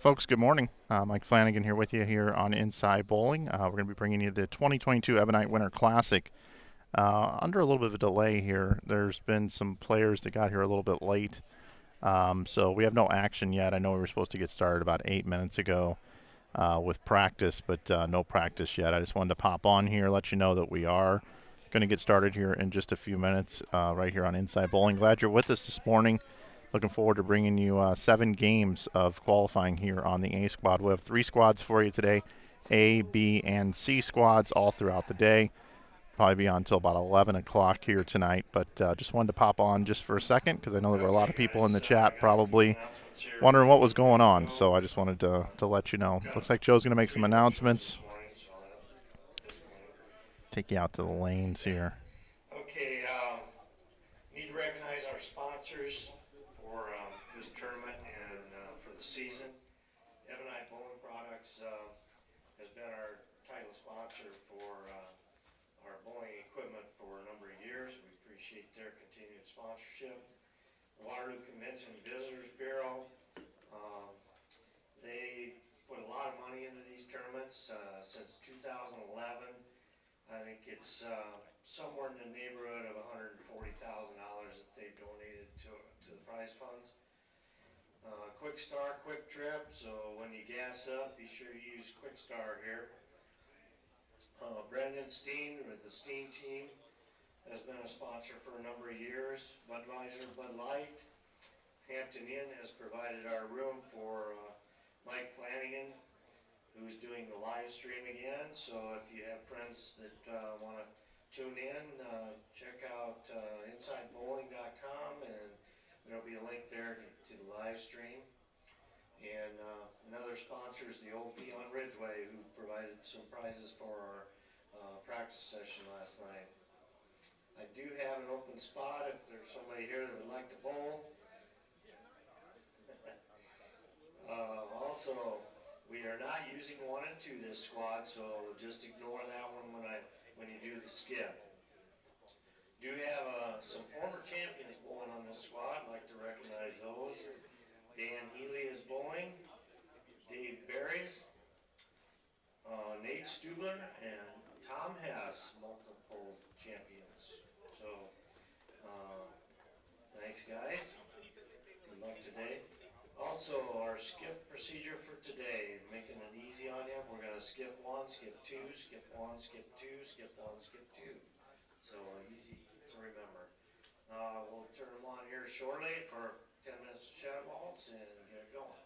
Folks, good morning. Mike Flanagan here with you here on Inside Bowling. We're going to be bringing you the 2022 Ebonite Winter Classic. Under a little bit of a delay here. There's been some players that got here a little bit late, so we have no action yet. I know we were supposed to get started about 8 minutes ago with practice, but no practice yet. I just wanted to pop on here, let you know that we are going to get started here in just a few minutes right here on Inside Bowling. Glad you're with us this morning. Looking forward to bringing you 7 games of qualifying here on the A squad. We have 3 squads for you today, A, B, and C squads all throughout the day. Probably be on until about 11 o'clock here tonight, but just wanted to pop on just for a second because I know there were a lot of people in the chat probably wondering what was going on, so I just wanted to let you know. Looks like Joe's going to make some announcements. Take you out to the lanes here. Okay, need to recognize our sponsors for this tournament and for the season. Ebonite Bowling Products has been our title sponsor for our bowling equipment for a number of years. We appreciate their continued sponsorship. The Waterloo Convention and Visitors Bureau, they put a lot of money into these tournaments since 2011. I think it's somewhere in the neighborhood of $140,000 that they've donated to the prize funds. Quick Star, Quick Trip, so when you gas up, be sure you use Quick Star here. Brendan Steen with the Steen team has been a sponsor for a number of years. Budweiser, Bud Light. Hampton Inn has provided our room for Mike Flanagan, who's doing the live stream again. So if you have friends that want to tune in, check out insidebowling.com, and there'll be a link there to the live stream. And another sponsor is the OP on Ridgeway, who provided some prizes for our practice session last night. I do have an open spot if there's somebody here that would like to bowl. Also, we are not using 1 and 2 this squad, so just ignore that one when you do the skip. Do have some former champions bowling on this squad. I'd like to recognize those. Dan Healy is bowling. Dave Berries, Nate Stubler, and Tom Hess, multiple champions. So, thanks guys. Good luck today. Also, our skip procedure for today, making it easy on you. We're going to skip 1, skip 2, skip 1, skip 2, skip 1, skip 2. So easy to remember. We'll turn them on here shortly for 10 minutes of shadow balls and get it going.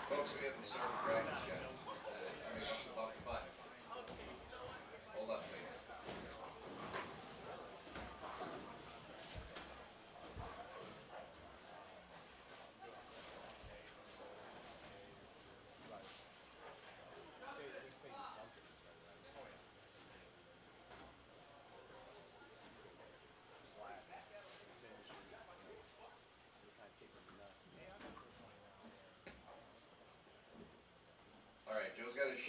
Folks, we haven't started practice yet. Somebody must have bumped the button. Hold up, please.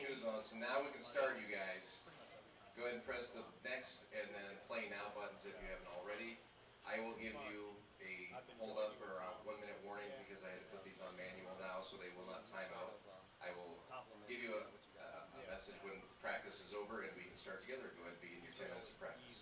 choose one. So now we can start, you guys. Go ahead and press the next and then play now buttons if you haven't already. I will give you a hold up or a 1 minute warning because I had to put these on manual now so they will not time out. I will give you a message when practice is over and we can start together. Go ahead and begin your 10 minutes of practice.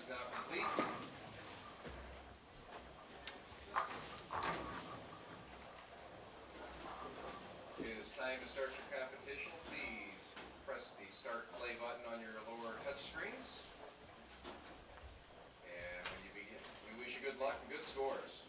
now complete. It is time to start your competition. Please press the start play button on your lower touch screens. And when you begin, we wish you good luck and good scores.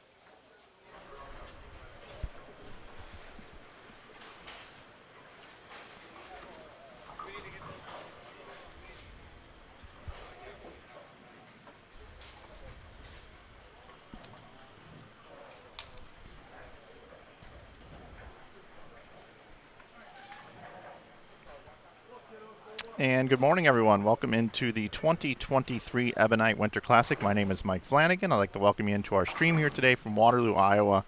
And good morning, everyone. Welcome into the 2023 Ebonite Winter Classic. My name is Mike Flanagan. I'd like to welcome you into our stream here today from Waterloo, Iowa.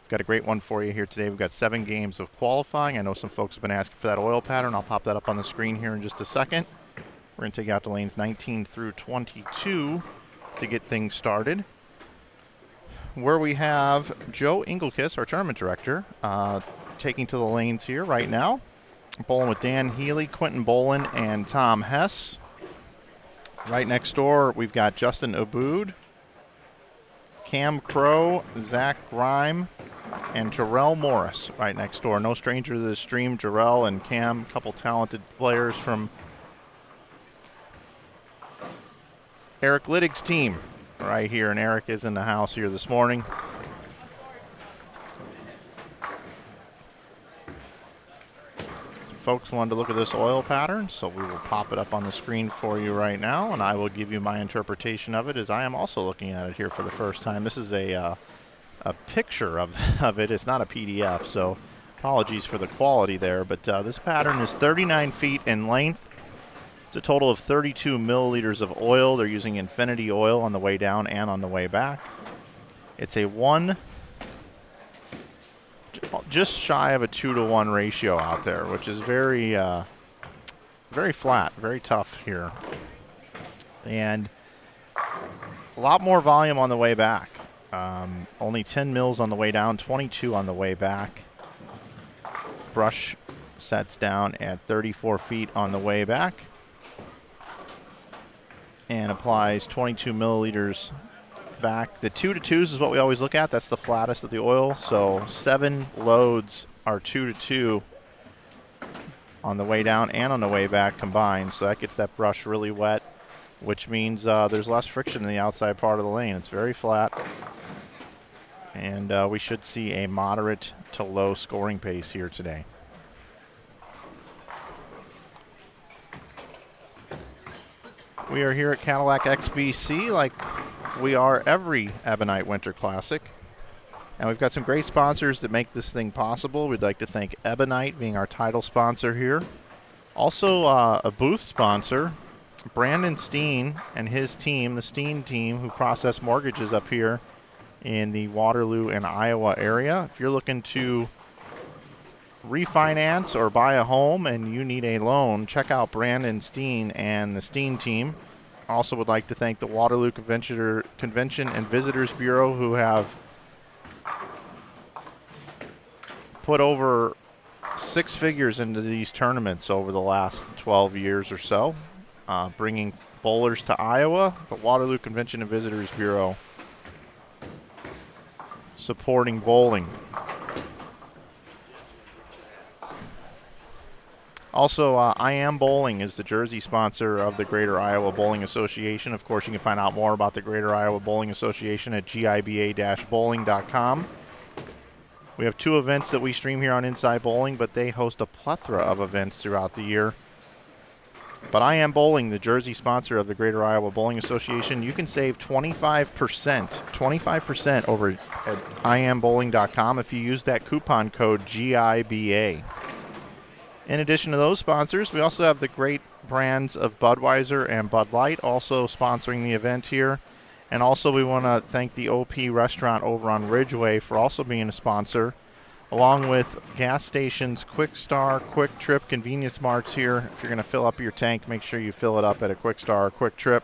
We've got a great one for you here today. We've got 7 games of qualifying. I know some folks have been asking for that oil pattern. I'll pop that up on the screen here in just a second. We're going to take you out to lanes 19 through 22 to get things started, where we have Joe Engelkiss, our tournament director, taking to the lanes here right now. Bowling with Dan Healy, Quentin Bolin, and Tom Hess. Right next door, we've got Justin Aboud, Cam Crow, Zach Grime, and Jarrell Morris right next door. No stranger to the stream, Jarrell and Cam, a couple talented players from Eric Littig's team right here, and Eric is in the house here this morning. Folks wanted to look at this oil pattern, so we will pop it up on the screen for you right now, and I will give you my interpretation of it as I am also looking at it here for the first time. This is a picture of it. It's not a PDF, so apologies for the quality there, but this pattern is 39 feet in length. It's a total of 32 milliliters of oil. They're using Infinity oil on the way down and on the way back. It's a just shy of a 2-to-1 ratio out there, which is very flat, very tough here. And a lot more volume on the way back. Only 10 mils on the way down, 22 on the way back. Brush sets down at 34 feet on the way back and applies 22 milliliters back. The 2-to-2s is what we always look at. That's the flattest of the oil. So 7 loads are 2-to-2 on the way down and on the way back combined. So that gets that brush really wet, which means there's less friction in the outside part of the lane. It's very flat. And we should see a moderate to low scoring pace here today. We are here at Cadillac XBC like we are every Ebonite Winter Classic. And we've got some great sponsors that make this thing possible. We'd like to thank Ebonite being our title sponsor here. Also a booth sponsor, Brandon Steen and his team, the Steen team, who process mortgages up here in the Waterloo and Iowa area. If you're looking to refinance or buy a home and you need a loan, check out Brandon Steen and the Steen team. Also would like to thank the Waterloo Convention and Visitors Bureau, who have put over 6 figures into these tournaments over the last 12 years or so, bringing bowlers to Iowa. The Waterloo Convention and Visitors Bureau supporting bowling. Also, I Am Bowling is the jersey sponsor of the Greater Iowa Bowling Association. Of course, you can find out more about the Greater Iowa Bowling Association at GIBA-bowling.com. We have 2 events that we stream here on Inside Bowling, but they host a plethora of events throughout the year. But I Am Bowling, the jersey sponsor of the Greater Iowa Bowling Association, you can save 25% over at IamBowling.com if you use that coupon code GIBA. In addition to those sponsors, we also have the great brands of Budweiser and Bud Light also sponsoring the event here. And also we want to thank the OP restaurant over on Ridgeway for also being a sponsor, along with gas stations, Kwik Star, Kwik Trip, convenience marts here. If you're going to fill up your tank, make sure you fill it up at a Kwik Star or Kwik Trip.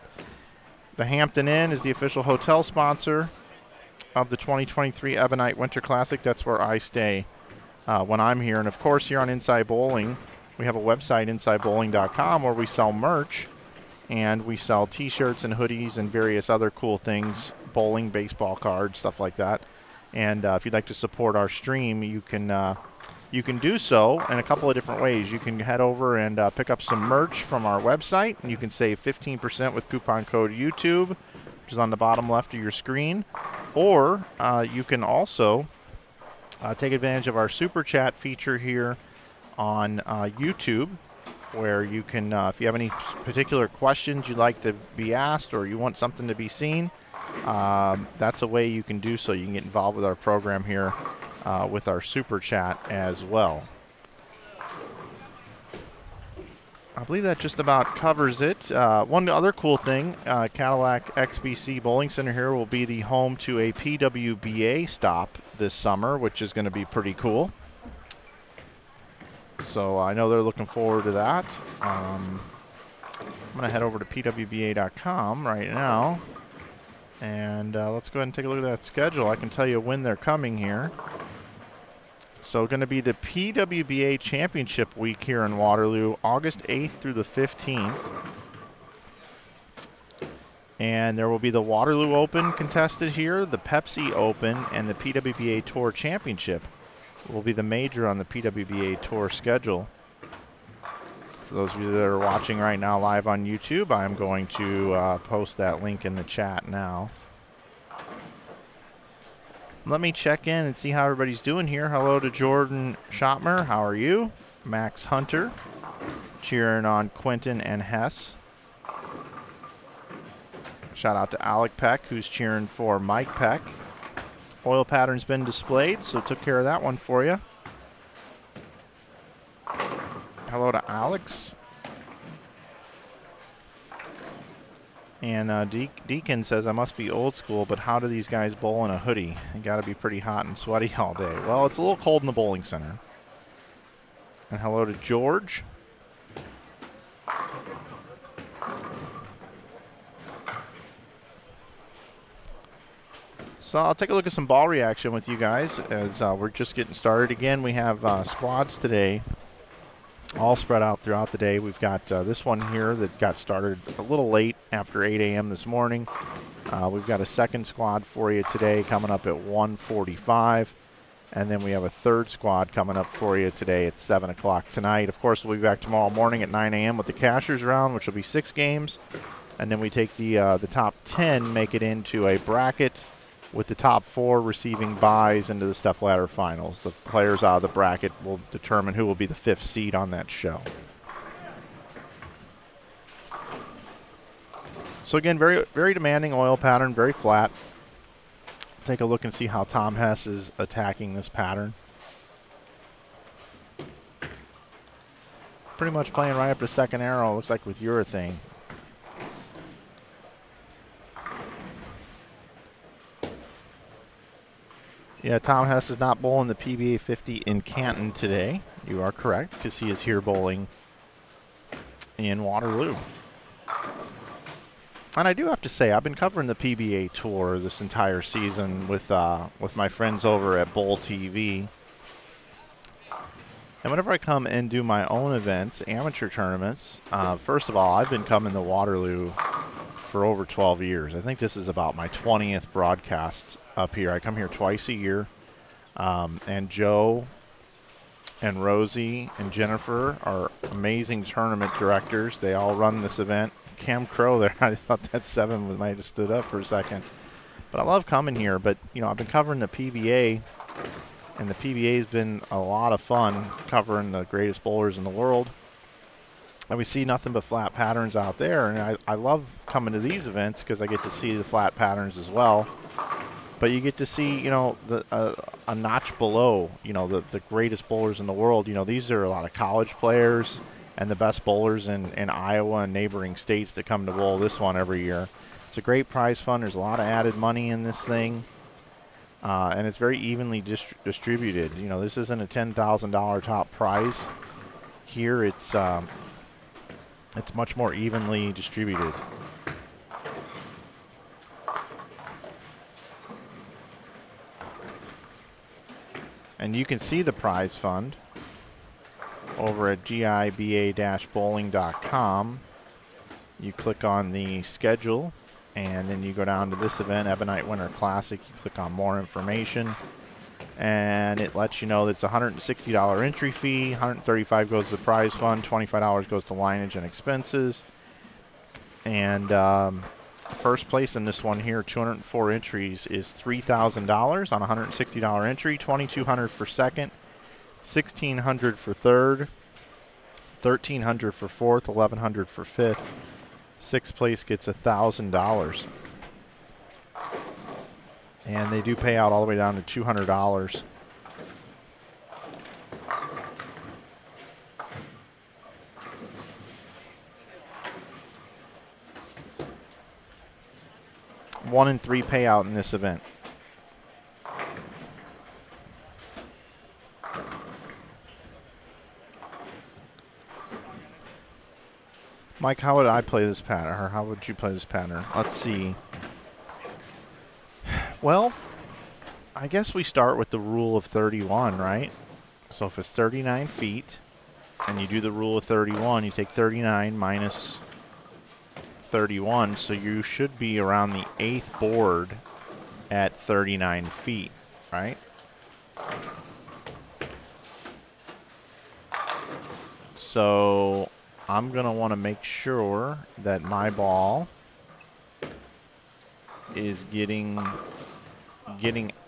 The Hampton Inn is the official hotel sponsor of the 2023 Ebonite Winter Classic. That's where I stay when I'm here. And of course, here on Inside Bowling, we have a website, InsideBowling.com, where we sell merch. and we sell t-shirts and hoodies and various other cool things, bowling, baseball cards, stuff like that. And if you'd like to support our stream, you can do so in a couple of different ways. You can head over and pick up some merch from our website, and you can save 15% with coupon code YouTube, which is on the bottom left of your screen. Or you can also take advantage of our Super Chat feature here on YouTube, where you can, if you have any particular questions you'd like to be asked or you want something to be seen, that's a way you can do so. You can get involved with our program here with our Super Chat as well. I believe that just about covers it. One other cool thing, Cadillac XBC Bowling Center here will be the home to a PWBA stop this summer, which is going to be pretty cool. So I know they're looking forward to that. I'm going to head over to pwba.com right now. And let's go ahead and take a look at that schedule. I can tell you when they're coming here. So going to be the PWBA Championship Week here in Waterloo, August 8th through the 15th. And there will be the Waterloo Open contested here, the Pepsi Open, and the PWBA Tour Championship will be the major on the PWBA Tour schedule. For those of you that are watching right now live on YouTube, I'm going to post that link in the chat now. Let me check in and see how everybody's doing here. Hello to Jordan Schottmer. How are you? Max Hunter cheering on Quentin and Hess. Shout out to Alec Peck, who's cheering for Mike Peck. Oil pattern's been displayed, so took care of that one for you. Hello to Alex. And Deacon says, I must be old school, but how do these guys bowl in a hoodie? You got to be pretty hot and sweaty all day. Well, it's a little cold in the bowling center. And hello to George. So I'll take a look at some ball reaction with you guys as we're just getting started. Again, we have squads today all spread out throughout the day. We've got this one here that got started a little late after 8 a.m. this morning. We've got a second squad for you today coming up at 1:45. And then we have a third squad coming up for you today at 7 o'clock tonight. Of course, we'll be back tomorrow morning at 9 a.m. with the Cashers round, which will be 6 games. And then we take the top 10, make it into a bracket with the top 4 receiving buys into the stepladder finals. The players out of the bracket will determine who will be the 5th seed on that show. So again, very, very demanding oil pattern, very flat. Take a look and see how Tom Hess is attacking this pattern. Pretty much playing right up to second arrow, looks like with urethane. Yeah, Tom Hess is not bowling the PBA 50 in Canton today. You are correct, because he is here bowling in Waterloo. And I do have to say, I've been covering the PBA Tour this entire season with my friends over at Bowl TV. And whenever I come and do my own events, amateur tournaments, first of all, I've been coming to Waterloo for over 12 years. I think this is about my 20th broadcast up here. I come here twice a year. And Joe and Rosie and Jennifer are amazing tournament directors. They all run this event. Cam Crow there, I thought that 7 might have stood up for a second. But I love coming here. But, you know, I've been covering the PBA, and the PBA has been a lot of fun covering the greatest bowlers in the world. And we see nothing but flat patterns out there. And I love coming to these events because I get to see the flat patterns as well. But you get to see, you know, a notch below, you know, the greatest bowlers in the world. You know, these are a lot of college players and the best bowlers in Iowa and neighboring states that come to bowl this one every year. It's a great prize fund. There's a lot of added money in this thing. And it's very evenly distributed. You know, this isn't a $10,000 top prize. Here it's much more evenly distributed. And you can see the prize fund over at GIBA-bowling.com. you click on the schedule, and then you go down to this event, Ebonite Winter Classic. You click on more information, and it lets you know that it's a $160 entry fee, $135 goes to the prize fund, $25 goes to lineage and expenses. And first place in this one here, 204 entries, is $3,000 on a $160 entry, $2,200 for second, $1,600 for third, $1,300 for fourth, $1,100 for fifth. Sixth place gets $1,000. And they do pay out all the way down to $200. One in three payout in this event. Mike, how would I play this pattern? Or how would you play this pattern? Let's see. Well, I guess we start with the rule of 31, right? So if it's 39 feet and you do the rule of 31, you take 39 minus 31, so you should be around the 8th board at 39 feet, right? So I'm going to want to make sure that my ball is getting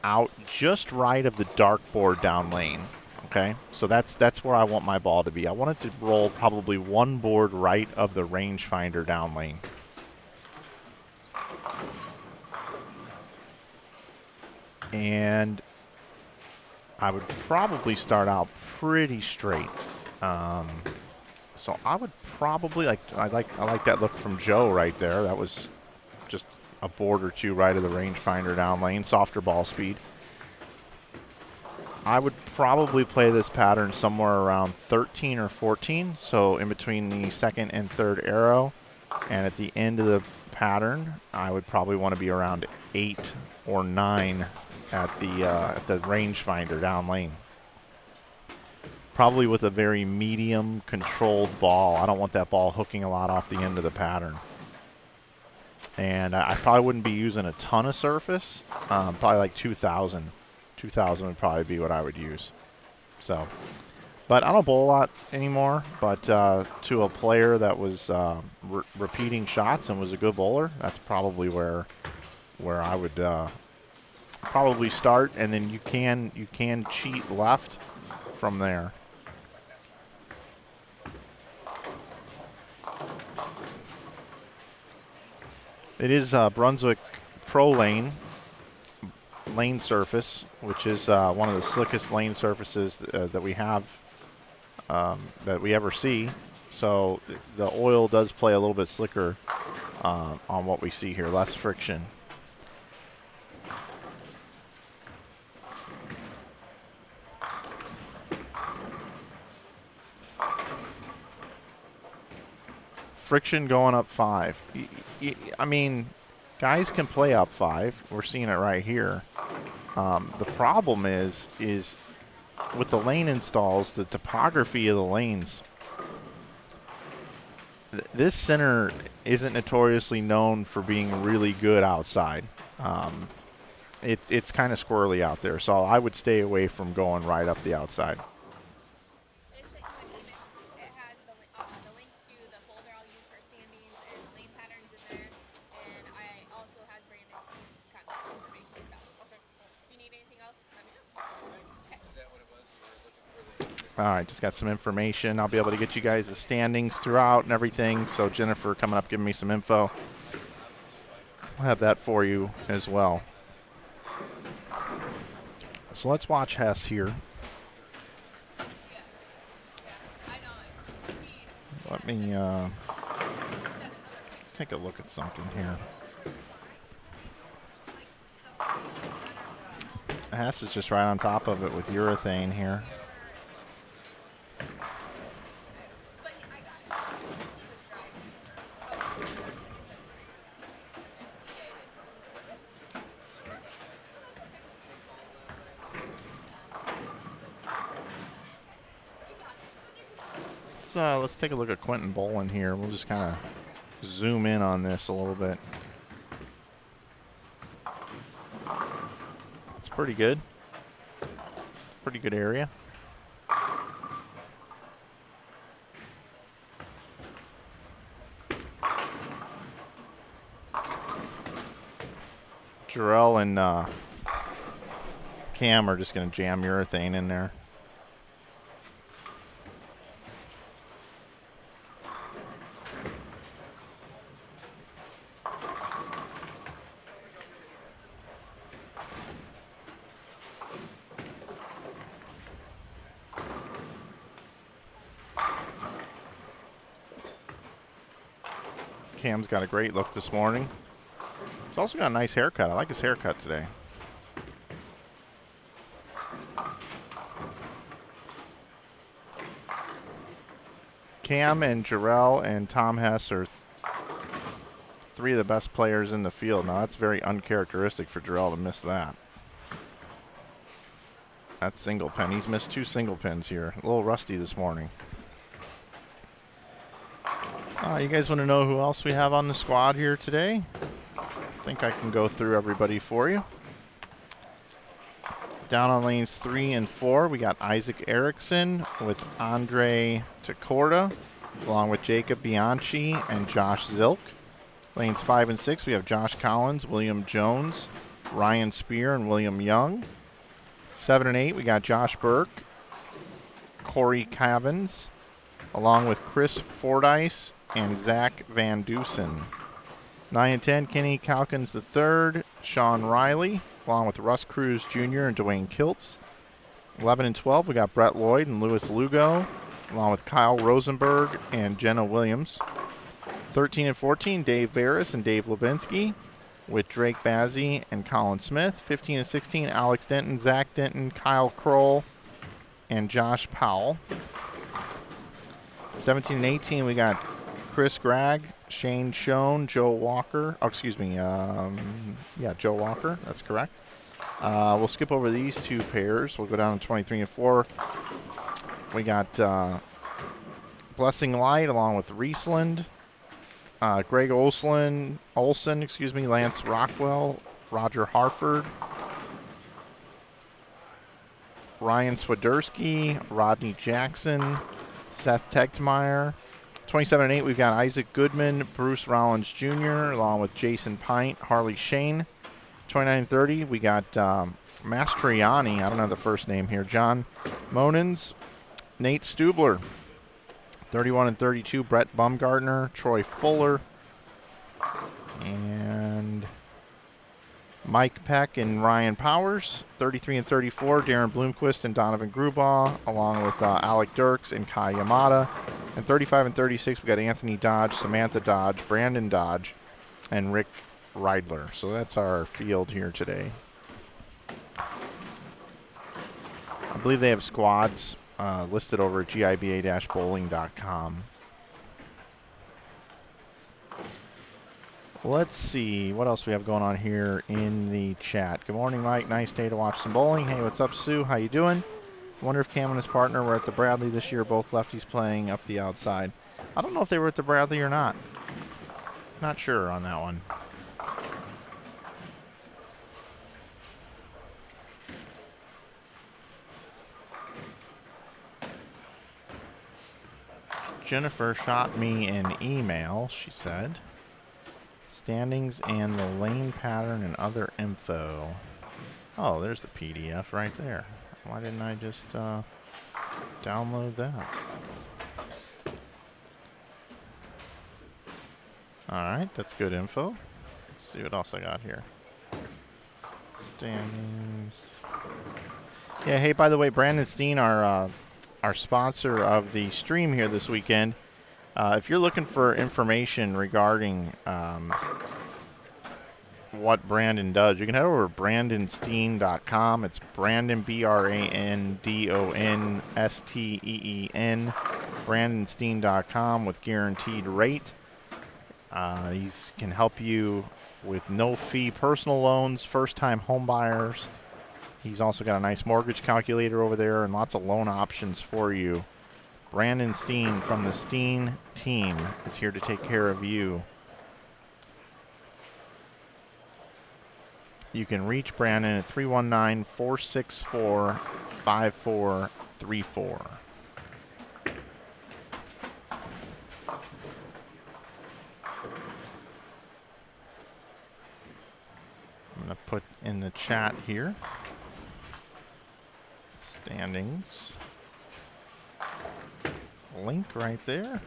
out just right of the dark board down lane. Okay, so that's where I want my ball to be. I want it to roll probably one board right of the rangefinder down lane. And I would probably start out pretty straight. So I would probably I like that look from Joe right there. That was just a board or two right of the rangefinder down lane, softer ball speed. I would probably play this pattern somewhere around 13 or 14, so in between the second and third arrow. And at the end of the pattern, I would probably want to be around 8 or 9 at the rangefinder down lane. Probably with a very medium controlled ball. I don't want that ball hooking a lot off the end of the pattern. And I probably wouldn't be using a ton of surface. Probably like 2,000. 2,000 would probably be what I would use. So, but I don't bowl a lot anymore. But to a player that was repeating shots and was a good bowler, that's probably where I would probably start. And then you can cheat left from there. It is Brunswick Pro Lane surface, which is one of the slickest lane surfaces that we have, that we ever see. So the oil does play a little bit slicker on what we see here, less friction. Friction going up 5. I mean, guys can play up 5. We're seeing it right here. The problem is with the lane installs, the topography of the lanes. This center isn't notoriously known for being really good outside. It's kind of squirrely out there, so I would stay away from going right up the outside. All right, just got some information. I'll be able to get you guys the standings throughout and everything. So Jennifer coming up giving me some info. I'll have that for you as well. So let's watch Hess here. Let me take a look at something here. Hess is just right on top of it with urethane here. Let's take a look at Quentin Bolin here. We'll just kind of zoom in on this a little bit. It's pretty good. Pretty good area. Jarrell and Cam are just going to jam urethane in there. Cam's got a great look this morning. He's also got a nice haircut. I like his haircut today. Cam and Jarrell and Tom Hess are three of the best players in the field. Now, that's very uncharacteristic for Jarrell to miss that. That's single pin. He's missed 2 single pins here. A little rusty this morning. You guys want to know who else we have on the squad here today? I think I can go through everybody for you. Down on lanes 3 and 4, we got Isaac Erickson with Andre Tacorda, along with Jacob Bianchi and Josh Zilk. Lanes 5 and 6, we have Josh Collins, William Jones, Ryan Spear, and William Young. 7 and 8, we got Josh Burke, Corey Cavins, along with Chris Fordyce and Zach Van Dusen. 9 and 10, Kenny Calkins III, Sean Riley, along with Russ Cruz Jr. and Dwayne Kiltz. 11 and 12, we got Brett Lloyd and Louis Lugo, along with Kyle Rosenberg and Jenna Williams. 13 and 14, Dave Barris and Dave Lubinsky, with Drake Bazzi and Colin Smith. 15 and 16, Alex Denton, Zach Denton, Kyle Kroll, and Josh Powell. 17 and 18, we got Chris Gregg, Shane Schoen, Joe Walker. Oh, excuse me. Joe Walker. That's correct. We'll skip over these 2 pairs. We'll go down to 23 and 4. We got Blessing Light along with Riesland, Greg Olson, Lance Rockwell, Roger Harford, Ryan Swiderski, Rodney Jackson, Seth Tegtmeyer. 27 and 8, we've got Isaac Goodman, Bruce Rollins Jr., along with Jason Pint, Harley Shane. 29 and 30, we got Mastriani, I don't know the first name here, John Monins, Nate Stubler. 31 and 32, Brett Bumgartner, Troy Fuller, and Mike Peck and Ryan Powers. 33 and 34, Darren Bloomquist and Donovan Grubaugh, along with Alec Dirks and Kai Yamada. And 35 and 36, we got Anthony Dodge, Samantha Dodge, Brandon Dodge, and Rick Reidler. So that's our field here today. I believe they have squads listed over at GIBA-bowling.com. Let's see what else we have going on here in the chat. Good morning, Mike. Nice day to watch some bowling. Hey, what's up, Sue? How you doing? Wonder if Cam and his partner were at the Bradley this year, both lefties playing up the outside. I don't know if they were at the Bradley or not. Not sure on that one. Jennifer shot me an email, she said. Standings and the lane pattern and other info. Oh, there's the PDF right there. Why didn't I just download that? Alright, that's good info. Let's see what else I got here. Standings. Yeah, hey, by the way, Brandon Steen, our sponsor of the stream here this weekend. If you're looking for information regarding what Brandon does, you can head over to brandonsteen.com. It's Brandon, BRANDONSTEEN, brandonsteen.com with guaranteed rate. He can help you with no-fee personal loans, first-time home buyers. He's also got a nice mortgage calculator over there and lots of loan options for you. Brandon Steen from the Steen team is here to take care of you you can reach Brandon at 319-464-5434. I'm going to put in the chat here standings link right there.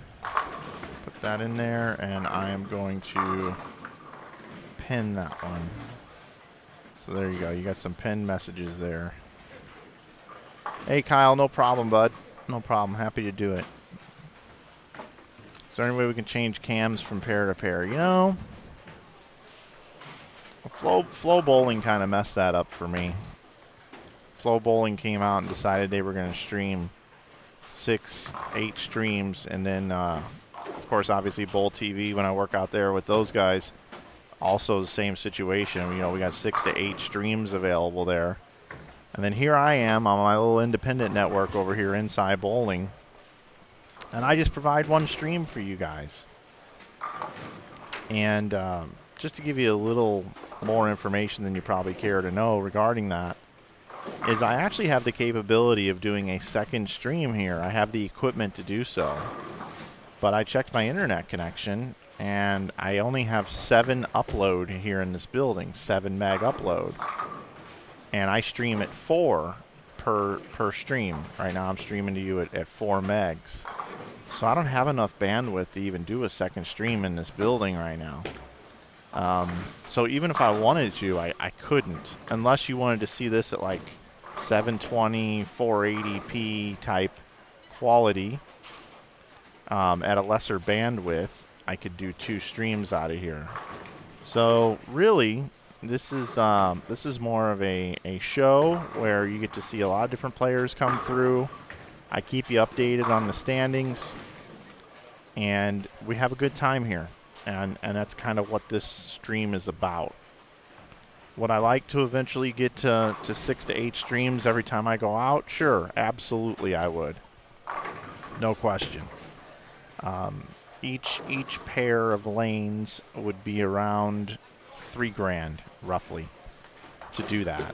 Put that in there, and I am going to pin that one. So there you go. You got some pinned messages there. Hey, Kyle, no problem, bud. No problem. Happy to do it. Is there any way we can change cams from pair to pair? You know, Flow Bowling kind of messed that up for me. Flow Bowling came out and decided they were going to stream 6, 8 streams, and then, of course, obviously Bowl TV, when I work out there with those guys, also the same situation. You know, we got 6 to 8 streams available there. And then here I am on my little independent network over here inside bowling, and I just provide one stream for you guys. And just to give you a little more information than you probably care to know regarding that, is I actually have the capability of doing a second stream here. I have the equipment to do so. But I checked my internet connection, and I only have 7 upload here in this building, 7 meg upload. And I stream at 4 per stream. Right now I'm streaming to you at 4 megs. So I don't have enough bandwidth to even do a second stream in this building right now. So even if I wanted to, I couldn't. Unless you wanted to see this at like 720, 480p type quality at a lesser bandwidth, I could do 2 streams out of here. So really, this is more of a show where you get to see a lot of different players come through. I keep you updated on the standings, and we have a good time here. And that's kind of what this stream is about. Would I like to eventually get to 6 to 8 streams every time I go out? Sure, absolutely I would. No question. Each pair of lanes would be around $3,000 roughly to do that.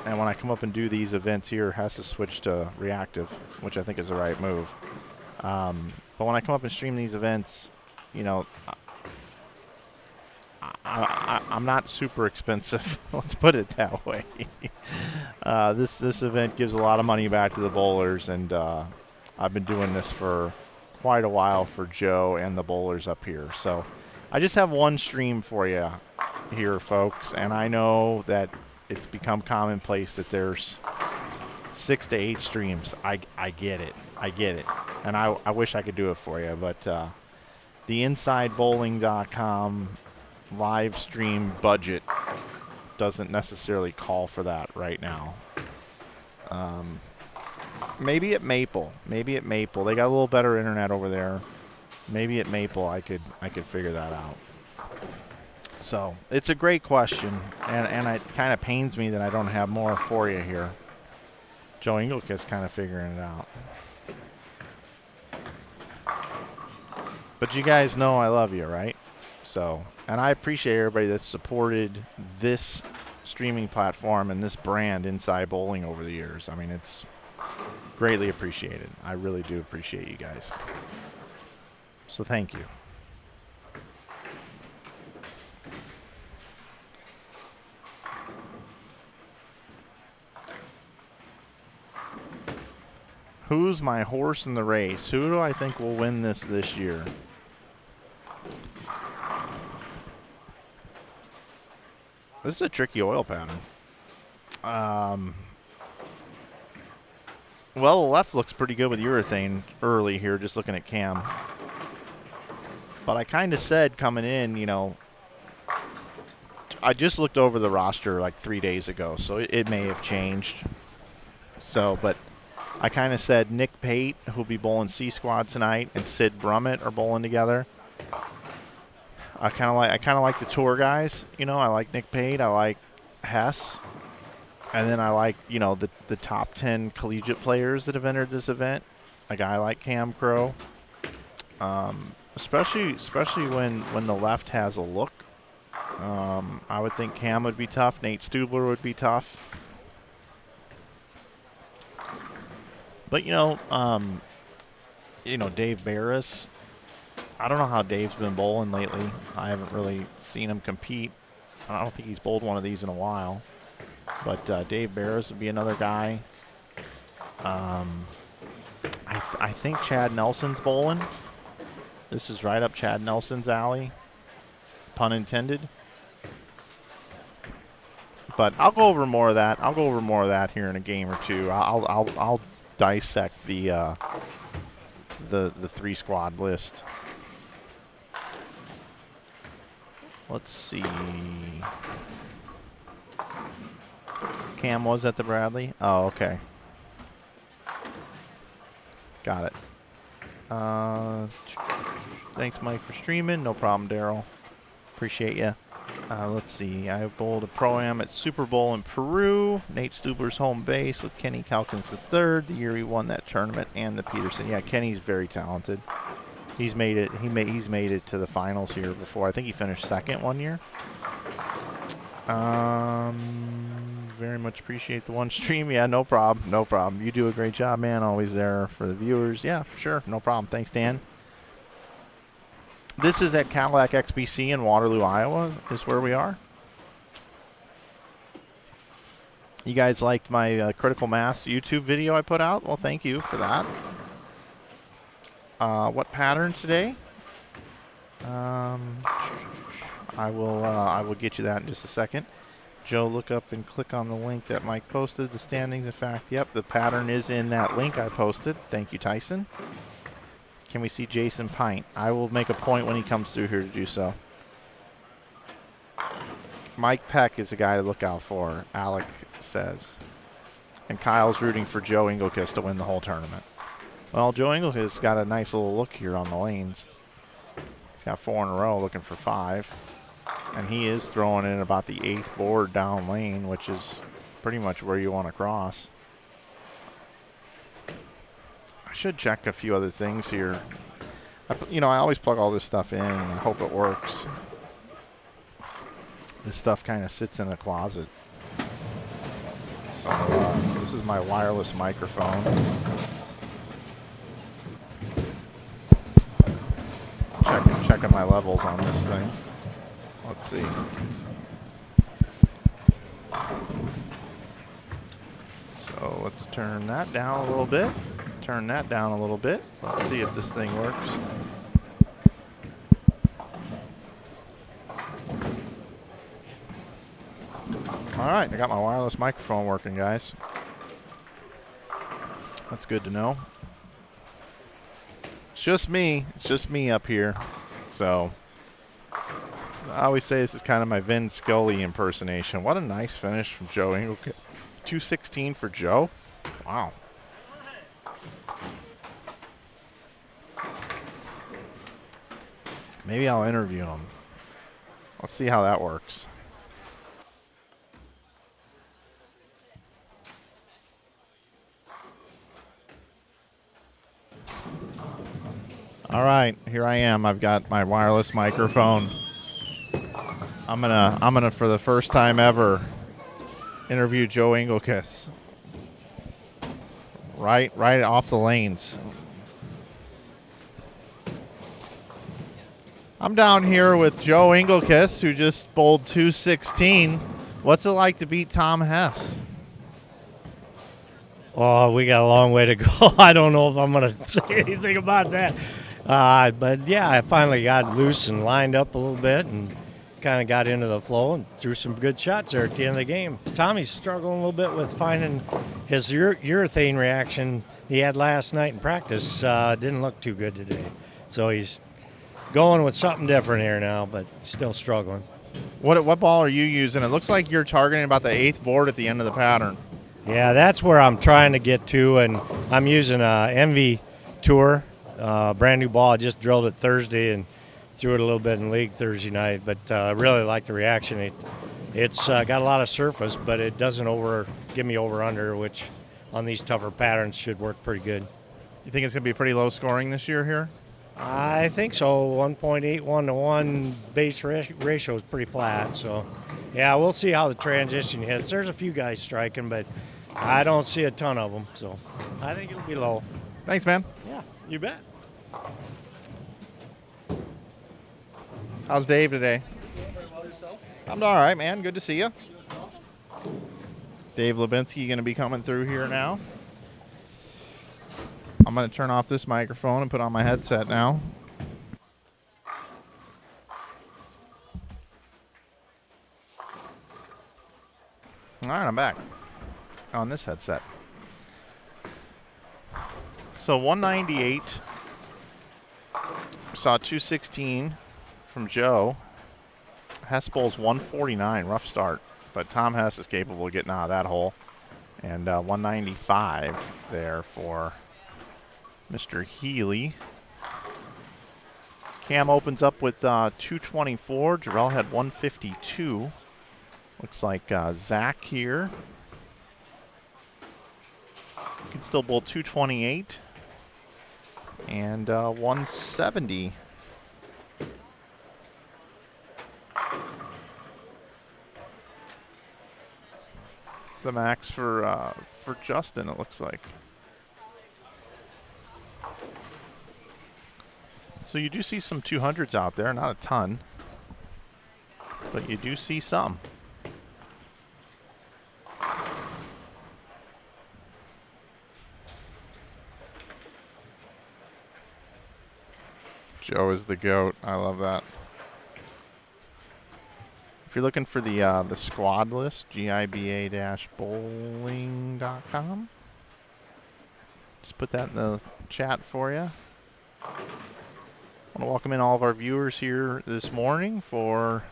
And when I come up and do these events here, it has to switch to reactive, which I think is the right move. But when I come up and stream these events, you know, I'm not super expensive. Let's put it that way. This event gives a lot of money back to the bowlers, and I've been doing this for quite a while for Joe and the bowlers up here. So I just have one stream for you here, folks, and I know that it's become commonplace that there's 6 to 8 streams. I get it. I get it. And I wish I could do it for you, but the InsideBowling.com live stream budget doesn't necessarily call for that right now. Maybe at Maple. Maybe at Maple. They got a little better internet over there. Maybe at Maple I could figure that out. So it's a great question, and it kind of pains me that I don't have more for you here. Joe Engelk's kind of figuring it out. But you guys know I love you, right? So, and I appreciate everybody that's supported this streaming platform and this brand, Inside Bowling, over the years. I mean, it's greatly appreciated. I really do appreciate you guys. So thank you. Who's my horse in the race? Who do I think will win this year? This is a tricky oil pattern. Well, the left looks pretty good with urethane early here, just looking at Cam. But I kind of said coming in, you know, I just looked over the roster like 3 days ago, so it may have changed. So, but I kind of said Nick Pate, who'll be bowling C Squad tonight, and Sid Brummett are bowling together. I kind of like the tour guys. You know, I like Nick Pate, I like Hess, and then I like, you know, the top 10 collegiate players that have entered this event. A guy like Cam Crow, especially when the left has a look. I would think Cam would be tough. Nate Stubler would be tough. But, Dave Barris, I don't know how Dave's been bowling lately. I haven't really seen him compete. I don't think he's bowled one of these in a while. But Dave Barris would be another guy. I think Chad Nelson's bowling. This is right up Chad Nelson's alley. Pun intended. But I'll go over more of that. I'll go over more of that here in a game or two. I'll dissect the 3-squad list. Let's see. Cam was at the Bradley. Oh, okay. Got it. Thanks, Mike, for streaming. No problem, Daryl. Appreciate you. Let's see. I bowled a Pro-Am at Super Bowl in Peru. Nate Stubler's home base with Kenny Calkins III, the year he won that tournament, and the Peterson. Yeah, Kenny's very talented. He's made it. He's made it to the finals here before. I think he finished second one year. Very much appreciate the one stream. Yeah, no problem. No problem. You do a great job, man. Always there for the viewers. Yeah, sure. No problem. Thanks, Dan. This is at Cadillac XBC in Waterloo, Iowa, is where we are. You guys liked my Critical Mass YouTube video I put out? Well, thank you for that. What pattern today? I will get you that in just a second. Joe, look up and click on the link that Mike posted. The standings, in fact, yep, the pattern is in that link I posted. Thank you, Tyson. Can we see Jason Pint? I will make a point when he comes through here to do so. Mike Peck is the guy to look out for, Alec says. And Kyle's rooting for Joe Engelkist to win the whole tournament. Well, Joe Engelkist's got a nice little look here on the lanes. He's got 4 in a row looking for 5. And he is throwing in about the 8th board down lane, which is pretty much where you want to cross. I should check a few other things here. I always plug all this stuff in and I hope it works. This stuff kind of sits in a closet. So this is my wireless microphone. Checking my levels on this thing. Let's see. So let's turn that down a little bit. Turn that down a little bit. Let's see if this thing works. All right, I got my wireless microphone working, guys. That's good to know. It's just me. It's just me up here. So I always say this is kind of my Vin Scully impersonation. What a nice finish from Joe Engelkist. 216 for Joe. Wow. Maybe I'll interview him. Let's see how that works. All right, here I am. I've got my wireless microphone. I'm gonna for the first time ever interview Joe Engelkist. Right off the lanes. I'm down here with Joe Engelkist, who just bowled 216. What's it like to beat Tom Hess? Oh, we got a long way to go. I don't know if I'm going to say anything about that. But, yeah, I finally got loose and lined up a little bit and kind of got into the flow and threw some good shots there at the end of the game. Tommy's struggling a little bit with finding his urethane reaction he had last night in practice. Didn't look too good today. So he's going with something different here now, but still struggling. What ball are you using? It looks like you're targeting about the 8th board at the end of the pattern. Yeah, that's where I'm trying to get to, and I'm using a Envy Tour, brand new ball. I just drilled it Thursday and threw it a little bit in league Thursday night, but I really like the reaction. It's got a lot of surface, but it doesn't give me over-under, which on these tougher patterns should work pretty good. You think it's going to be pretty low scoring this year here? I think so. 1.81 to 1 base ratio is pretty flat. So, yeah, we'll see how the transition hits. There's a few guys striking, but I don't see a ton of them. So, I think it'll be low. Thanks, man. Yeah, you bet. How's Dave today? I'm all right, man. Good to see you. Dave Lubinsky going to be coming through here now. I'm going to turn off this microphone and put on my headset now. All right, I'm back on this headset. So 198. Saw 216 from Joe. Hess bowls 149. Rough start. But Tom Hess is capable of getting out of that hole. And 195 there for Mr. Healy. Cam opens up with 224. Jarrell had 152. Looks like Zach here can still bowl 228 and 170. The max for Justin, it looks like. So you do see some 200s out there, not a ton, but you do see some. Joe is the GOAT. I love that. If you're looking for the squad list, GIBA-bowling.com. Just put that in the chat for you. I want to welcome in all of our viewers here this morning for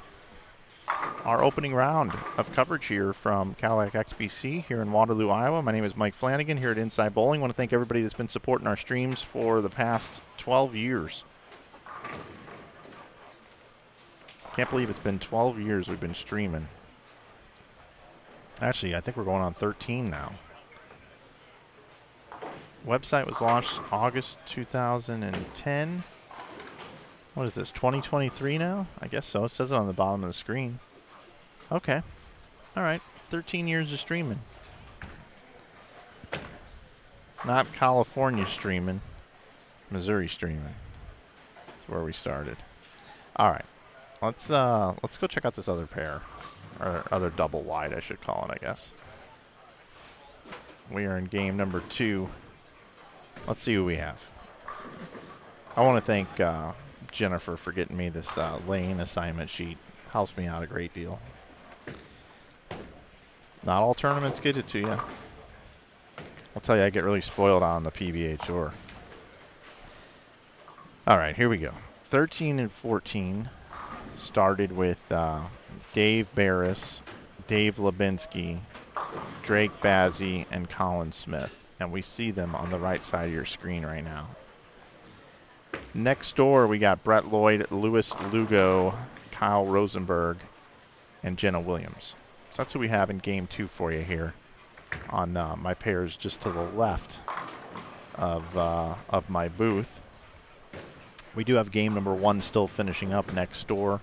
our opening round of coverage here from Cadillac XBC here in Waterloo, Iowa. My name is Mike Flanagan here at Inside Bowling. I want to thank everybody that's been supporting our streams for the past 12 years. Can't believe it's been 12 years we've been streaming. Actually, I think we're going on 13 now. Website was launched August 2010. What is this, 2023 now? I guess so. It says it on the bottom of the screen. Okay. All right. 13 years of streaming. Not California streaming. Missouri streaming. That's where we started. All right. Let's go check out this other pair. Or other double wide, I should call it, I guess. We are in game number 2. Let's see who we have. I want to thank Jennifer for getting me this lane assignment sheet. Helps me out a great deal. Not all tournaments get it to you. I'll tell you, I get really spoiled on the PBA Tour. All right, here we go. 13 and 14 started with Dave Barris, Dave Lubinsky, Drake Bazzi, and Colin Smith. And we see them on the right side of your screen right now. Next door, we got Brett Lloyd, Louis Lugo, Kyle Rosenberg, and Jenna Williams. So that's who we have in game 2 for you here on my pairs just to the left of my booth. We do have game number 1 still finishing up next door.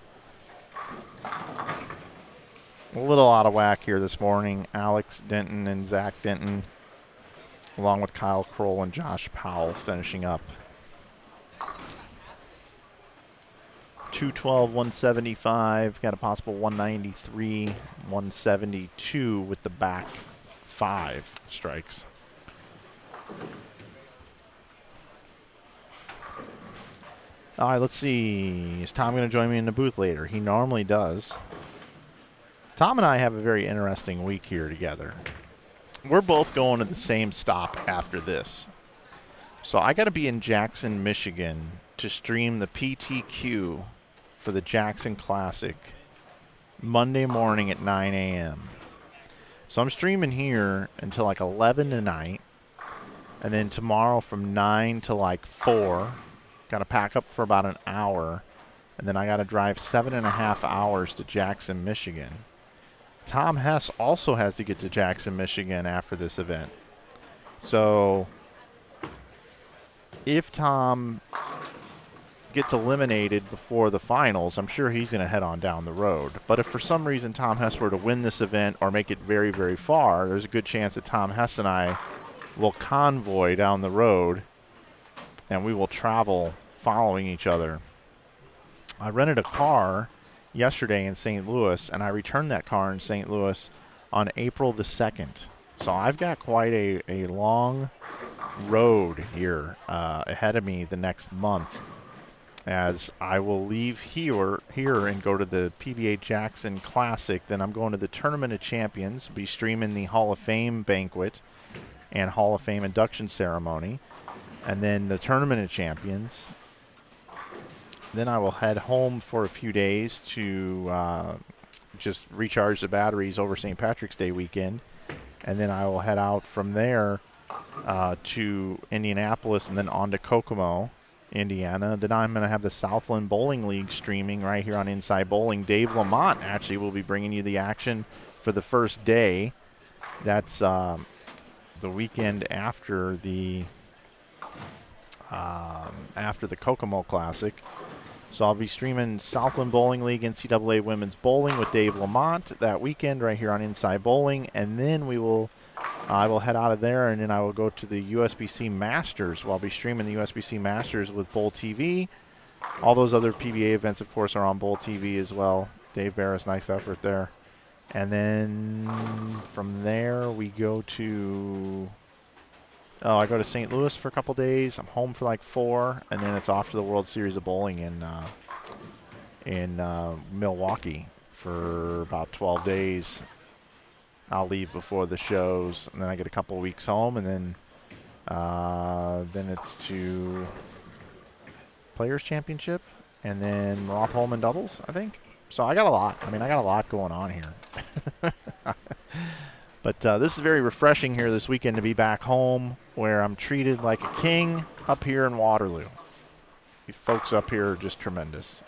A little out of whack here this morning. Alex Denton and Zach Denton, along with Kyle Kroll and Josh Powell, finishing up. 212, 175, got a possible 193, 172 with the back 5 strikes. All right, let's see. Is Tom going to join me in the booth later? He normally does. Tom and I have a very interesting week here together. We're both going to the same stop after this. So I got to be in Jackson, Michigan to stream the PTQ for the Jackson Classic Monday morning at 9 a.m. So I'm streaming here until like 11 tonight. And then tomorrow from 9 to like 4. Got to pack up for about an hour. And then I got to drive 7.5 hours to Jackson, Michigan. Tom Hess also has to get to Jackson, Michigan after this event. So if Tom gets eliminated before the finals, I'm sure he's going to head on down the road. But if for some reason Tom Hess were to win this event or make it very, very far, there's a good chance that Tom Hess and I will convoy down the road, and we will travel following each other. I rented a car yesterday in St. Louis, and I returned that car in St. Louis on April the 2nd. So I've got quite a long road here ahead of me the next month, as I will leave here and go to the PBA Jackson Classic. Then I'm going to the Tournament of Champions, be streaming the Hall of Fame banquet and Hall of Fame induction ceremony, and then the Tournament of Champions. Then I will head home for a few days to just recharge the batteries over St. Patrick's Day weekend, and then I will head out from there to Indianapolis and then on to Kokomo, Indiana. Then I'm going to have the Southland Bowling League streaming right here on Inside Bowling. Dave Lamont actually will be bringing you the action for the first day. That's the weekend after the Kokomo Classic. So I'll be streaming Southland Bowling League NCAA Women's Bowling with Dave Lamont that weekend right here on Inside Bowling, and then I will head out of there, and then I will go to the USBC Masters. I'll be streaming the USBC Masters with Bowl TV. All those other PBA events, of course, are on Bowl TV as well. Dave Barris, nice effort there. And then from there we go to I go to St. Louis for a couple days. I'm home for like 4, and then it's off to the World Series of Bowling in Milwaukee for about 12 days. I'll leave before the shows, and then I get a couple of weeks home, and then it's to Players Championship, and then Roth Holman doubles, I think. So I got a lot. I got a lot going on here. But this is very refreshing here this weekend to be back home where I'm treated like a king up here in Waterloo. You folks up here are just tremendous.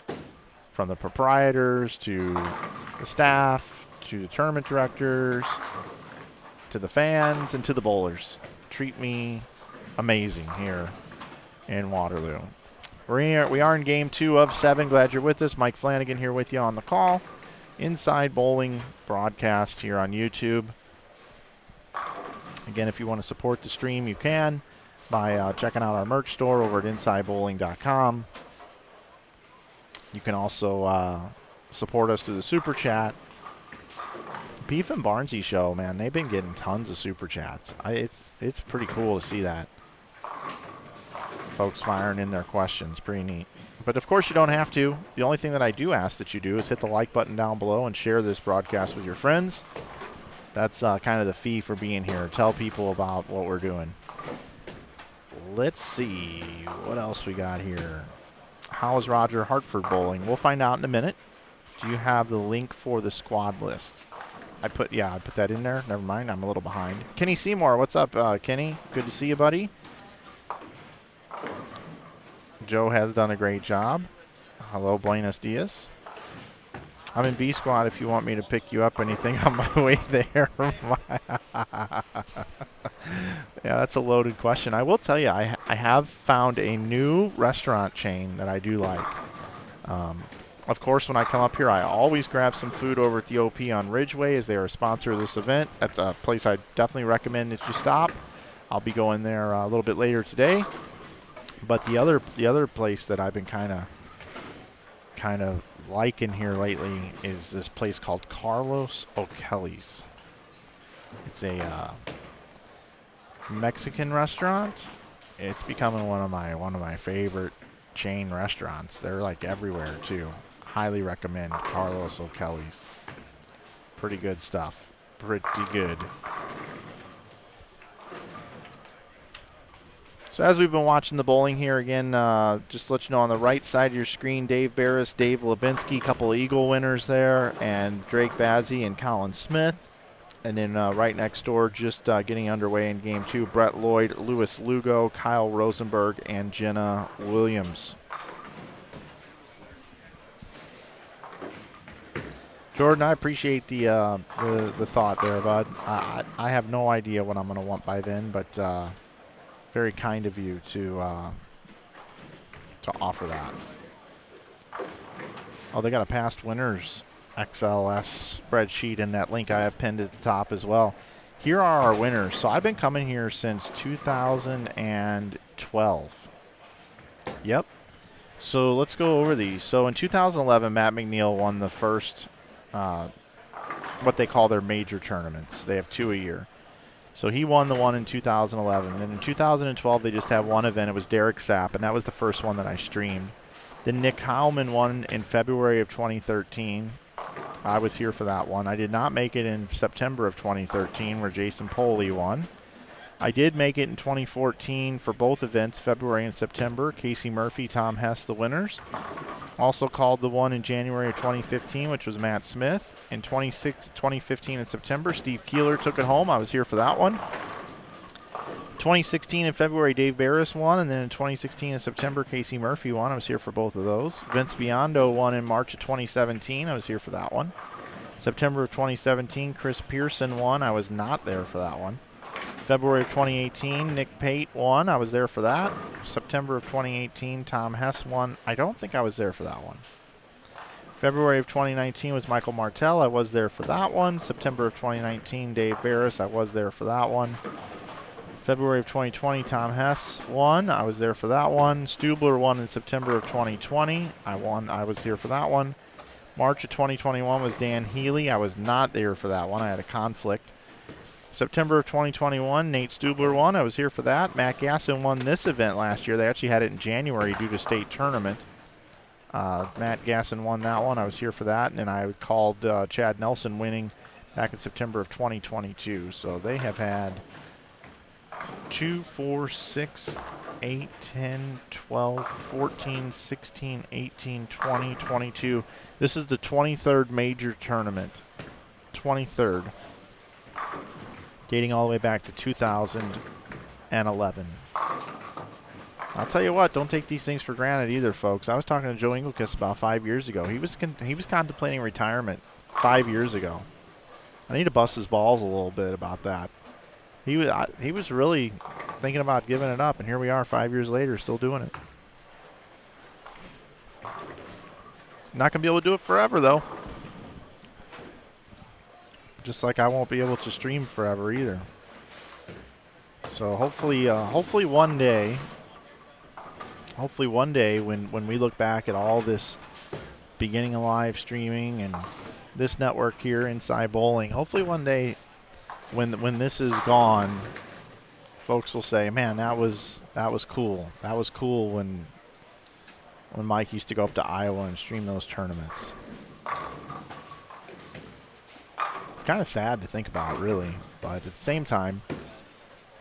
From the proprietors to the staff to the tournament directors to the fans and to the bowlers. Treat me amazing here in Waterloo. We are in game 2 of 7. Glad you're with us. Mike Flanagan here with you on the call. Inside Bowling broadcast here on YouTube. Again, if you want to support the stream, you can by checking out our merch store over at InsideBowling.com. You can also support us through the Super Chat. Beef and Barnesy Show, man, they've been getting tons of Super Chats. It's pretty cool to see that. Folks firing in their questions. Pretty neat. But, of course, you don't have to. The only thing that I do ask that you do is hit the like button down below and share this broadcast with your friends. That's kind of the fee for being here. Tell people about what we're doing. Let's see what else we got here. How's Roger Hartford bowling? We'll find out in a minute. Do you have the link for the squad lists? I put that in there. Never mind. I'm a little behind. Kenny Seymour, what's up, Kenny? Good to see you, buddy. Joe has done a great job. Hello, Buenos Dias. I'm in B Squad if you want me to pick you up anything on my way there. Yeah, that's a loaded question. I will tell you, I have found a new restaurant chain that I do like. Of course, when I come up here, I always grab some food over at the OP on Ridgeway, as they are a sponsor of this event. That's a place I definitely recommend that you stop. I'll be going there a little bit later today. But the other place that I've been kind of liking here lately is this place called Carlos O'Kelly's. It's a Mexican restaurant. It's becoming one of my favorite chain restaurants. They're like everywhere too. Highly recommend Carlos O'Kelly's. Pretty good stuff. Pretty good. So as we've been watching the bowling here again, just to let you know, on the right side of your screen, Dave Barris, Dave Lebinsky, a couple of Eagle winners there, and Drake Bazzi and Colin Smith. And then right next door, just getting underway in Game 2, Brett Lloyd, Louis Lugo, Kyle Rosenberg, and Jenna Williams. Jordan, I appreciate the thought there, bud. I have no idea what I'm going to want by then, but very kind of you to to offer that. Oh, they got a past winners XLS spreadsheet in that link I have pinned at the top as well. Here are our winners. So I've been coming here since 2012. Yep. So let's go over these. So in 2011, Matt McNeil won the first, what they call their major tournaments. They have 2 a year. So he won the one in 2011. And in 2012, they just have one event. It was Derek Sapp, and that was the first one that I streamed. Then Nick Howman won in February of 2013. I was here for that one. I did not make it in September of 2013, where Jason Poley won. I did make it in 2014 for both events, February and September. Casey Murphy, Tom Hess, the winners. Also called the one in January of 2015, which was Matt Smith. In 2015 in September, Steve Keeler took it home. I was here for that one. 2016 in February, Dave Barris won, and then in 2016 in September, Casey Murphy won. I was here for both of those. Vince Biondo won in March of 2017. I was here for that one. September of 2017, Chris Pearson won. I was not there for that one. February of 2018, Nick Pate won. I was there for that. September of 2018, Tom Hess won. I don't think I was there for that one. February of 2019 was Michael Martell. I was there for that one. September of 2019, Dave Barris. I was there for that one. February of 2020, Tom Hess won. I was there for that one. Stubler won in September of 2020. I won. I was here for that one. March of 2021 was Dan Healy. I was not there for that one. I had a conflict. September of 2021, Nate Stubler won. I was here for that. Matt Gasson won this event last year. They actually had it in January due to state tournament. Matt Gasson won that one. I was here for that. And I called Chad Nelson winning back in September of 2022. So they have had 2, 4, 6, 8, 10, 12, 14, 16, 18, 20, 22. This is the 23rd major tournament. 23rd. Dating all the way back to 2011. I'll tell you what, don't take these things for granted either, folks. I was talking to Joe Engelkiss about 5 years ago. He was contemplating retirement 5 years ago. I need to bust his balls a little bit about that. He was really thinking about giving it up, and here we are 5 years later still doing it. Not going to be able to do it forever, though. Just like I won't be able to stream forever either. So hopefully one day when we look back at all this beginning of live streaming and this network here, Inside Bowling, hopefully one day when this is gone, folks will say, man, that was cool. That was cool when Mike used to go up to Iowa and stream those tournaments. It's kind of sad to think about, really, but at the same time,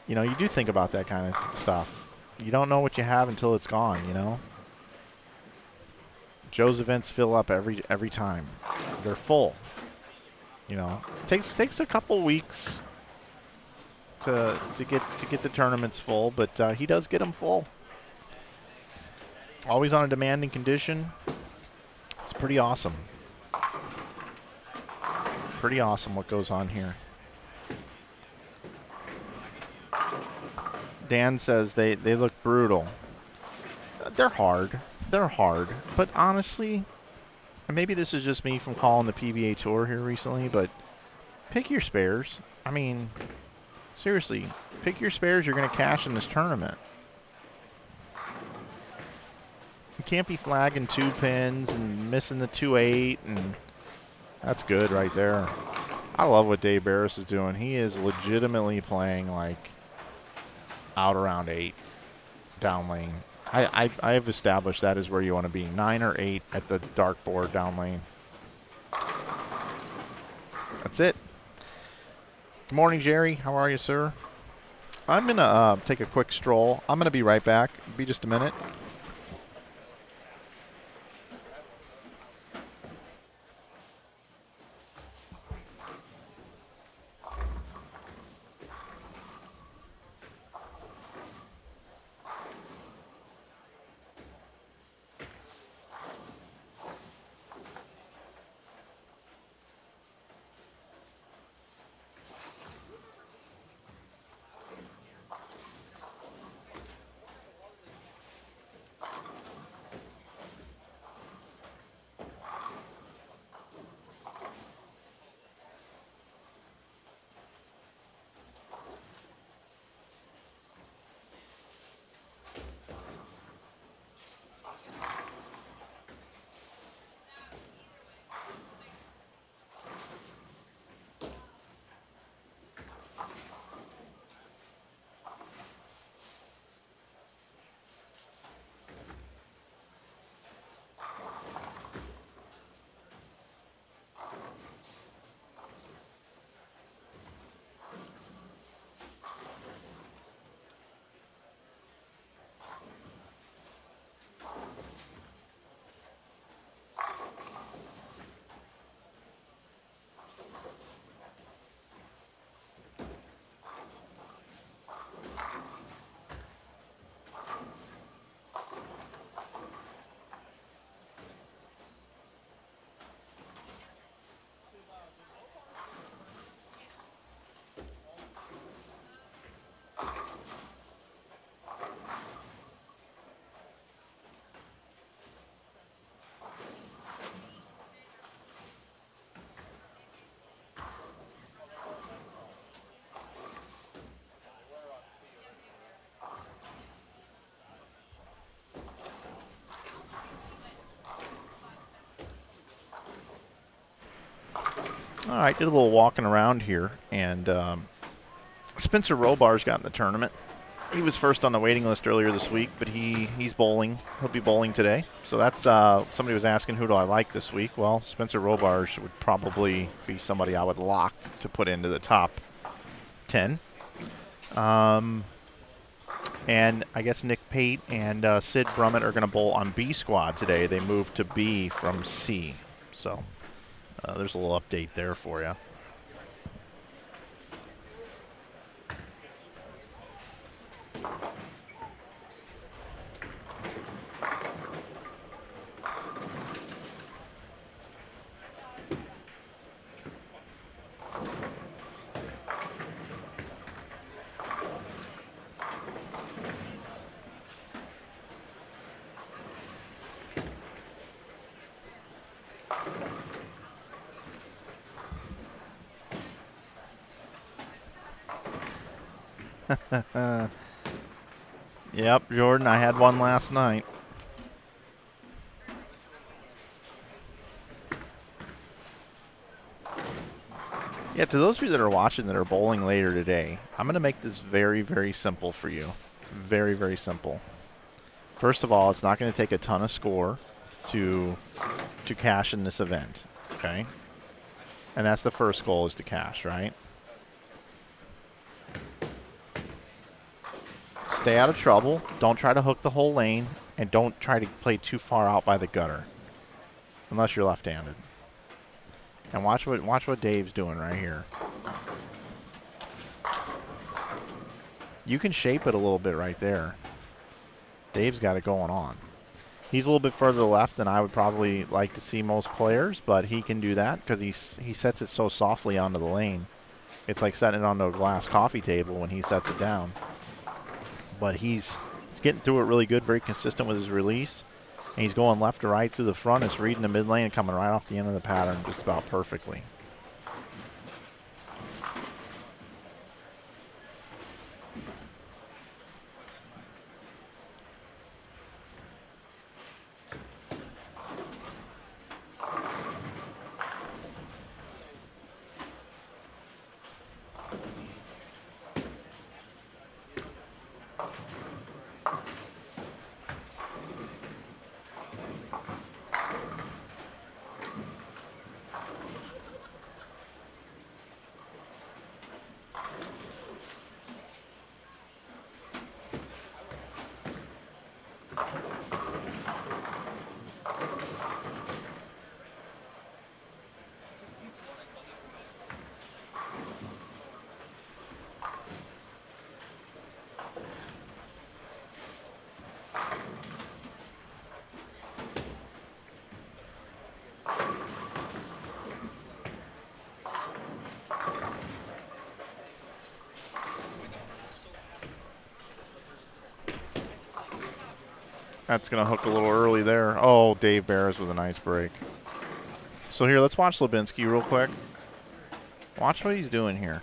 you know, you do think about that kind of stuff. You don't know what you have until it's gone, you know. Joe's events fill up every time. They're full. You know, takes a couple weeks to get the tournaments full, but he does get them full. Always on a demanding condition. It's pretty awesome. Pretty awesome what goes on here. Dan says they look brutal. They're hard. They're hard. But honestly, and maybe this is just me from calling the PBA Tour here recently, but pick your spares. I mean, seriously, pick your spares you're going to cash in this tournament. You can't be flagging 2 pins and missing the 2-8, and that's good right there. I love what Dave Barris is doing. He is legitimately playing like out around 8 down lane. I have established that is where you want to be, 9 or 8 at the dark board down lane. That's it. Good morning, Jerry. How are you, sir? I'm going to take a quick stroll. I'm going to be right back. Be just a minute. All right, did a little walking around here, and Spencer Robar's got in the tournament. He was first on the waiting list earlier this week, but he's bowling. He'll be bowling today. So that's somebody was asking, who do I like this week? Well, Spencer Robar would probably be somebody I would lock to put into the top 10. And I guess Nick Pate and Sid Brummett are going to bowl on B squad today. They moved to B from C. So there's a little update there for you. Yep, Jordan, I had one last night. Yeah, to those of you that are watching that are bowling later today, I'm going to make this very, very simple for you. Very, very simple. First of all, it's not going to take a ton of score to cash in this event, okay? And that's the first goal, is to cash, right? Stay out of trouble. Don't try to hook the whole lane, and don't try to play too far out by the gutter, unless you're left-handed. And watch what Dave's doing right here. You can shape it a little bit right there. Dave's got it going on. He's a little bit further left than I would probably like to see most players, but he can do that because he sets it so softly onto the lane. It's like setting it onto a glass coffee table when he sets it down. But he's getting through it really good, very consistent with his release. And he's going left to right through the front. It's reading the mid lane and coming right off the end of the pattern just about perfectly. That's going to hook a little early there. Oh, Dave Barris with a nice break. So here, let's watch Lubinsky real quick. Watch what he's doing here.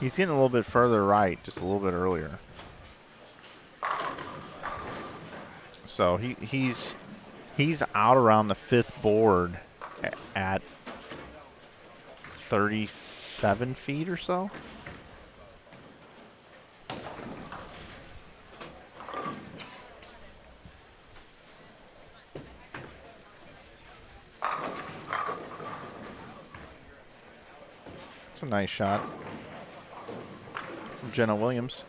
He's getting a little bit further right, just a little bit earlier. So he's out around the fifth board at 37 feet or so. It's a nice shot from Jenna Williams.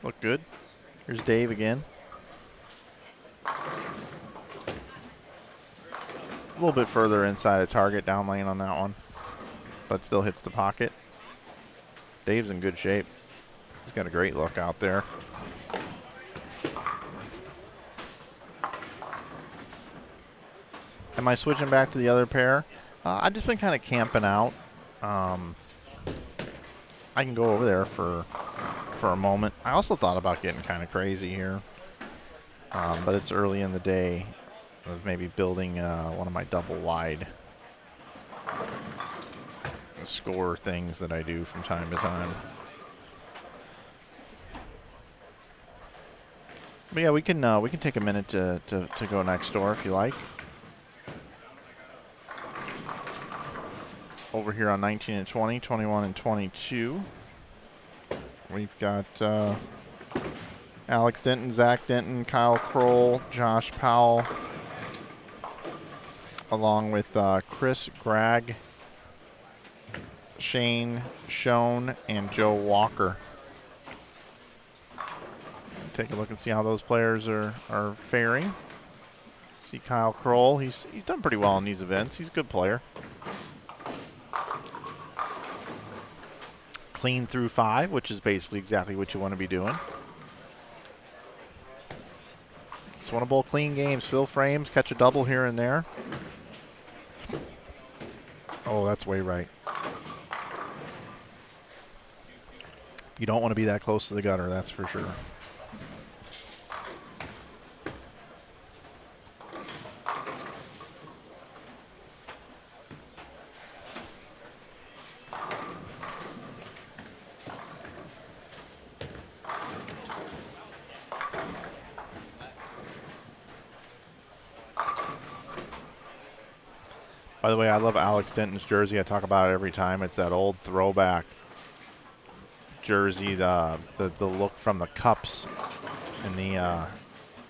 Look good. Here's Dave again. A little bit further inside of target, down lane on that one, but still hits the pocket. Dave's in good shape. He's got a great look out there. Am I switching back to the other pair? I've just been kind of camping out. I can go over there for a moment. I also thought about getting kind of crazy here, but it's early in the day. I was maybe building one of my double wide score things that I do from time to time. But yeah, we can take a minute to go next door if you like. Over here on 19 and 20, 21 and 22, we've got Alex Denton, Zach Denton, Kyle Kroll, Josh Powell, along with Chris Gragg, Shane Schoen, and Joe Walker. Take a look and see how those players are faring. See Kyle Kroll, he's done pretty well in these events. He's a good player. Clean through 5, which is basically exactly what you want to be doing. Just want to bowl clean games, fill frames, catch a double here and there. Oh, that's way right. You don't want to be that close to the gutter, that's for sure. By the way, I love Alex Denton's jersey. I talk about it every time. It's that old throwback jersey, the look from the Cups in the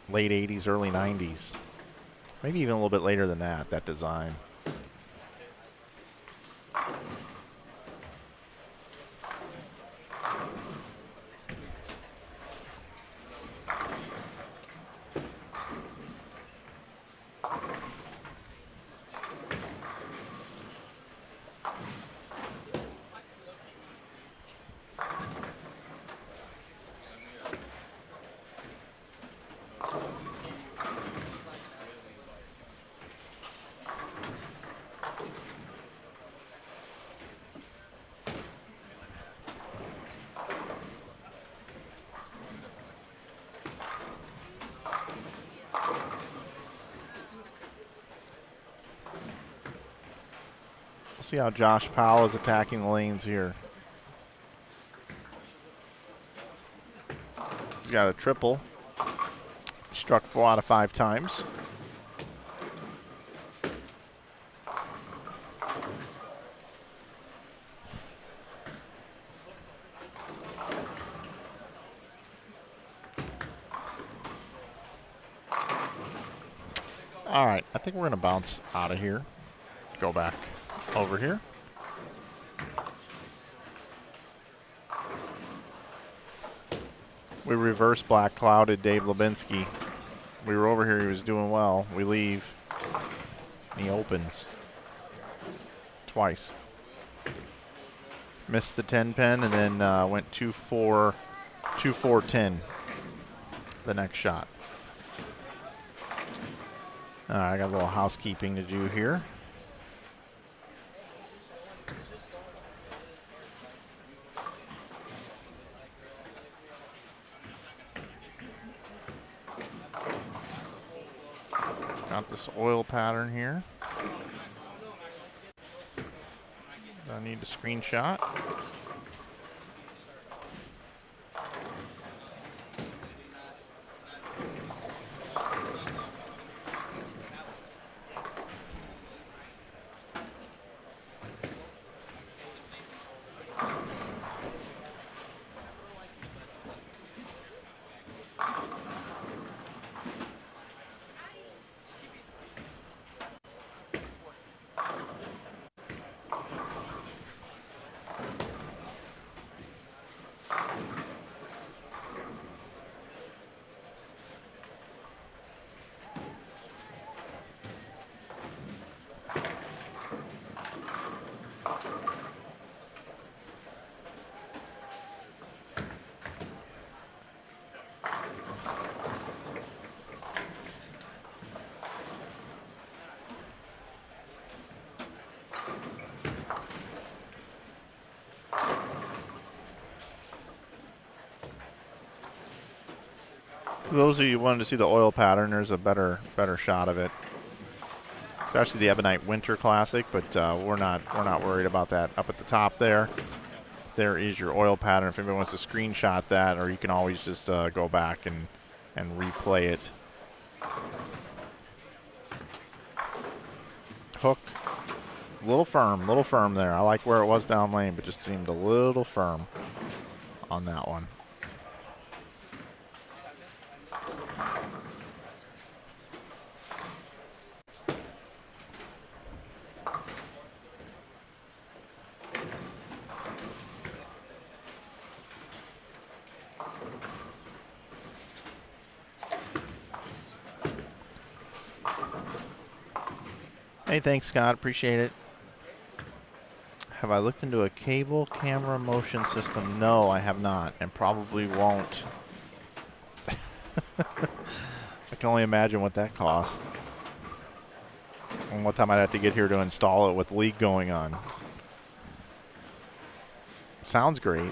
late 80s, early 90s. Maybe even a little bit later than that design. See how Josh Powell is attacking the lanes here. He's got a triple. Struck 4 out of 5 times. All right, I think we're going to bounce out of here. Go back over here. We reverse black clouded Dave Lubinsky. We were over here, he was doing well. We leave, and he opens twice. Missed the 10 pin and then went 2-4-10 the next shot. I got a little housekeeping to do here. Got this oil pattern here. I need a screenshot. For those of you who wanted to see the oil pattern, there's a better shot of it. It's actually the Ebonite Winter Classic, but we're not worried about that. Up at the top there is your oil pattern. If anybody wants to screenshot that, or you can always just go back and and replay it. Hook, little firm there. I like where it was down lane, but just seemed a little firm on that one. Hey, thanks, Scott. Appreciate it. Have I looked into a cable camera motion system? No, I have not, and probably won't. I can only imagine what that costs. And what time I'd have to get here to install it with league going on. Sounds great.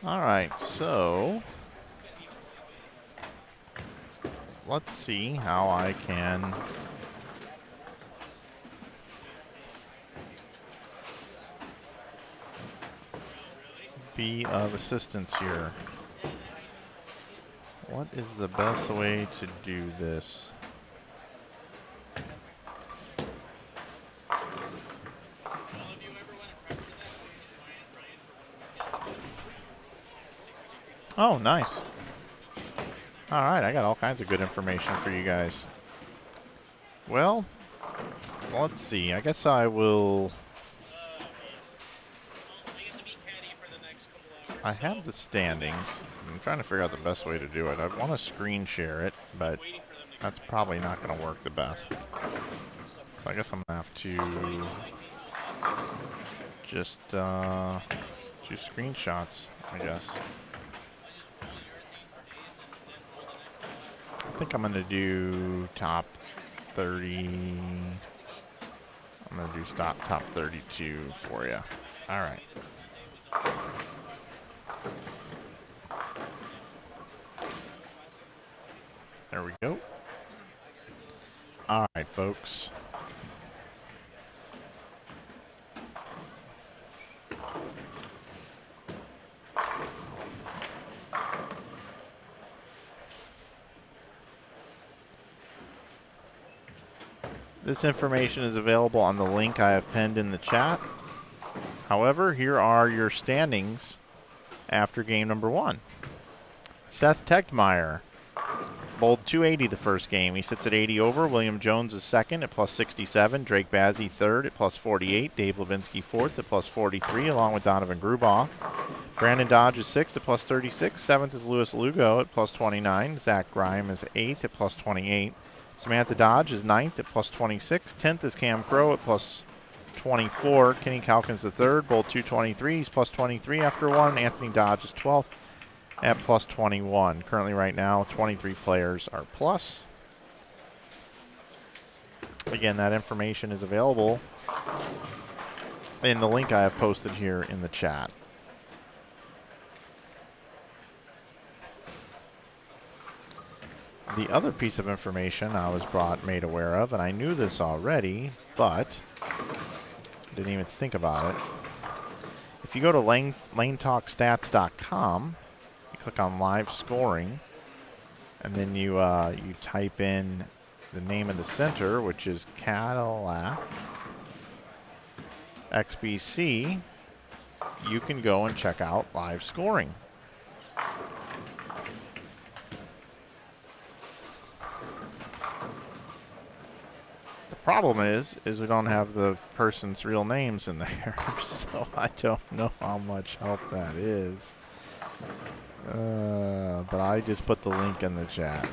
All right, so let's see how I can be of assistance here. What is the best way to do this? Oh, nice. All right, I got all kinds of good information for you guys. Well, let's see. I guess I will... I have the standings. I'm trying to figure out the best way to do it. I want to screen share it, but that's probably not going to work the best. So I guess I'm going to have to just do screenshots, I guess. I think I'm going to do top 30. I'm going to do top 32 for you. All right. There we go. All right, folks. This information is available on the link I have pinned in the chat. However, here are your standings after game number 1. Seth Tegmeyer bowled 280 the first game. He sits at 80 over. William Jones is second at plus 67. Drake Bazzi third at plus 48. Dave Levinsky fourth at plus 43, along with Donovan Grubaugh. Brandon Dodge is sixth at plus 36. Seventh is Louis Lugo at plus 29. Zach Grime is eighth at plus 28. Samantha Dodge is ninth at plus 26. 10th is Cam Crow at plus 24. Kenny Calkins the third, bowled 223. He's plus 23 after one. Anthony Dodge is 12th at plus 21. Currently right now, 23 players are plus. Again, that information is available in the link I have posted here in the chat. The other piece of information I was made aware of, and I knew this already, but didn't even think about it. If you go to lanetalkstats.com, you click on live scoring, and then you type in the name of the center, which is Cadillac XBC, you can go and check out live scoring. The problem is we don't have the person's real names in there, so I don't know how much help that is. But I just put the link in the chat.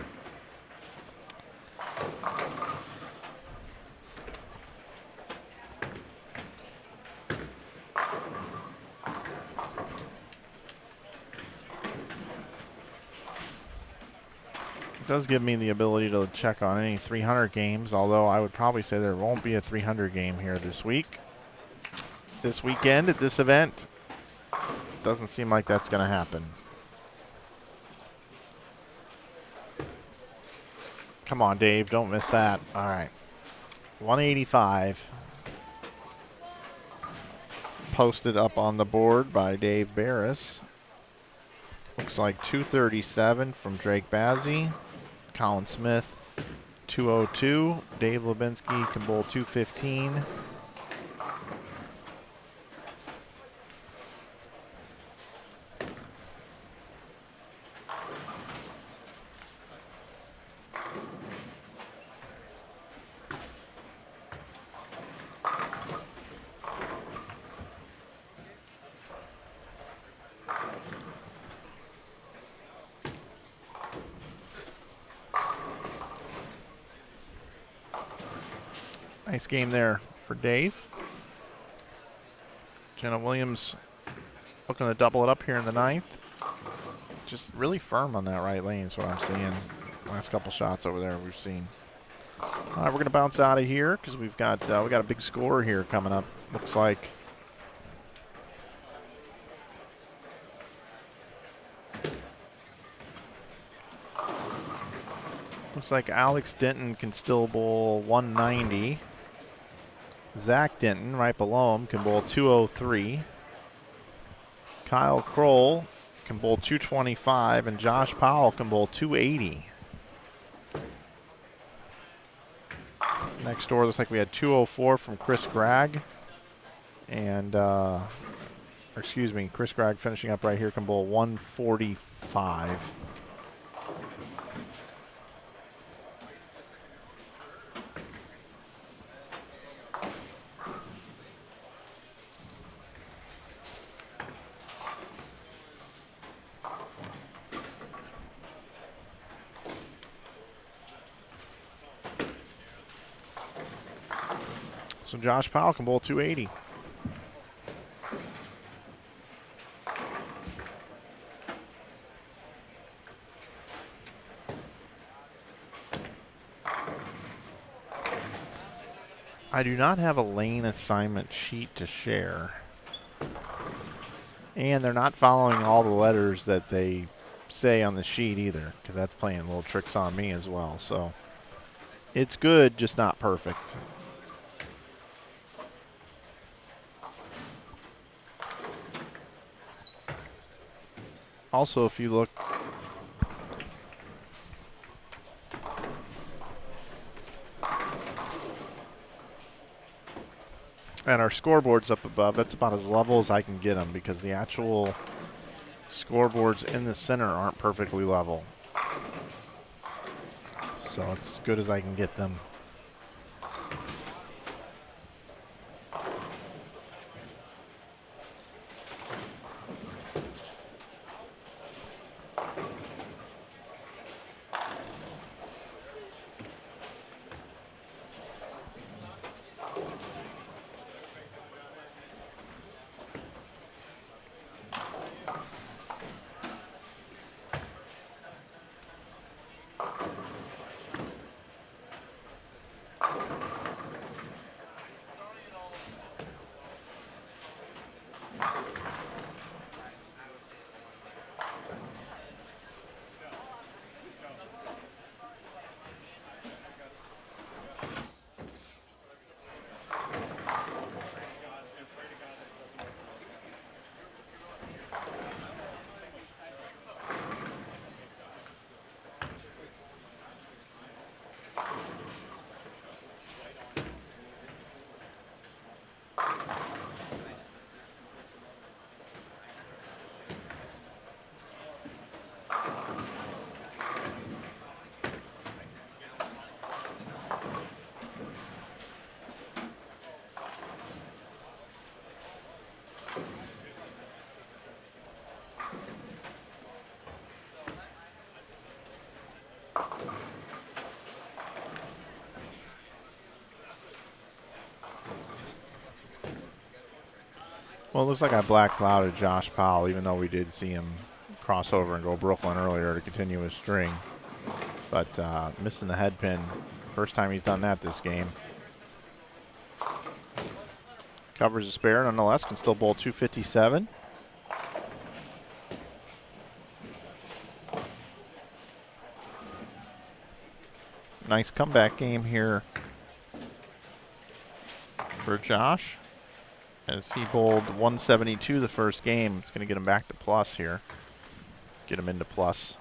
It does give me the ability to check on any 300 games, although I would probably say there won't be a 300 game here this week. This weekend at this event, doesn't seem like that's going to happen. Come on, Dave, don't miss that. All right, 185. Posted up on the board by Dave Barris. Looks like 237 from Drake Bazzi. Colin Smith, 202. Dave Lubinsky can bowl 215. Nice game there for Dave. Jenna Williams looking to double it up here in the ninth. Just really firm on that right lane is what I'm seeing. Last couple shots over there we've seen. All right, we're going to bounce out of here because we got a big score here coming up. Looks like Alex Denton can still bowl 190. Zach Denton, right below him, can bowl 203. Kyle Kroll can bowl 225, and Josh Powell can bowl 280. Next door, looks like we had 204 from Chris Gregg. And, Chris Gregg finishing up right here can bowl 145. So Josh Powell can bowl 280. I do not have a lane assignment sheet to share. And they're not following all the letters that they say on the sheet either, because that's playing little tricks on me as well. So it's good, just not perfect. Also, if you look at our scoreboards up above, that's about as level as I can get them because the actual scoreboards in the center aren't perfectly level. So it's as good as I can get them. Well, it looks like I black clouded Josh Powell, even though we did see him cross over and go Brooklyn earlier to continue his string. But missing the head pin. First time he's done that this game. Covers a spare nonetheless, can still bowl 257. Nice comeback game here for Josh. As he bowled 172 the first game, it's going to get him back to plus here. Get him into plus.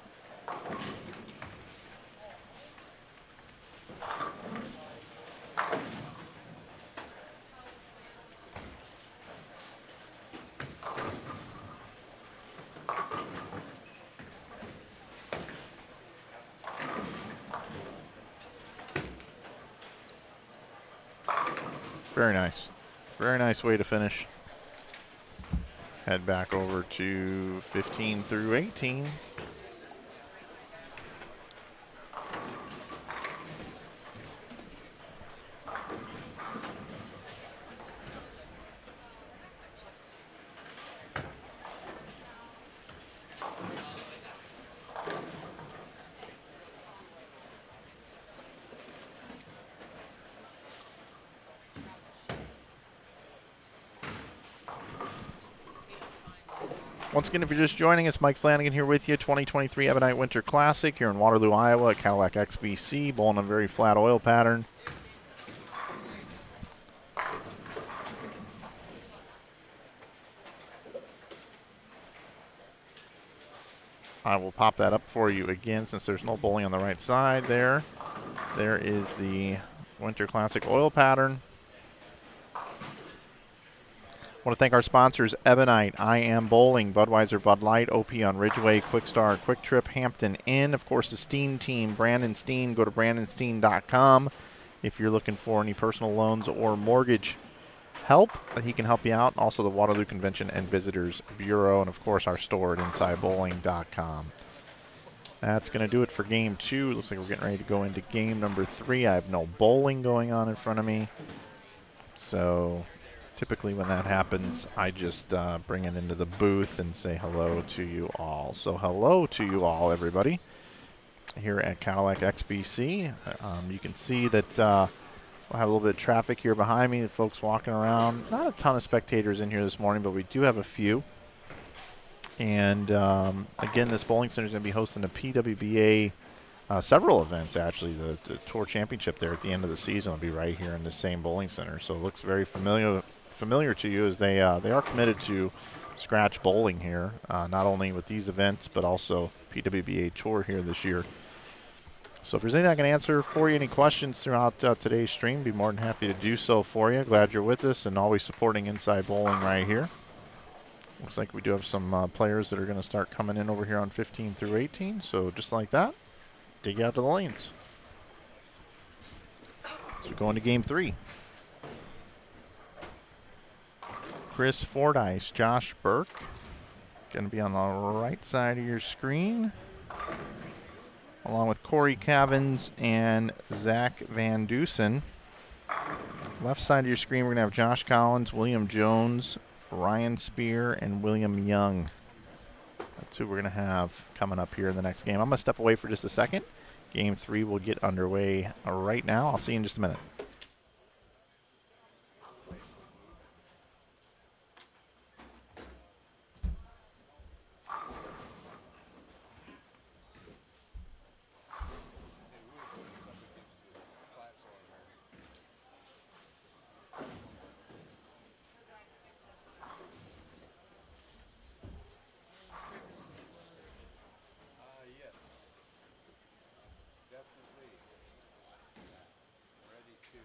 Very nice. Very nice way to finish. Head back over to 15 through 18. Once again, if you're just joining us, Mike Flanagan here with you. 2023 Ebonite Winter Classic here in Waterloo, Iowa at Cadillac XBC. Bowling a very flat oil pattern. I will pop that up for you again since there's no bowling on the right side there. There is the Winter Classic oil pattern. I want to thank our sponsors, Ebonite, I Am Bowling, Budweiser, Bud Light, OP on Ridgeway, Kwik Star, Quick Trip, Hampton Inn. Of course, the Steen team, Brandon Steen. Go to brandonsteen.com if you're looking for any personal loans or mortgage help. He can help you out. Also, the Waterloo Convention and Visitors Bureau, and, of course, our store at InsideBowling.com. That's going to do it for Game 2. Looks like we're getting ready to go into Game number 3. I have no bowling going on in front of me. So typically when that happens, I just bring it into the booth and say hello to you all. So hello to you all, everybody, here at Cadillac XBC. You can see that we'll have a little bit of traffic here behind me, the folks walking around. Not a ton of spectators in here this morning, but we do have a few. And again, this bowling center is going to be hosting a PWBA, several events actually. The Tour Championship there at the end of the season will be right here in the same bowling center. So it looks very familiar to you, as they are committed to scratch bowling here, not only with these events but also PWBA Tour here this year. So if there's anything I can answer for you, any questions throughout today's stream, be more than happy to do so for you. Glad you're with us and always supporting Inside Bowling right here. Looks like we do have some players that are going to start coming in over here on 15 through 18. So just like that, dig out to the lanes. So we're going to Game 3. Chris Fordyce, Josh Burke, going to be on the right side of your screen, along with Corey Cavins and Zach Van Dusen. Left side of your screen, we're going to have Josh Collins, William Jones, Ryan Spear, and William Young. That's who we're going to have coming up here in the next game. I'm going to step away for just a second. Game 3 will get underway right now. I'll see you in just a minute. Definitely ready to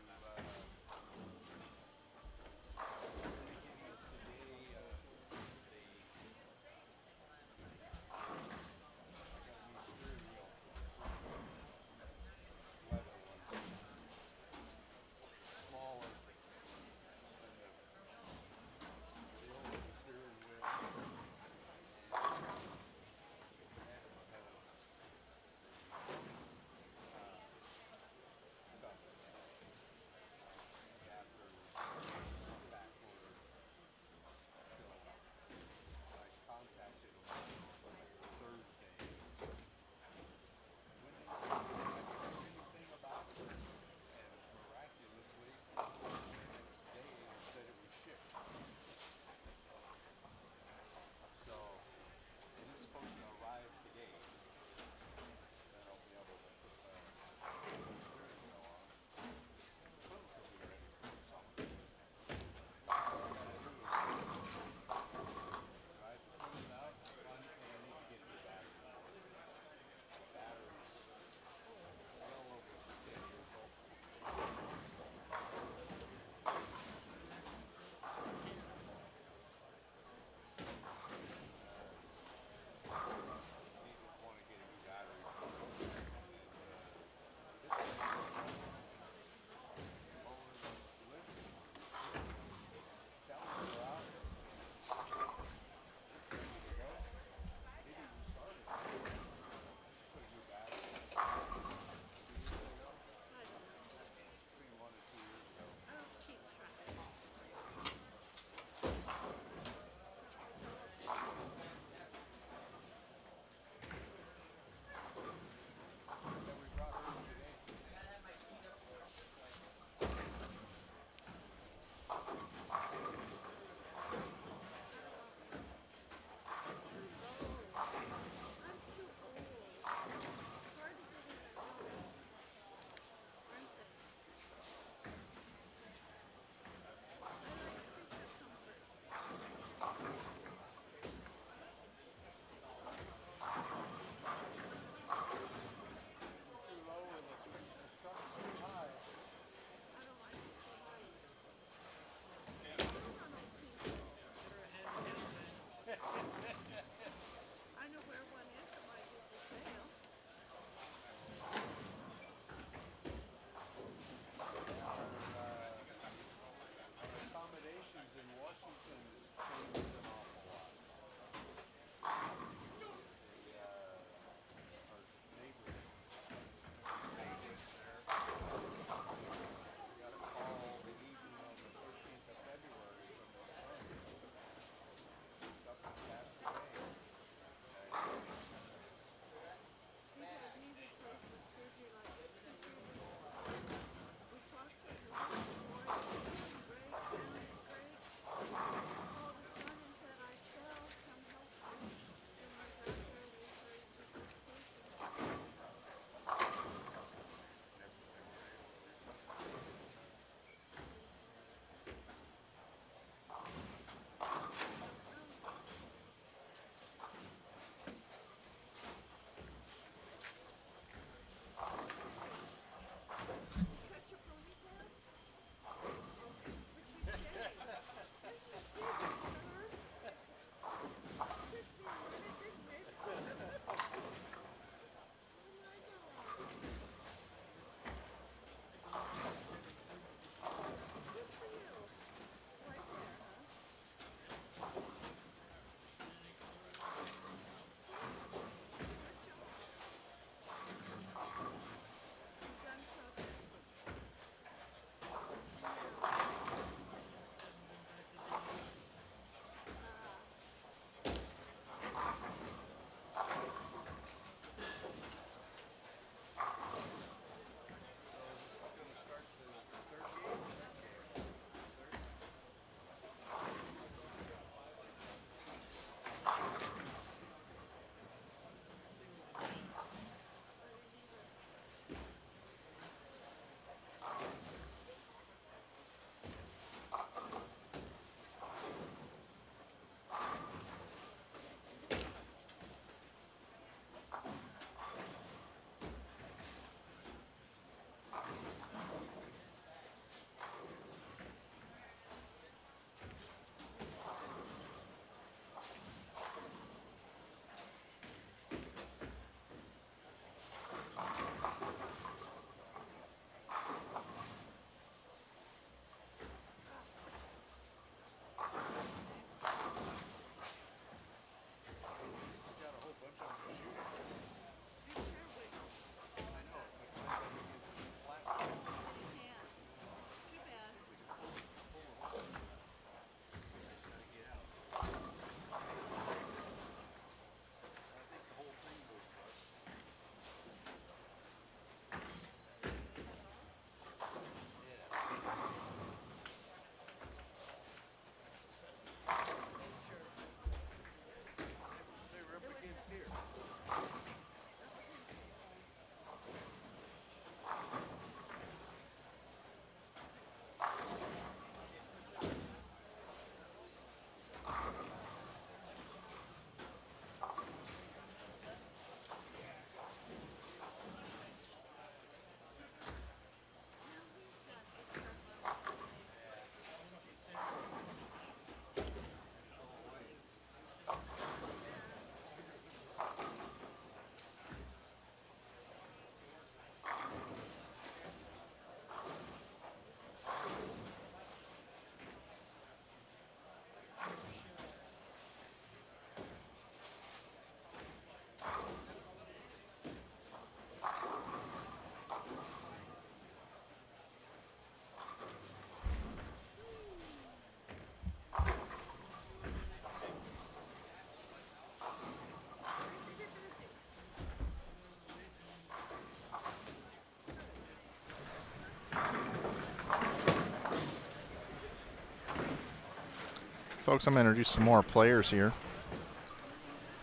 folks, I'm going to introduce some more players here.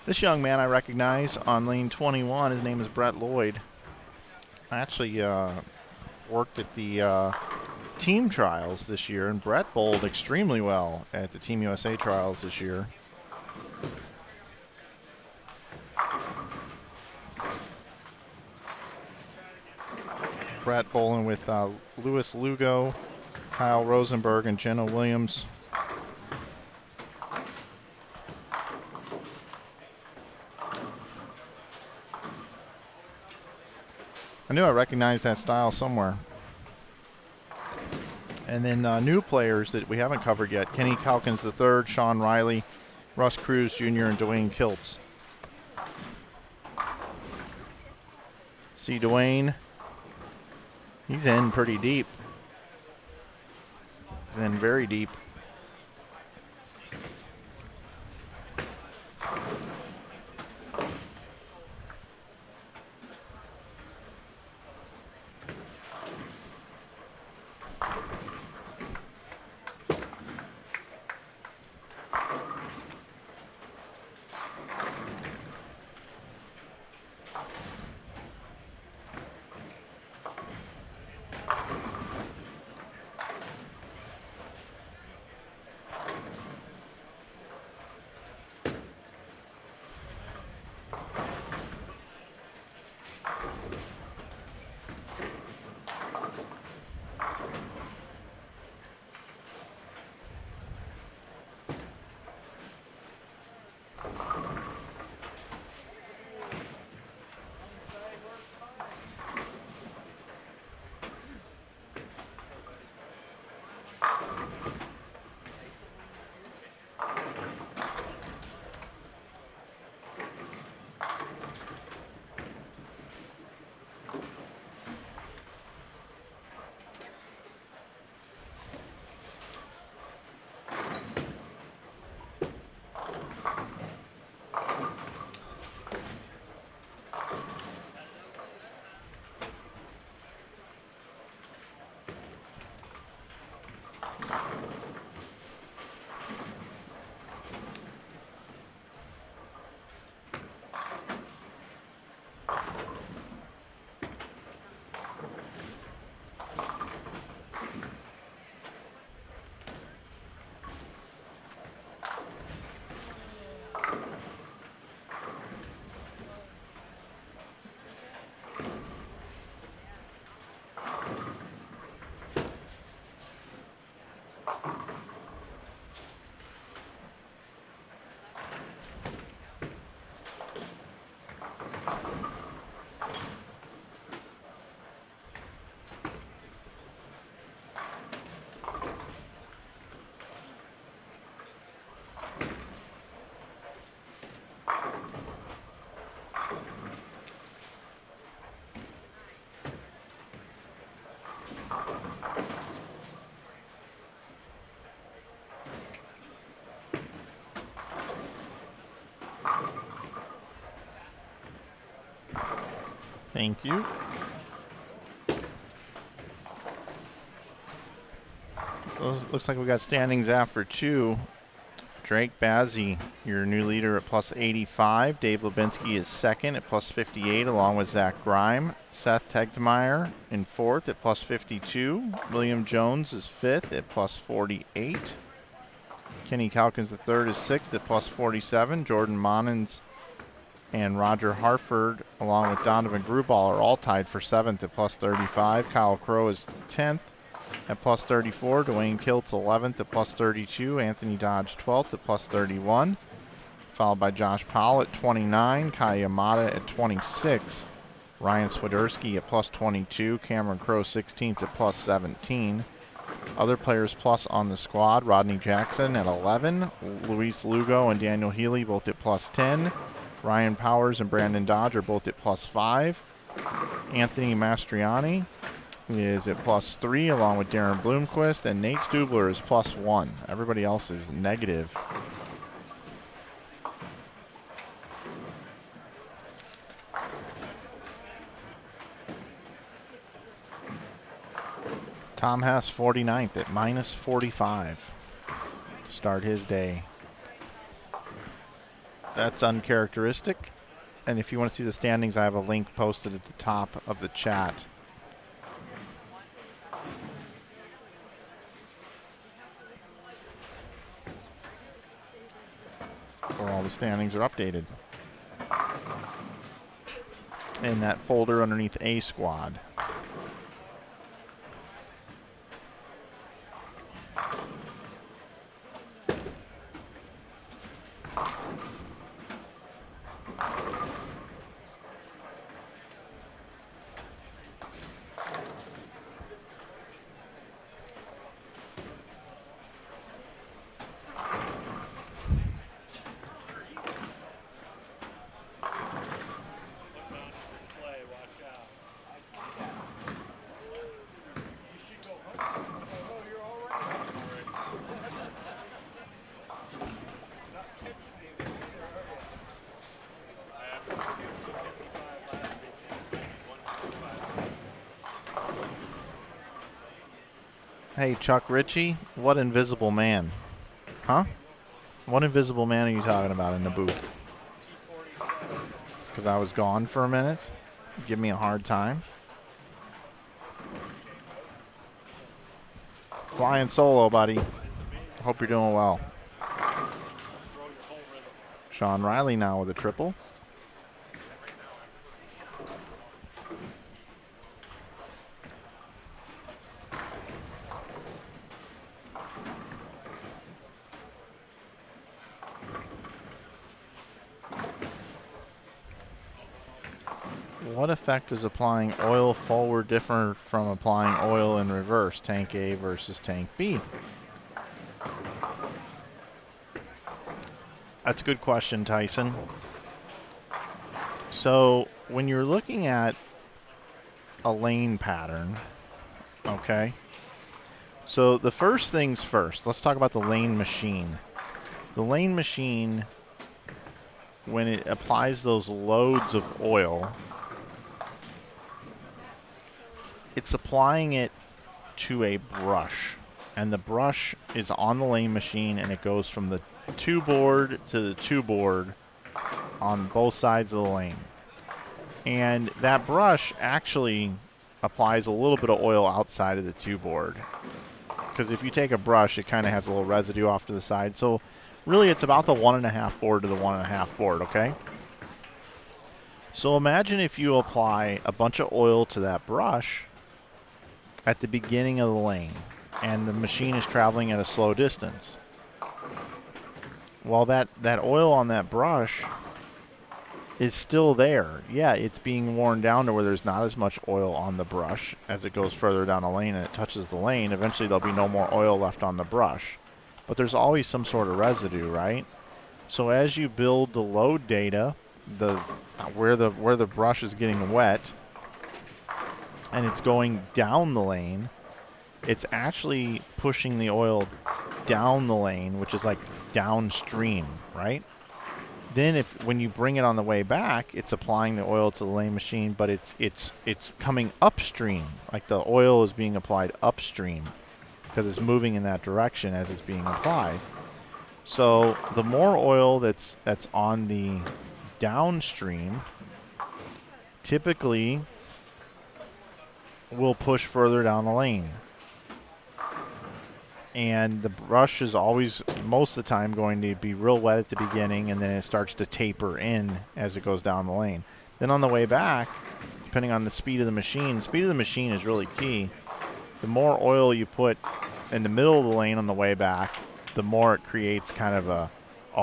This young man I recognize on lane 21. His name is Brett Lloyd. I actually worked at the team trials this year, and Brett bowled extremely well at the Team USA trials this year. Brett bowling with Louis Lugo, Kyle Rosenberg, and Jenna Williams. I knew I recognized that style somewhere. And then new players that we haven't covered yet: Kenny Calkins III, Sean Riley, Russ Cruz Jr., and Dwayne Kiltz. See Dwayne. He's in pretty deep. He's in very deep. Thank you. So looks like we got standings after two. Drake Bazzi, your new leader at plus 85. Dave Lubinsky is second at plus 58, along with Zach Grime. Seth Tegmeyer in fourth at plus 52. William Jones is fifth at plus 48. Kenny Calkins III is sixth at plus 47. Jordan Monins and Roger Harford, along with Donovan Grubauer, are all tied for seventh at plus 35. Kyle Crow is 10th at plus 34. Dwayne Kiltz 11th at plus 32. Anthony Dodge 12th at plus 31. Followed by Josh Powell at 29. Kai Yamada at 26. Ryan Swiderski at plus 22. Cameron Crow 16th at plus 17. Other players plus on the squad: Rodney Jackson at 11. Luis Lugo and Daniel Healy both at plus 10. Ryan Powers and Brandon Dodge are both at plus 5. Anthony Mastriani is at plus 3, along with Darren Bloomquist, and Nate Stubler is plus 1. Everybody else is negative. Tom Hess 49th at minus 45. start his day. That's uncharacteristic. And if you want to see the standings, I have a link posted at the top of the chat. Where all the standings are updated. In that folder underneath A squad. Hey, Chuck Ritchie, what invisible man? Huh? What invisible man are you talking about in the booth? Because I was gone for a minute? Give me a hard time? Flying solo, buddy. Hope you're doing well. Sean Riley now with a triple. What effect is applying oil forward different from applying oil in reverse, tank A versus tank B? That's a good question, Tyson. So when you're looking at a lane pattern, okay, so the first things first, let's talk about the lane machine. The lane machine, when it applies those loads of oil, it's applying it to a brush, and the brush is on the lane machine, and it goes from the two board to the two board on both sides of the lane. And that brush actually applies a little bit of oil outside of the two board, because if you take a brush, it kind of has a little residue off to the side. So really it's about the 1.5 board to the 1.5 board, okay? So imagine if you apply a bunch of oil to that brush at the beginning of the lane, and the machine is traveling at a slow distance. Well, that oil on that brush is still there. Yeah, it's being worn down to where there's not as much oil on the brush as it goes further down the lane and it touches the lane. Eventually there'll be no more oil left on the brush. But there's always some sort of residue, right? So as you build the load data, where the brush is getting wet, and it's going down the lane, it's actually pushing the oil down the lane, which is like downstream, right? Then when you bring it on the way back, it's applying the oil to the lane machine, but it's coming upstream, like the oil is being applied upstream because it's moving in that direction as it's being applied. So the more oil that's on the downstream, typically will push further down the lane. And the brush is always, most of the time, going to be real wet at the beginning, and then it starts to taper in as it goes down the lane. Then on the way back, depending on the speed of the machine is really key. The more oil you put in the middle of the lane on the way back, the more it creates kind of a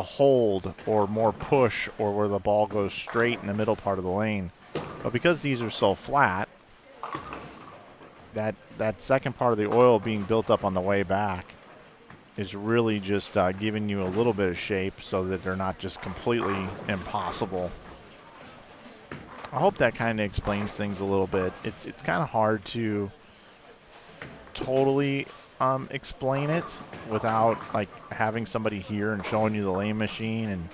hold or more push, or where the ball goes straight in the middle part of the lane. But because these are so flat, that second part of the oil being built up on the way back is really just giving you a little bit of shape so that they're not just completely impossible. I hope that kind of explains things a little bit. It's kind of hard to totally explain it without like having somebody here and showing you the lane machine and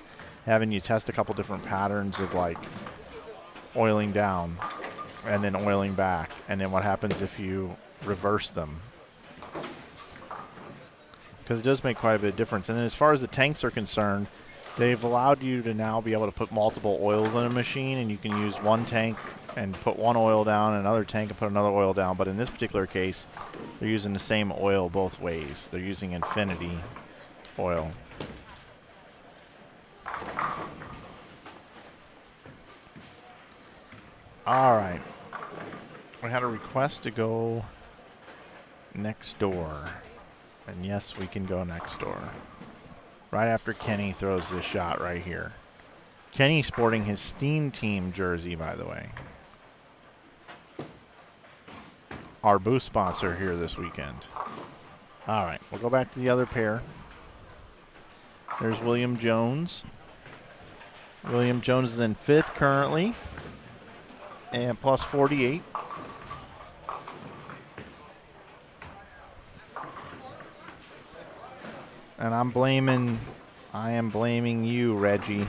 having you test a couple different patterns of like oiling down and then oiling back, and then what happens if you reverse them. because it does make quite a bit of difference. And then as far as the tanks are concerned, they've allowed you to now be able to put multiple oils in a machine, and you can use one tank and put one oil down, another tank and put another oil down. But in this particular case, they're using the same oil both ways. They're using Infinity oil. All right. We had a request to go next door. And yes, we can go next door. Right after Kenny throws this shot right here. Kenny sporting his Steen team jersey, by the way. Our booth sponsor here this weekend. All right, we'll go back to the other pair. There's William Jones. William Jones is in 5th currently. And plus 48. And I am blaming you, Reggie.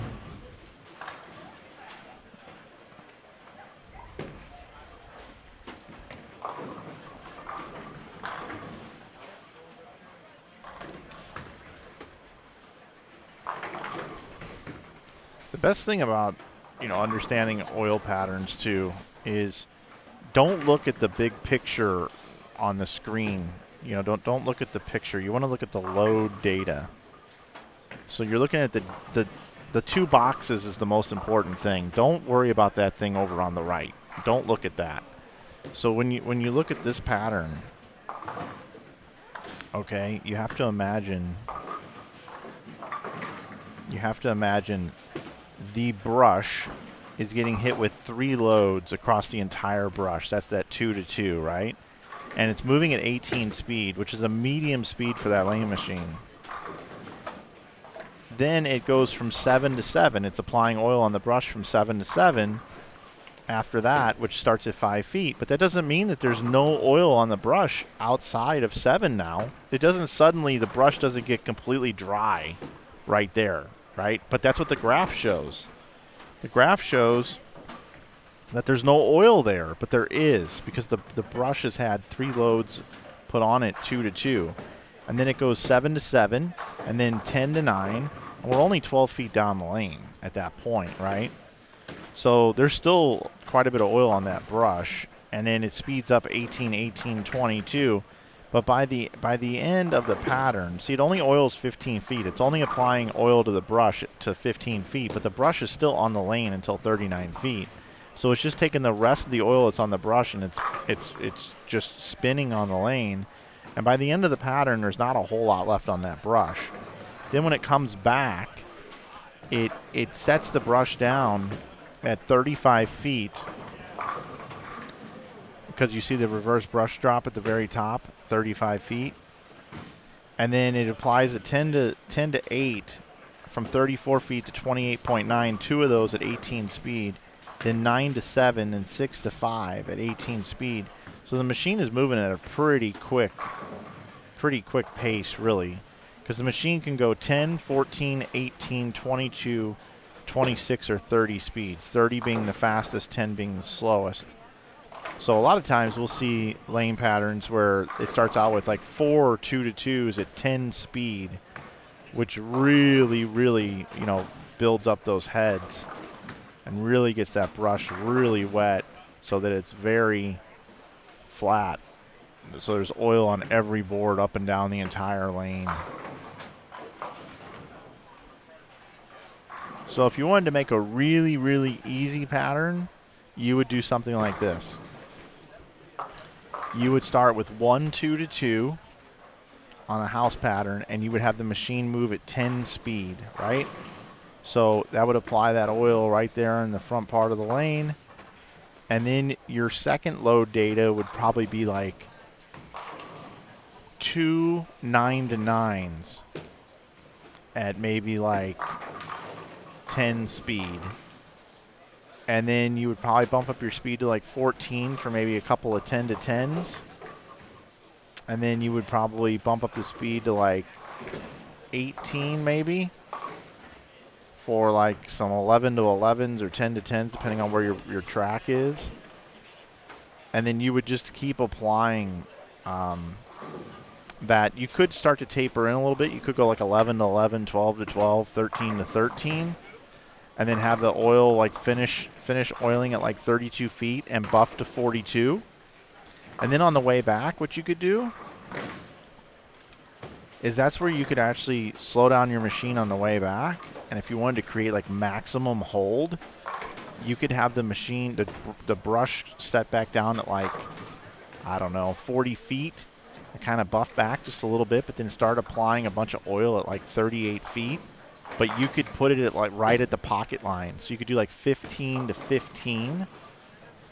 The best thing about, understanding oil patterns too is don't look at the big picture on the screen. Don't look at the picture. You want to look at the load data. So you're looking at the 2 boxes is the most important thing. Don't worry about that thing over on the right. Don't look at that. So when you look at this pattern, okay, you have to imagine the brush is getting hit with 3 loads across the entire brush. That's that 2 to 2, right? And it's moving at 18 speed, which is a medium speed for that lane machine. Then it goes from 7 to 7. It's applying oil on the brush from 7 to 7 after that, which starts at 5 feet. But that doesn't mean that there's no oil on the brush outside of 7 now. It doesn't suddenly, the brush doesn't get completely dry right there, right? But that's what the graph shows. The graph shows that there's no oil there, but there is, because the brush has had 3 loads put on it, 2 to 2. And then it goes 7 to 7, and then 10 to 9. And we're only 12 feet down the lane at that point, right? So there's still quite a bit of oil on that brush, and then it speeds up 18, 18, 22. But by the end of the pattern, see, it only oils 15 feet. It's only applying oil to the brush to 15 feet, but the brush is still on the lane until 39 feet. So it's just taking the rest of the oil that's on the brush, and it's just spinning on the lane. And by the end of the pattern, there's not a whole lot left on that brush. Then when it comes back, it sets the brush down at 35 feet, because you see the reverse brush drop at the very top, 35 feet. And then it applies a 10 to 8 from 34 feet to 28.9, 2 of those at 18 speed. Then 9 to 7 and 6 to 5 at 18 speed. So the machine is moving at a pretty quick pace, really, because the machine can go 10, 14, 18, 22, 26, or 30 speeds, 30 being the fastest, 10 being the slowest. So a lot of times we'll see lane patterns where it starts out with like 4 2 to 2s at 10 speed, which really, really, builds up those heads and really gets that brush really wet so that it's very flat. So there's oil on every board up and down the entire lane. So if you wanted to make a really, really easy pattern, you would do something like this. You would start with 1 2 to 2 on a house pattern, and you would have the machine move at 10 speed, right? So that would apply that oil right there in the front part of the lane. And then your second load data would probably be like 2 9 to 9s at maybe like 10 speed. And then you would probably bump up your speed to like 14 for maybe a couple of 10 to 10s. And then you would probably bump up the speed to like 18 maybe for like some 11 to 11s or 10 to 10s, depending on where your track is. And then you would just keep applying that you could start to taper in a little bit. You could go like 11 to 11, 12 to 12, 13 to 13, and then have the oil like finish oiling at like 32 feet and buff to 42. And then on the way back, what you could do is that's where you could actually slow down your machine on the way back. And if you wanted to create like maximum hold, you could have the machine, the brush set back down at like, I don't know, 40 feet. Kind of buff back just a little bit, but then start applying a bunch of oil at like 38 feet. But you could put it at like right at the pocket line. So you could do like 15 to 15,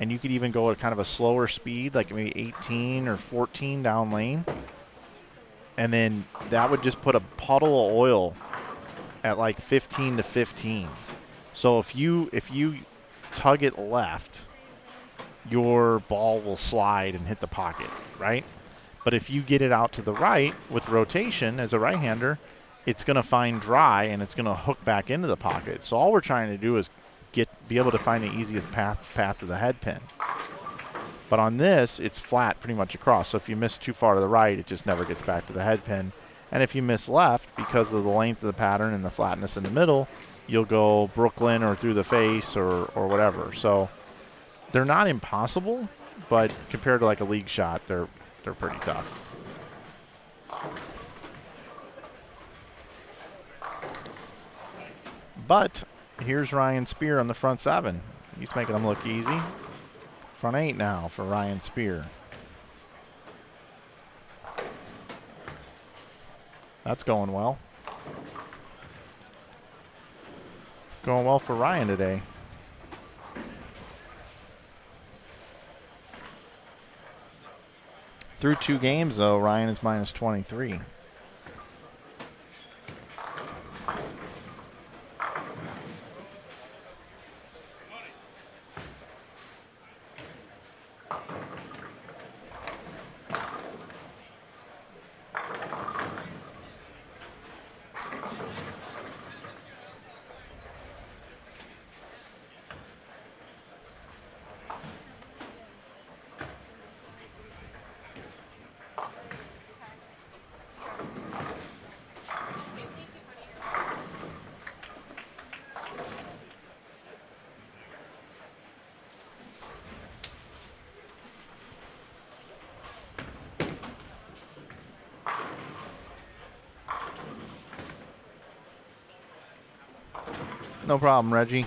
and you could even go at kind of a slower speed, like maybe 18 or 14 down lane. And then that would just put a puddle of oil at like 15 to 15. So if you tug it left, your ball will slide and hit the pocket, right? But if you get it out to the right with rotation as a right-hander, it's going to find dry and it's going to hook back into the pocket. So all we're trying to do is be able to find the easiest path to the head pin. But on this, it's flat pretty much across. So if you miss too far to the right, it just never gets back to the head pin. And if you miss left, because of the length of the pattern and the flatness in the middle, you'll go Brooklyn or through the face or whatever. So they're not impossible, but compared to like a league shot, they're pretty tough. But here's Ryan Spear on the front 7. He's making them look easy. Front 8 now for Ryan Spear. That's going well. Going well for Ryan today. Through 2 games, though, Ryan is minus 23. No problem, Reggie.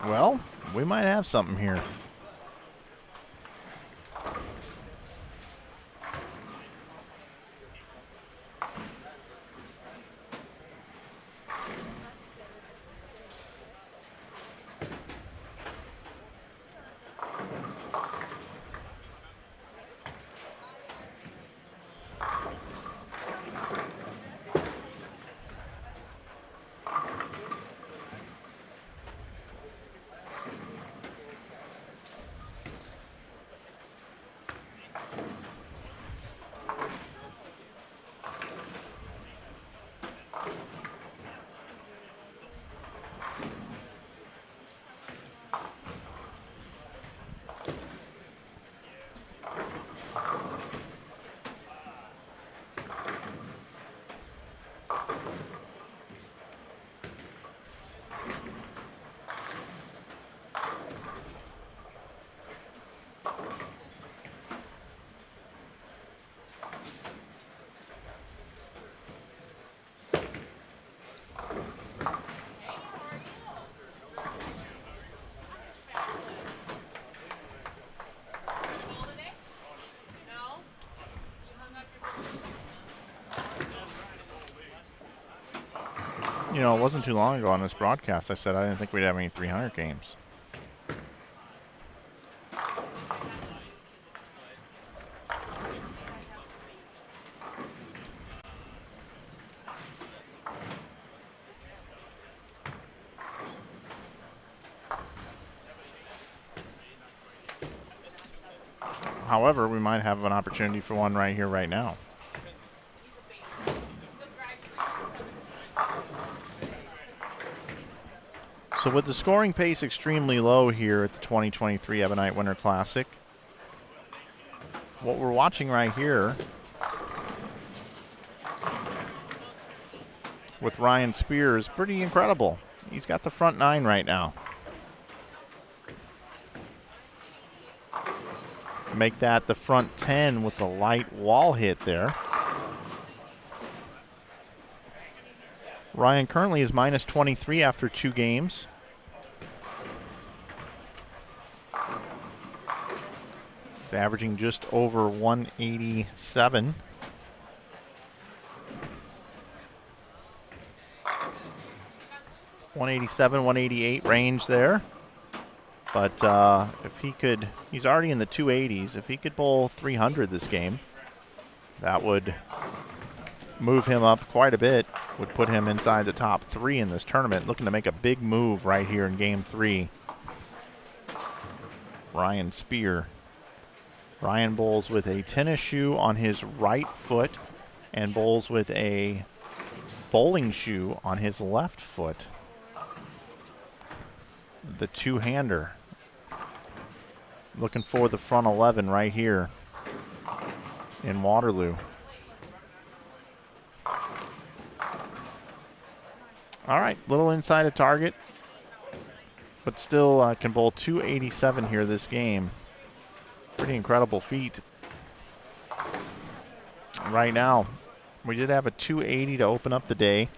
Well, we might have something here. You know, it wasn't too long ago on this broadcast I said I didn't think we'd have any 300 games. However, we might have an opportunity for one right here, right now. So with the scoring pace extremely low here at the 2023 Ebonite Winter Classic, what we're watching right here with Ryan Spear is pretty incredible. He's got the front 9 right now. Make that the front 10 with the light wall hit there. Ryan currently is minus 23 after 2 games. It's averaging just over 187. .187, 188 range there. But if he could, he's already in the 280s. If he could bowl 300 this game, that would move him up quite a bit, would put him inside the top 3 in this tournament. Looking to make a big move right here in game 3. Ryan Spear. Ryan bowls with a tennis shoe on his right foot and bowls with a bowling shoe on his left foot. The two-hander. Looking for the front 11 right here in Waterloo. All right, little inside of target, but still can bowl 287 here this game. Pretty incredible feat. Right now, we did have a 280 to open up the day.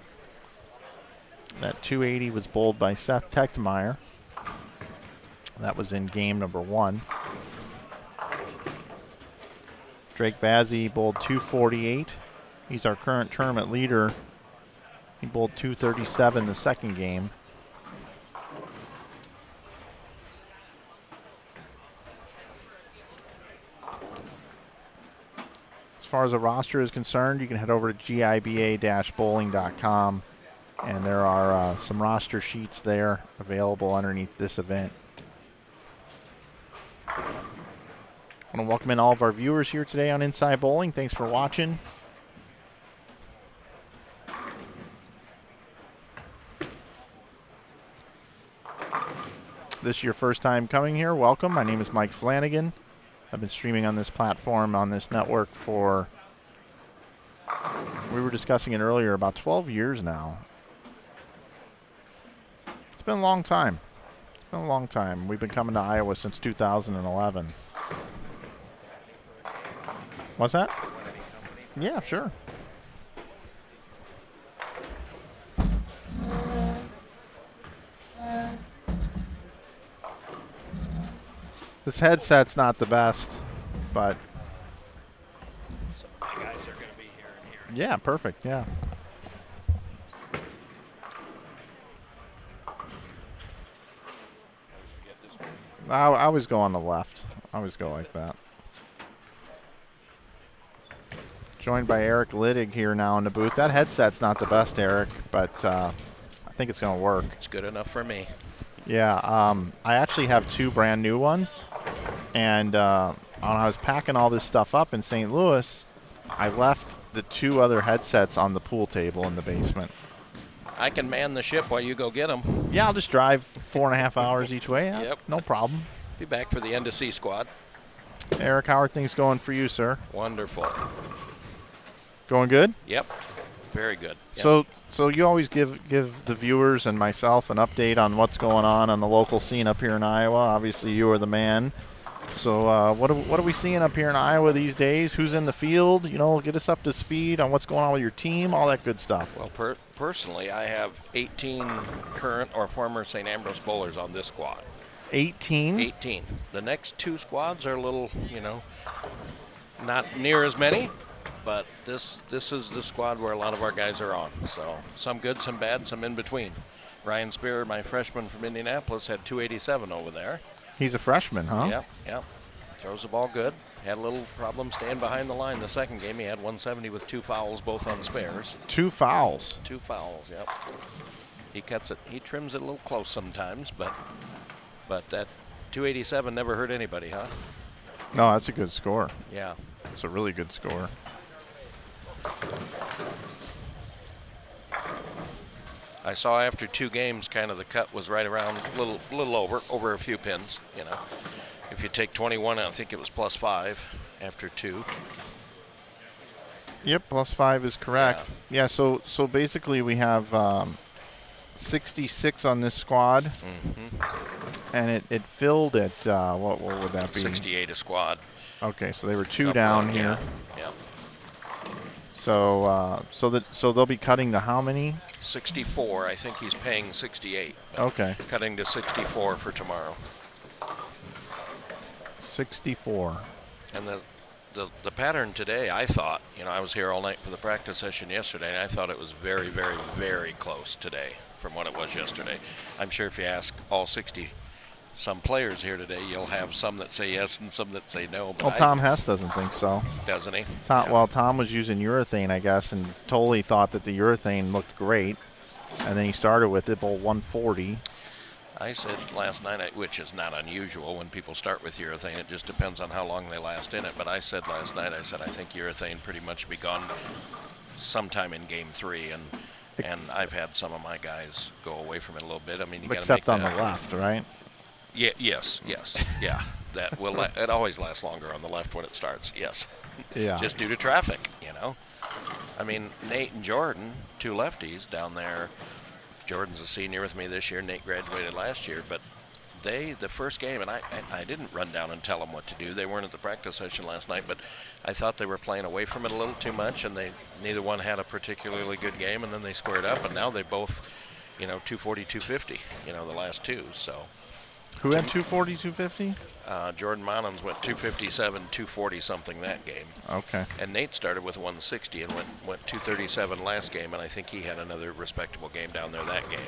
That 280 was bowled by Seth Techmeyer. That was in game number 1. Drake Bazzi bowled 248. He's our current tournament leader. He bowled 237 the second game. As far as the roster is concerned, you can head over to GIBA-bowling.com, and there are some roster sheets there available underneath this event. I want to welcome in all of our viewers here today on Inside Bowling. Thanks for watching. This is your first time coming here, welcome. My name is Mike Flanagan. I've been streaming on this platform, on this network for, we were discussing it earlier, about 12 years now. It's been a long time. It's been a long time. We've been coming to Iowa since 2011. What's that? Yeah, sure. This headset's not the best, but So my guys are going to be here and here. yeah, perfect. Yeah. I always go on the left. I always go like that. Joined by Eric Littig here now in the booth. That headset's not the best, Eric, but I think it's going to work. It's good enough for me. Yeah, I actually have 2 brand new ones, and when I was packing all this stuff up in St. Louis, I left the 2 other headsets on the pool table in the basement. I can man the ship while you go get them. Yeah, I'll just drive 4.5 hours each way. Yeah, Yep. no problem. Be back for the end of C squad. Eric, how are things going for you, sir? Wonderful. Going good? Yep. Very good. Yep. So you always give the viewers and myself an update on what's going on the local scene up here in Iowa. Obviously, you are the man. So what are we seeing up here in Iowa these days? Who's in the field? You know, get us up to speed on what's going on with your team, all that good stuff. Well, personally, I have 18 current or former St. Ambrose bowlers on this squad. 18? 18. The next 2 squads are a little, not near as many, but this is the squad where a lot of our guys are on. So some good, some bad, some in between. Ryan Spear, my freshman from Indianapolis, had 287 over there. He's a freshman, huh? Yep. Throws the ball good. Had a little problem staying behind the line the second game. He had 170 with 2 fouls, both on spares. 2 fouls. 2 fouls, yep. He cuts it. He trims it a little close sometimes, but that 287 never hurt anybody, huh? No, that's a good score. Yeah. It's a really good score. I saw after 2 games, kind of the cut was right around a little over a few pins. You know, if you take 21, I think it was +5 after 2. Yep, +5 is correct. Yeah. So basically we have 66 on this squad, and it filled at what would that be? 68 a squad. Okay, so they were 2 down here. Yeah. So so they'll be cutting to how many? 64. I think he's paying 68. Okay. Cutting to 64 for tomorrow. 64. And the pattern today, I thought, I was here all night for the practice session yesterday, and I thought it was very, very, very close today from what it was yesterday. I'm sure if you ask all 60 some players here today, you'll have some that say yes and some that say no. But Well, Tom Hess doesn't think so. Doesn't he? Well, Tom was using urethane, I guess, and totally thought that the urethane looked great. And then he started with it, 140. I said last night, which is not unusual when people start with urethane. It just depends on how long they last in it. But I said last night, I think urethane pretty much be gone sometime in Game 3. And I've had some of my guys go away from it a little bit. I mean, you got to make except on the left, right? Yeah. Yes. Yeah. That will. It always lasts longer on the left when it starts. Yes. Yeah. Just due to traffic, I mean, Nate and Jordan, 2 lefties down there. Jordan's a senior with me this year. Nate graduated last year, but the first game, and I didn't run down and tell them what to do. They weren't at the practice session last night, but I thought they were playing away from it a little too much, and neither one had a particularly good game, and then they squared up, and now they both, 240, 250, the last 2, so. Who had 240, 250? Jordan Monons went 257, 240 something that game. Okay. And Nate started with 160 and went 237 last game, and I think he had another respectable game down there that game.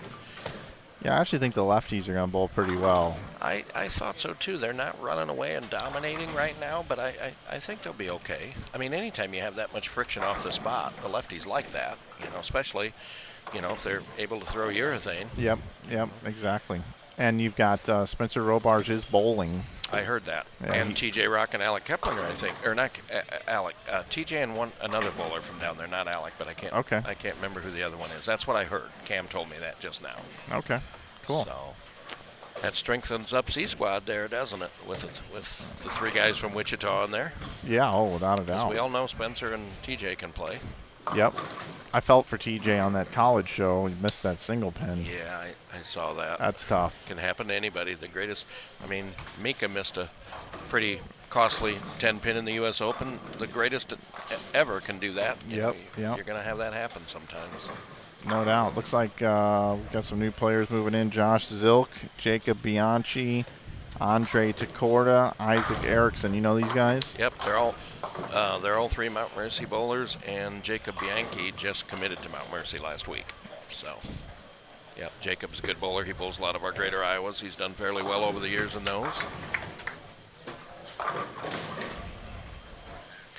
Yeah, I actually think the lefties are going to bowl pretty well. I thought so too. They're not running away and dominating right now, but I think they'll be okay. I mean, anytime you have that much friction off the spot, the lefties like that, especially, if they're able to throw urethane. Yep, exactly. And you've got Spencer Robarge is bowling. I heard that. Yeah, and TJ Rock and Alec Keplinger, I think. Or not Alec. TJ and another bowler from down there, not Alec, but I can't remember who the other one is. That's what I heard. Cam told me that just now. Okay, cool. So that strengthens up C squad there, doesn't it? With the 3 guys from Wichita in there. Yeah, without a doubt. We all know Spencer and TJ can play. Yep. I felt for TJ on that college show. He missed that single pin. Yeah, I saw that. That's tough. Can happen to anybody. The greatest, Mika missed a pretty costly 10-pin in the U.S. Open. The greatest ever can do that. Yep. You're going to have that happen sometimes. No doubt. Looks like we've got some new players moving in. Josh Zilk, Jacob Bianchi, Andre Takorda, Isaac Erickson. You know these guys? Yep, they're all 3 Mount Mercy bowlers, and Jacob Bianchi just committed to Mount Mercy last week. So, yep, Jacob's a good bowler. He bowls a lot of our Greater Iowas. He's done fairly well over the years in those.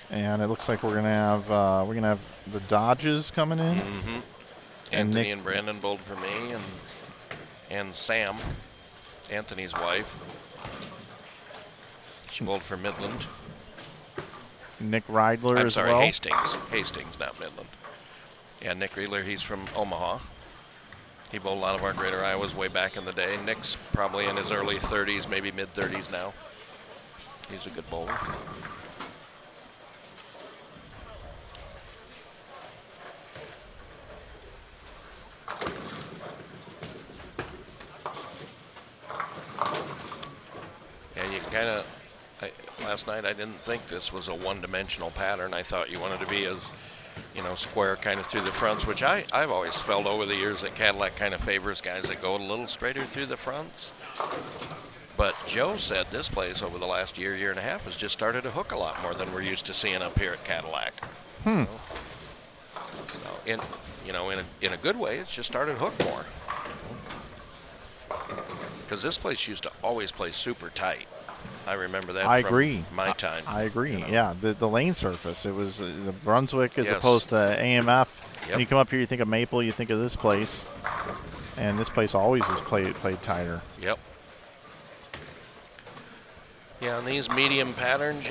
And it looks like we're gonna have the Dodges coming in. Mm-hmm. And Anthony Nick and Brandon bowled for me, and Sam, Anthony's wife. She bowled for Midland. Nick Reidler I'm as sorry, well. Hastings, not Midland. Yeah, Nick Reidler, he's from Omaha. He bowled a lot of our Greater Iowas way back in the day. Nick's probably in his early 30s, maybe mid-30s now. He's a good bowler. Yeah, you kind of... Last night I didn't think this was a one-dimensional pattern. I thought you wanted to be as, square kind of through the fronts, which I've always felt over the years that Cadillac kind of favors guys that go a little straighter through the fronts. But Joe said this place over the last year and a half has just started to hook a lot more than we're used to seeing up here at Cadillac. So in a good way, it's just started hook more. Because this place used to always play super tight. I remember that I from agree. my time. I agree. you know. Yeah, the lane surface. It was the Brunswick as Yes. opposed to AMF. Yep. When you come up here, you think of Maple, you think of this place, and this place always was played tighter. Yep. Yeah, and these medium patterns,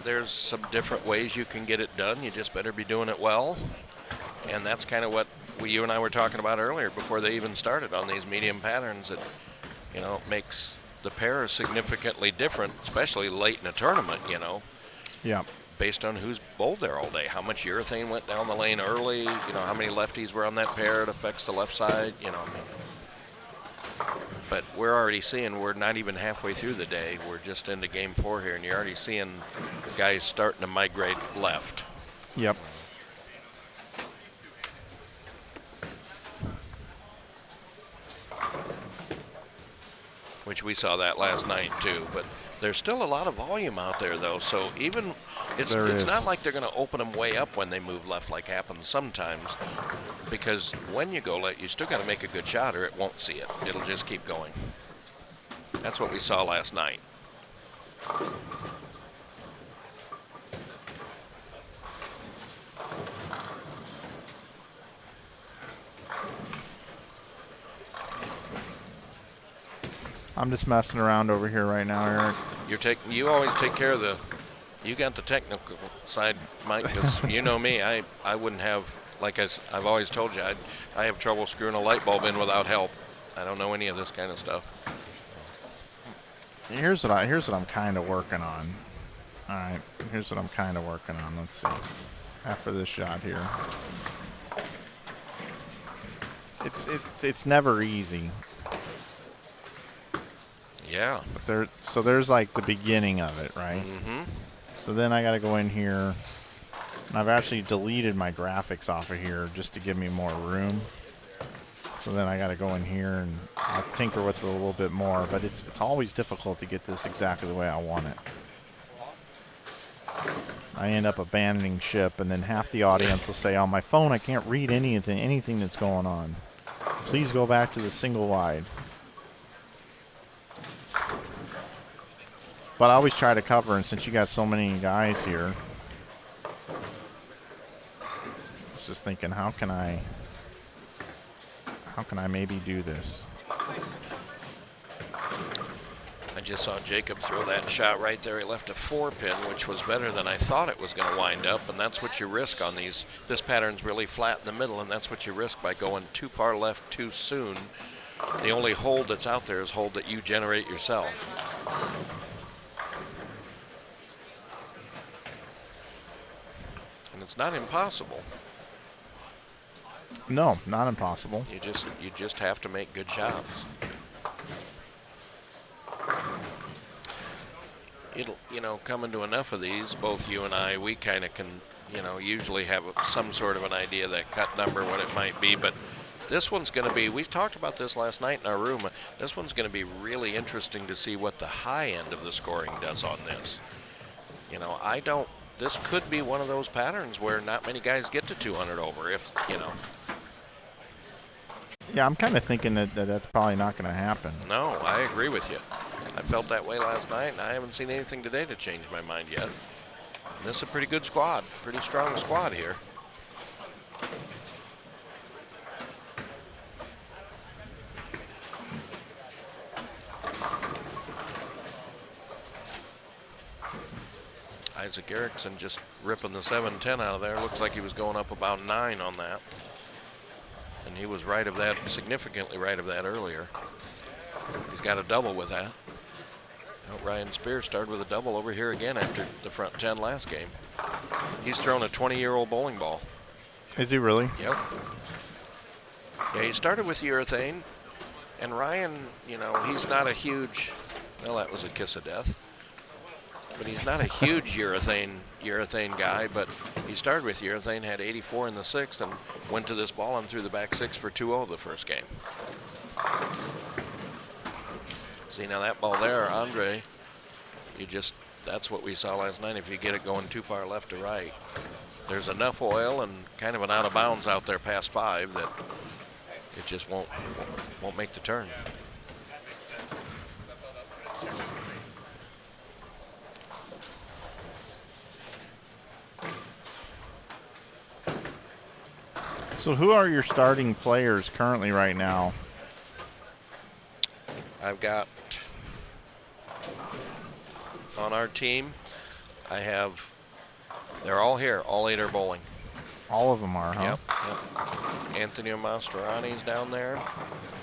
there's some different ways you can get it done. You just better be doing it well. And that's kind of what you and I were talking about earlier before they even started on these medium patterns. It, makes the pair significantly different, especially late in a tournament, Yeah. based on who's bowled there all day. How much urethane went down the lane early, how many lefties were on that pair. It affects the left side, But we're already seeing we're not even halfway through the day. We're just into game 4 here, and you're already seeing guys starting to migrate left. Yep. Which we saw that last night too. But there's still a lot of volume out there, though. So even it's is. not like they're going to open them way up when they move left, like happens sometimes. Because when you go left, you still got to make a good shot, or it won't see it. It'll just keep going. That's what we saw last night. I'm just messing around over here right now, Eric. You always take care of you got the technical side, Mike, because you know me, I wouldn't have, like I've always told you, I have trouble screwing a light bulb in without help. I don't know any of this kind of stuff. Here's what I'm kind of working on. All right, here's what I'm kind of working on. Let's see. After this shot here, it's never easy. Yeah. But there's like the beginning of it, right? Mm-hmm. So then I got to go in here, and I've actually deleted my graphics off of here just to give me more room. So then I got to go in here and I'll tinker with it a little bit more, but it's always difficult to get this exactly the way I want it. I end up abandoning ship, and then half the audience will say, on my phone I can't read anything that's going on. Please go back to the single wide. But I always try to cover, and since you got so many guys here, I was just thinking, how can I maybe do this? I just saw Jacob throw that shot right there. He left a 4-pin, which was better than I thought it was going to wind up, and that's what you risk on these. This pattern's really flat in the middle, and that's what you risk by going too far left too soon. The only hold that's out there is hold that you generate yourself. And it's not impossible. No, not impossible. You just have to make good shots. It'll, coming to enough of these, both you and I, we kind of can, usually have some sort of an idea of that cut number, what it might be. But this one's going to be, we talked about this last night in our room, this one's going to be really interesting to see what the high end of the scoring does on this. This could be one of those patterns where not many guys get to 200 over, Yeah, I'm kind of thinking that's probably not going to happen. No, I agree with you. I felt that way last night, and I haven't seen anything today to change my mind yet. And this is a pretty good squad, pretty strong squad here. Isaac Erickson just ripping the 710 out of there. Looks like he was going up about 9 on that. And he was right of that, significantly right of that earlier. He's got a double with that. Now Ryan Spears started with a double over here again after the front 10 last game. He's thrown a 20-year-old bowling ball. Is he really? Yep. Yeah, he started with urethane. And Ryan, he's not a huge, well, that was a kiss of death. But he's not a huge urethane guy, but he started with urethane, had 84 in the 6th, and went to this ball and threw the back 6 for 2-0 the first game. See, now that ball there, Andre, you just that's what we saw last night. If you get it going too far left to right, there's enough oil and kind of an out of bounds out there past 5 that it just won't make the turn. So who are your starting players currently right now? I've got on our team, they're all here. All 8 are bowling. All of them are, huh? Yep. Anthony Mastrani's down there.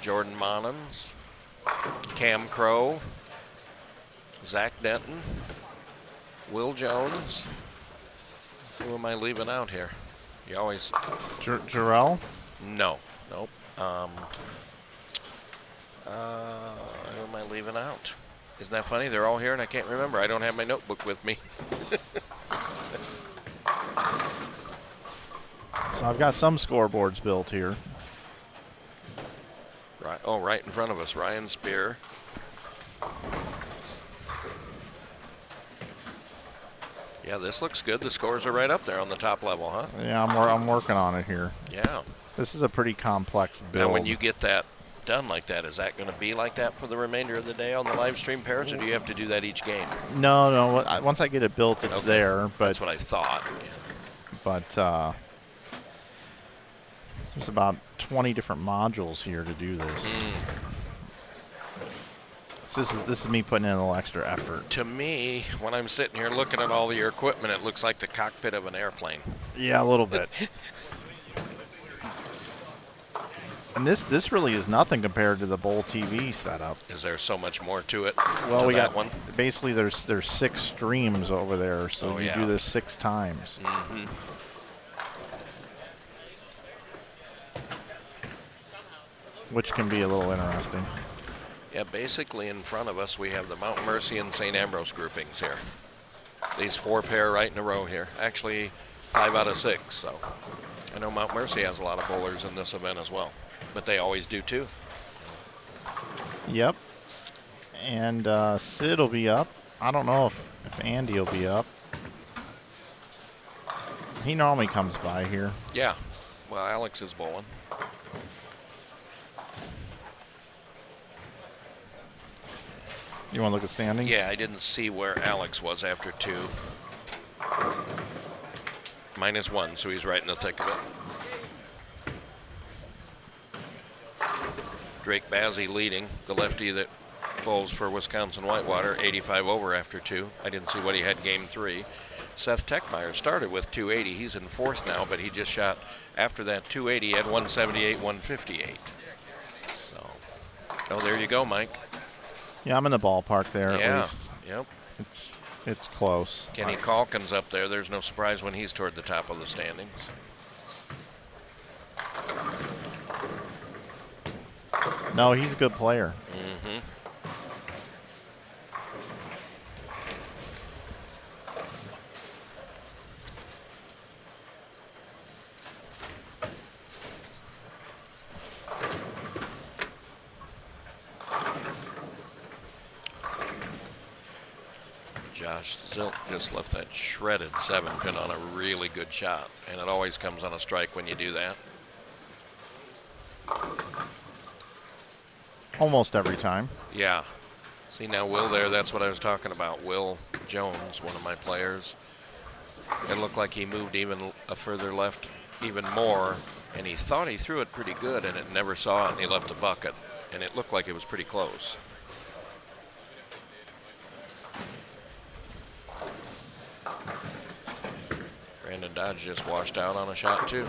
Jordan Monans. Cam Crow. Zach Denton. Will Jones. Who am I leaving out here? You always... Jarrell? No. Nope. Who am I leaving out? Isn't that funny? They're all here and I can't remember. I don't have my notebook with me. So I've got some scoreboards built here. Right. Oh, right in front of us, Ryan Spear. Yeah, this looks good. The scores are right up there on the top level, huh? Yeah, I'm working on it here. Yeah. This is a pretty complex build. Now, when you get that done like that, is that going to be like that for the remainder of the day on the live stream, Parrots, or do you have to do that each game? No. Once I get it built, it's Okay. there. But That's what I thought. Yeah. But there's about 20 different modules here to do this. So this is me putting in a little extra effort. To me, when I'm sitting here looking at all of your equipment, it looks like the cockpit of an airplane. Yeah, a little bit. And this really is nothing compared to the Bowl TV setup. Is there so much more to it? Well, to we that got one. basically there's 6 streams over there, so Oh, you yeah. do this 6 times. Mm-hmm. Which can be a little interesting. Yeah, basically in front of us we have the Mount Mercy and St. Ambrose groupings here. These 4 pair right in a row here. Actually, 5 out of 6. So I know Mount Mercy has a lot of bowlers in this event as well, but they always do too. Yep. And Sid will be up. I don't know if Andy will be up. He normally comes by here. Yeah. Well, Alex is bowling. You want to look at standings? Yeah, I didn't see where Alex was after 2. -1, so he's right in the thick of it. Drake Bazzi leading, the lefty that bowls for Wisconsin Whitewater, 85 over after 2. I didn't see what he had game 3. Seth Techmeyer started with 280. He's in 4th now, but he just shot after that 280. He had 178, 158. So, oh, there you go, Mike. Yeah, I'm in the ballpark there Yeah. at least. Yep. It's close. Kenny Calkins up there. There's no surprise when he's toward the top of the standings. No, he's a good player. Mm-hmm. Josh Zilt just left that shredded 7-pin on a really good shot, and it always comes on a strike when you do that. Almost every time. Yeah. See now Will there, that's what I was talking about. Will Jones, one of my players. It looked like he moved even a further left even more, and he thought he threw it pretty good, and it never saw it, and he left the bucket, and it looked like it was pretty close. Brandon Dodge just washed out on a shot too.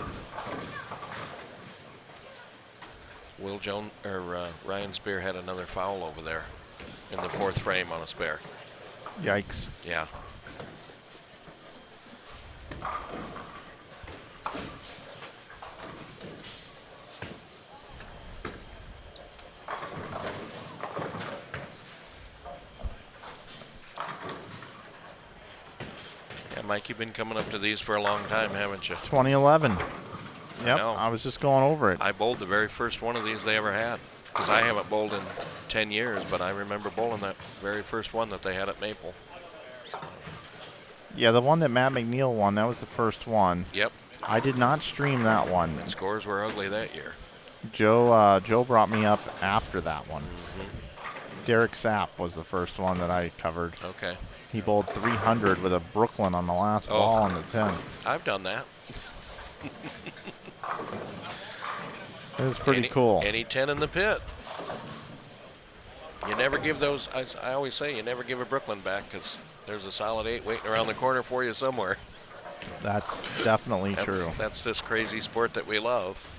Will Jones or Ryan Spear had another foul over there in the 4th frame on a spare. Yikes. Yeah. Yeah, Mike, you've been coming up to these for a long time, haven't you? 2011. Yep, know. I was just going over it. I bowled the very first one of these they ever had, because I haven't bowled in 10 years, but I remember bowling that very first one that they had at Maple. So. Yeah, the one that Matt McNeil won, that was the first one. Yep. I did not stream that one. And scores were ugly that year. Joe brought me up after that one. Derek Sapp was the first one that I covered. Okay. He bowled 300 with a Brooklyn on the last ball on the 10. I've done that. It was pretty cool. Any 10 in the pit. You never give those, I always say, you never give a Brooklyn back because there's a solid 8 waiting around the corner for you somewhere. That's definitely true. That's this crazy sport that we love.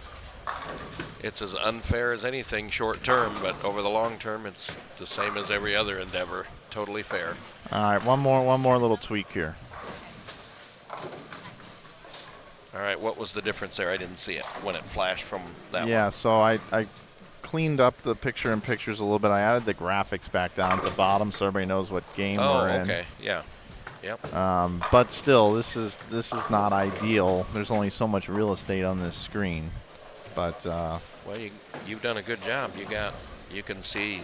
It's as unfair as anything short term, but over the long term, it's the same as every other endeavor. Totally fair. All right, one more little tweak here. All right, what was the difference there? I didn't see it when it flashed from that one. Yeah, so I cleaned up the pictures a little bit. I added the graphics back down at the bottom so everybody knows what game we're in. Oh, okay, yeah. Yep. But still, this is not ideal. There's only so much real estate on this screen. But well, you've done a good job. You can see,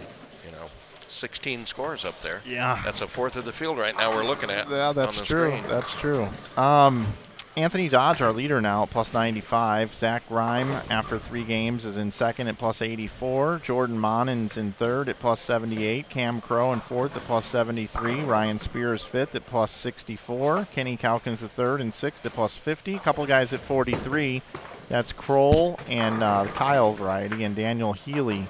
16 scores up there. Yeah. That's a fourth of the field right now we're looking at. Yeah, that's on the true. screen. That's true. Anthony Dodge, our leader now at plus 95. Zach Rime, after 3 games, is in second at plus 84. Jordan Monnin's in third at plus 78. Cam Crow in fourth at plus 73. Ryan Spears fifth at plus 64. Kenny Calkins the third and sixth at plus 50. A couple guys at 43. That's Kroll and Kyle variety, and Daniel Healy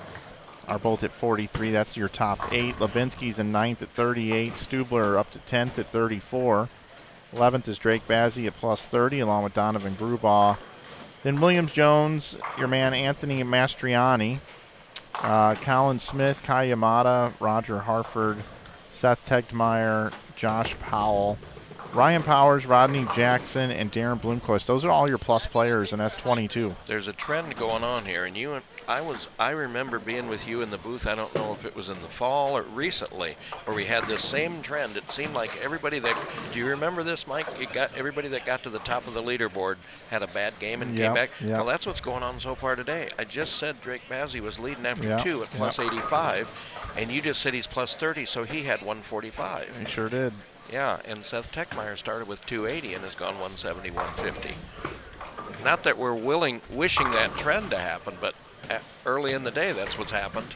are both at 43. That's your top 8. Levinsky's in ninth at 38. Stubler up to 10th at 34. 11th is Drake Bazzi at plus 30, along with Donovan Grubaugh. Then Williams Jones, your man Anthony Mastriani, Colin Smith, Kai Yamada, Roger Harford, Seth Tegtmeyer, Josh Powell, Ryan Powers, Rodney Jackson, and Darren Bloomquist. Those are all your plus players, and that's 22. There's a trend going on here, and I remember being with you in the booth. I don't know if it was in the fall or recently, where we had this same trend. It seemed like everybody do you remember this, Mike? Everybody that got to the top of the leaderboard had a bad game and came back. Yep. Well, that's what's going on so far today. I just said Drake Bazzi was leading after 2 at plus 85, and you just said he's plus 30, so he had 145. He sure did. Yeah, and Seth Techmeyer started with 280 and has gone 170, 150. Not that we're wishing that trend to happen, but early in the day, that's what's happened.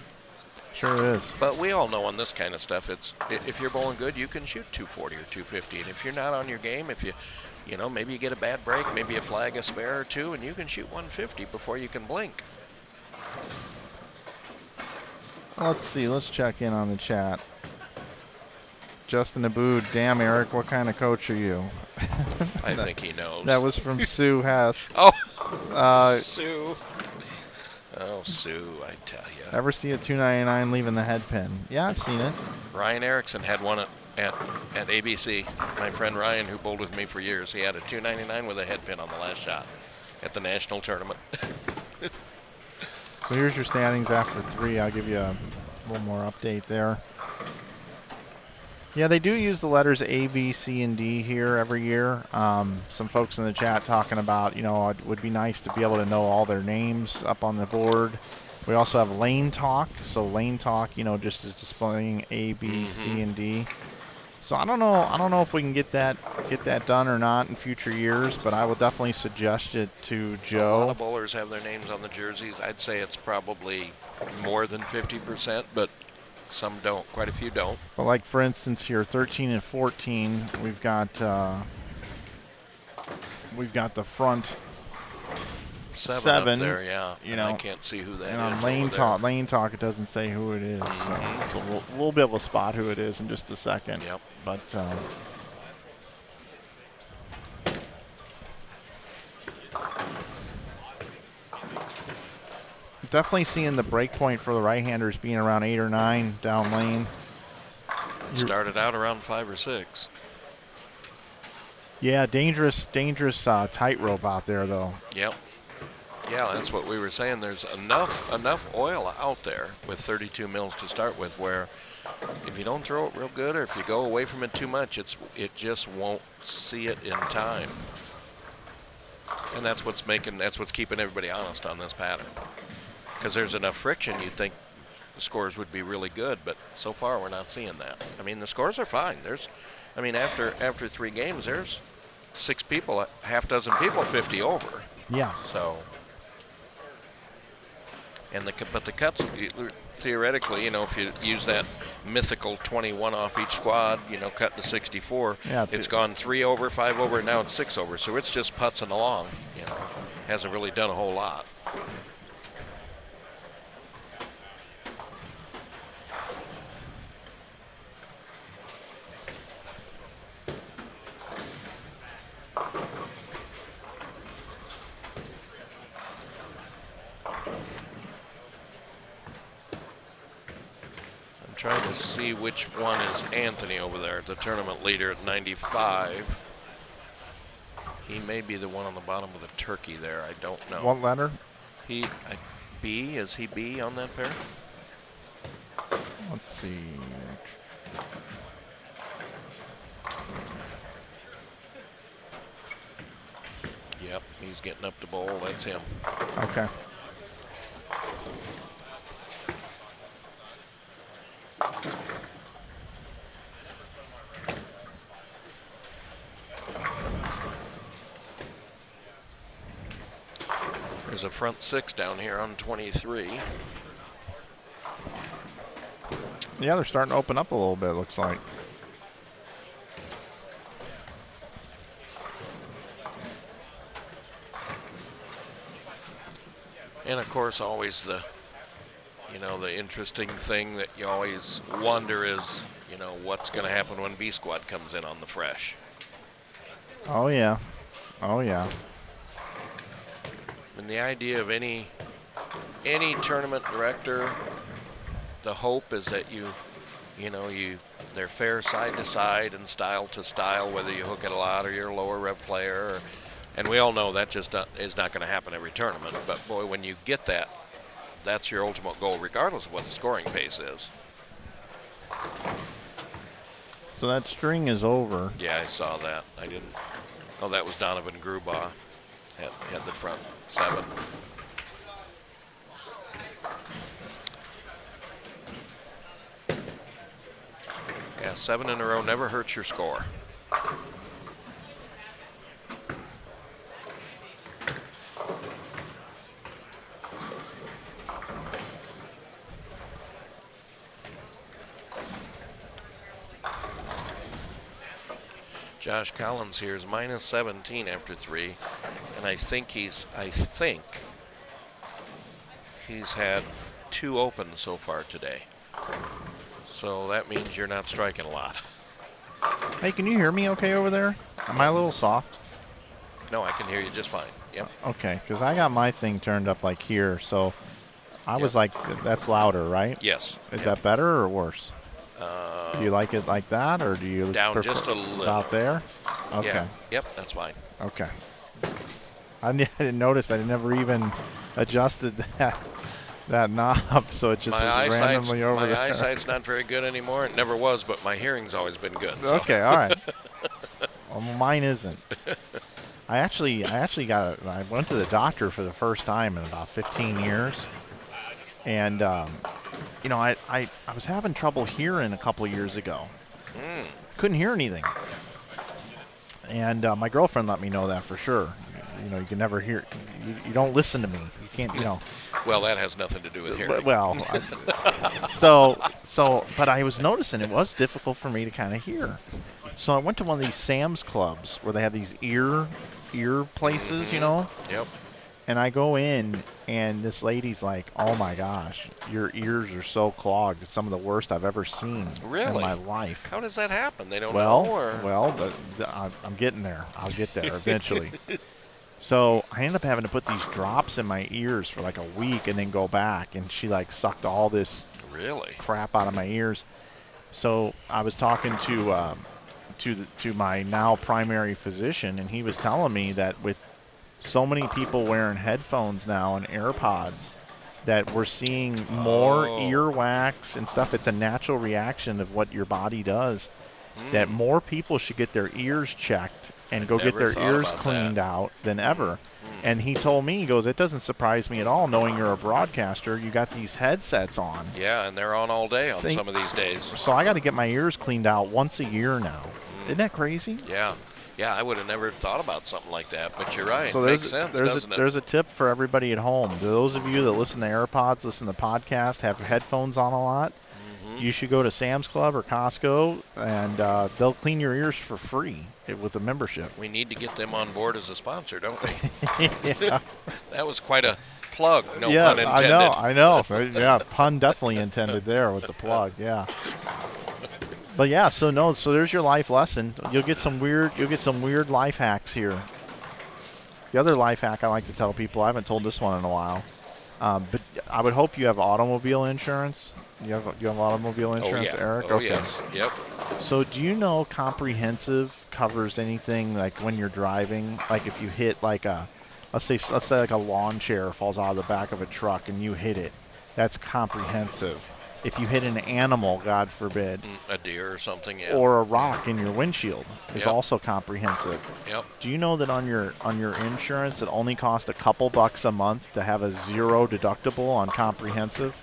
Sure is. But we all know on this kind of stuff, if you're bowling good, you can shoot 240 or 250. And if you're not on your game, if maybe you get a bad break, maybe a flag a spare or two, and you can shoot 150 before you can blink. Let's see. Let's check in on the chat. Justin Abood, damn, Eric, what kind of coach are you? I think he knows. That was from Sue Hess. Sue. Oh, Sue, I tell you. Ever see a 299 leaving the head pin? Yeah, I've seen it. Ryan Erickson had one at ABC. My friend Ryan, who bowled with me for years, he had a 299 with a head pin on the last shot at the national tournament. So here's your standings after 3. I'll give you a little more update there. Yeah, they do use the letters A, B, C, and D here every year. Some folks in the chat talking about, it would be nice to be able to know all their names up on the board. We also have Lane Talk. So Lane Talk, just is displaying A, B, C, and D. So I don't know if we can get that done or not in future years, but I will definitely suggest it to Joe. A lot of bowlers have their names on the jerseys. I'd say it's probably more than 50%, but some don't. Quite a few don't. But like, for instance, here, 13 and 14, we've got the front 7 up there, yeah. I can't see who that is. And on Lane Talk, it doesn't say who it is. So we'll be able to spot who it is in just a second. Yep. But definitely seeing the break point for the right-handers being around 8 or 9 down lane. Started out around 5 or 6. Yeah, dangerous tightrope out there, though. Yep. Yeah, that's what we were saying. There's enough oil out there with 32 mils to start with, where if you don't throw it real good or if you go away from it too much, it just won't see it in time. And that's what's keeping everybody honest on this pattern. Because there's enough friction, you'd think the scores would be really good, but so far we're not seeing that. I mean, the scores are fine. I mean, after 3 games, there's 6 people, half dozen people 50 over. Yeah. So, but the cuts, theoretically, if you use that mythical 21 off each squad, cut to 64, yeah, it's gone 3 over, 5 over, and now it's 6 over. So it's just putzing along. Hasn't really done a whole lot. Trying to see which one is Anthony over there, the tournament leader at 95. He may be the one on the bottom of the turkey there. I don't know. What letter? B. Is he B on that pair? Let's see. Yep, he's getting up to bowl. That's him. Okay. There's a front 6 down here on 23. Yeah, they're starting to open up a little bit, looks like. And of course, always the interesting thing that you always wonder is, what's going to happen when B squad comes in on the fresh. Oh yeah. Oh yeah. And the idea of any tournament director, the hope is that they're fair side to side and style to style, whether you hook it a lot or you're a lower rev player. And we all know that just is not going to happen every tournament. But boy, when you get that, that's your ultimate goal, regardless of what the scoring pace is. So that string is over. Yeah, I saw that. I didn't. Oh, that was Donovan Grubaugh. Had the front 7. Yeah, 7 in a row never hurts your score. Josh Collins here is minus 17 after 3, and I think he's had 2 open so far today. So that means you're not striking a lot. Hey, can you hear me okay over there? Am I a little soft? No, I can hear you just fine. Yep. Okay, because I got my thing turned up like here, so I was like, that's louder, right? Yes. Is that better or worse? Do you like it like that, or do you down prefer just a little out there? Okay. Yeah. Yep, that's fine. Okay. I didn't notice. I never even adjusted that knob, so it just was randomly over there. My eyesight's not very good anymore. It never was, but my hearing's always been good. So. Okay, all right. Well, mine isn't. I went to the doctor for the first time in about 15 years, and I was having trouble hearing a couple years ago. Couldn't hear anything. And my girlfriend let me know that for sure. You can never hear. You don't listen to me. You can't. Well, that has nothing to do with hearing. Well, but I was noticing it was difficult for me to kind of hear. So I went to one of these Sam's Clubs where they have these ear places, Yep. And I go in, and this lady's like, "Oh my gosh, your ears are so clogged. It's some of the worst I've ever seen in my life." How does that happen? They don't know? Or? Well, I'm getting there. I'll get there eventually. So I ended up having to put these drops in my ears for like a week and then go back, and she like sucked all this crap out of my ears. So I was talking to my now primary physician, and he was telling me that with so many people wearing headphones now and AirPods that we're seeing more earwax and stuff. It's a natural reaction of what your body does, that more people should get their ears checked and go get their ears cleaned out than ever. And he told me, he goes, it doesn't surprise me at all knowing you're a broadcaster. You got these headsets on. Yeah, and they're on all day on some of these days. So I got to get my ears cleaned out once a year now. Isn't that crazy? Yeah. Yeah, I would have never thought about something like that, but you're right. So Makes sense, doesn't it? There's a tip for everybody at home. To those of you that listen to AirPods, listen to podcasts, have headphones on a lot, you should go to Sam's Club or Costco, and they'll clean your ears for free with a membership. We need to get them on board as a sponsor, don't we? Yeah. That was quite a plug, no Yeah, pun intended. I know. Yeah, pun definitely intended there with the plug. Yeah. But yeah, so there's your life lesson. You'll get some weird life hacks here. The other life hack I like to tell people, I haven't told this one in a while, but I would hope you have automobile insurance. You have automobile insurance, oh, yeah. Eric? Oh, okay. yes. Yep. So do you know comprehensive covers anything like when you're driving? Like if you hit like let's say like a lawn chair falls out of the back of a truck and you hit it, that's comprehensive. If you hit an animal, God forbid, A deer or something, yeah. or a rock in your windshield is Yep. also comprehensive. Yep. Do you know that on your insurance it only costs a couple bucks a month to have a zero deductible on comprehensive?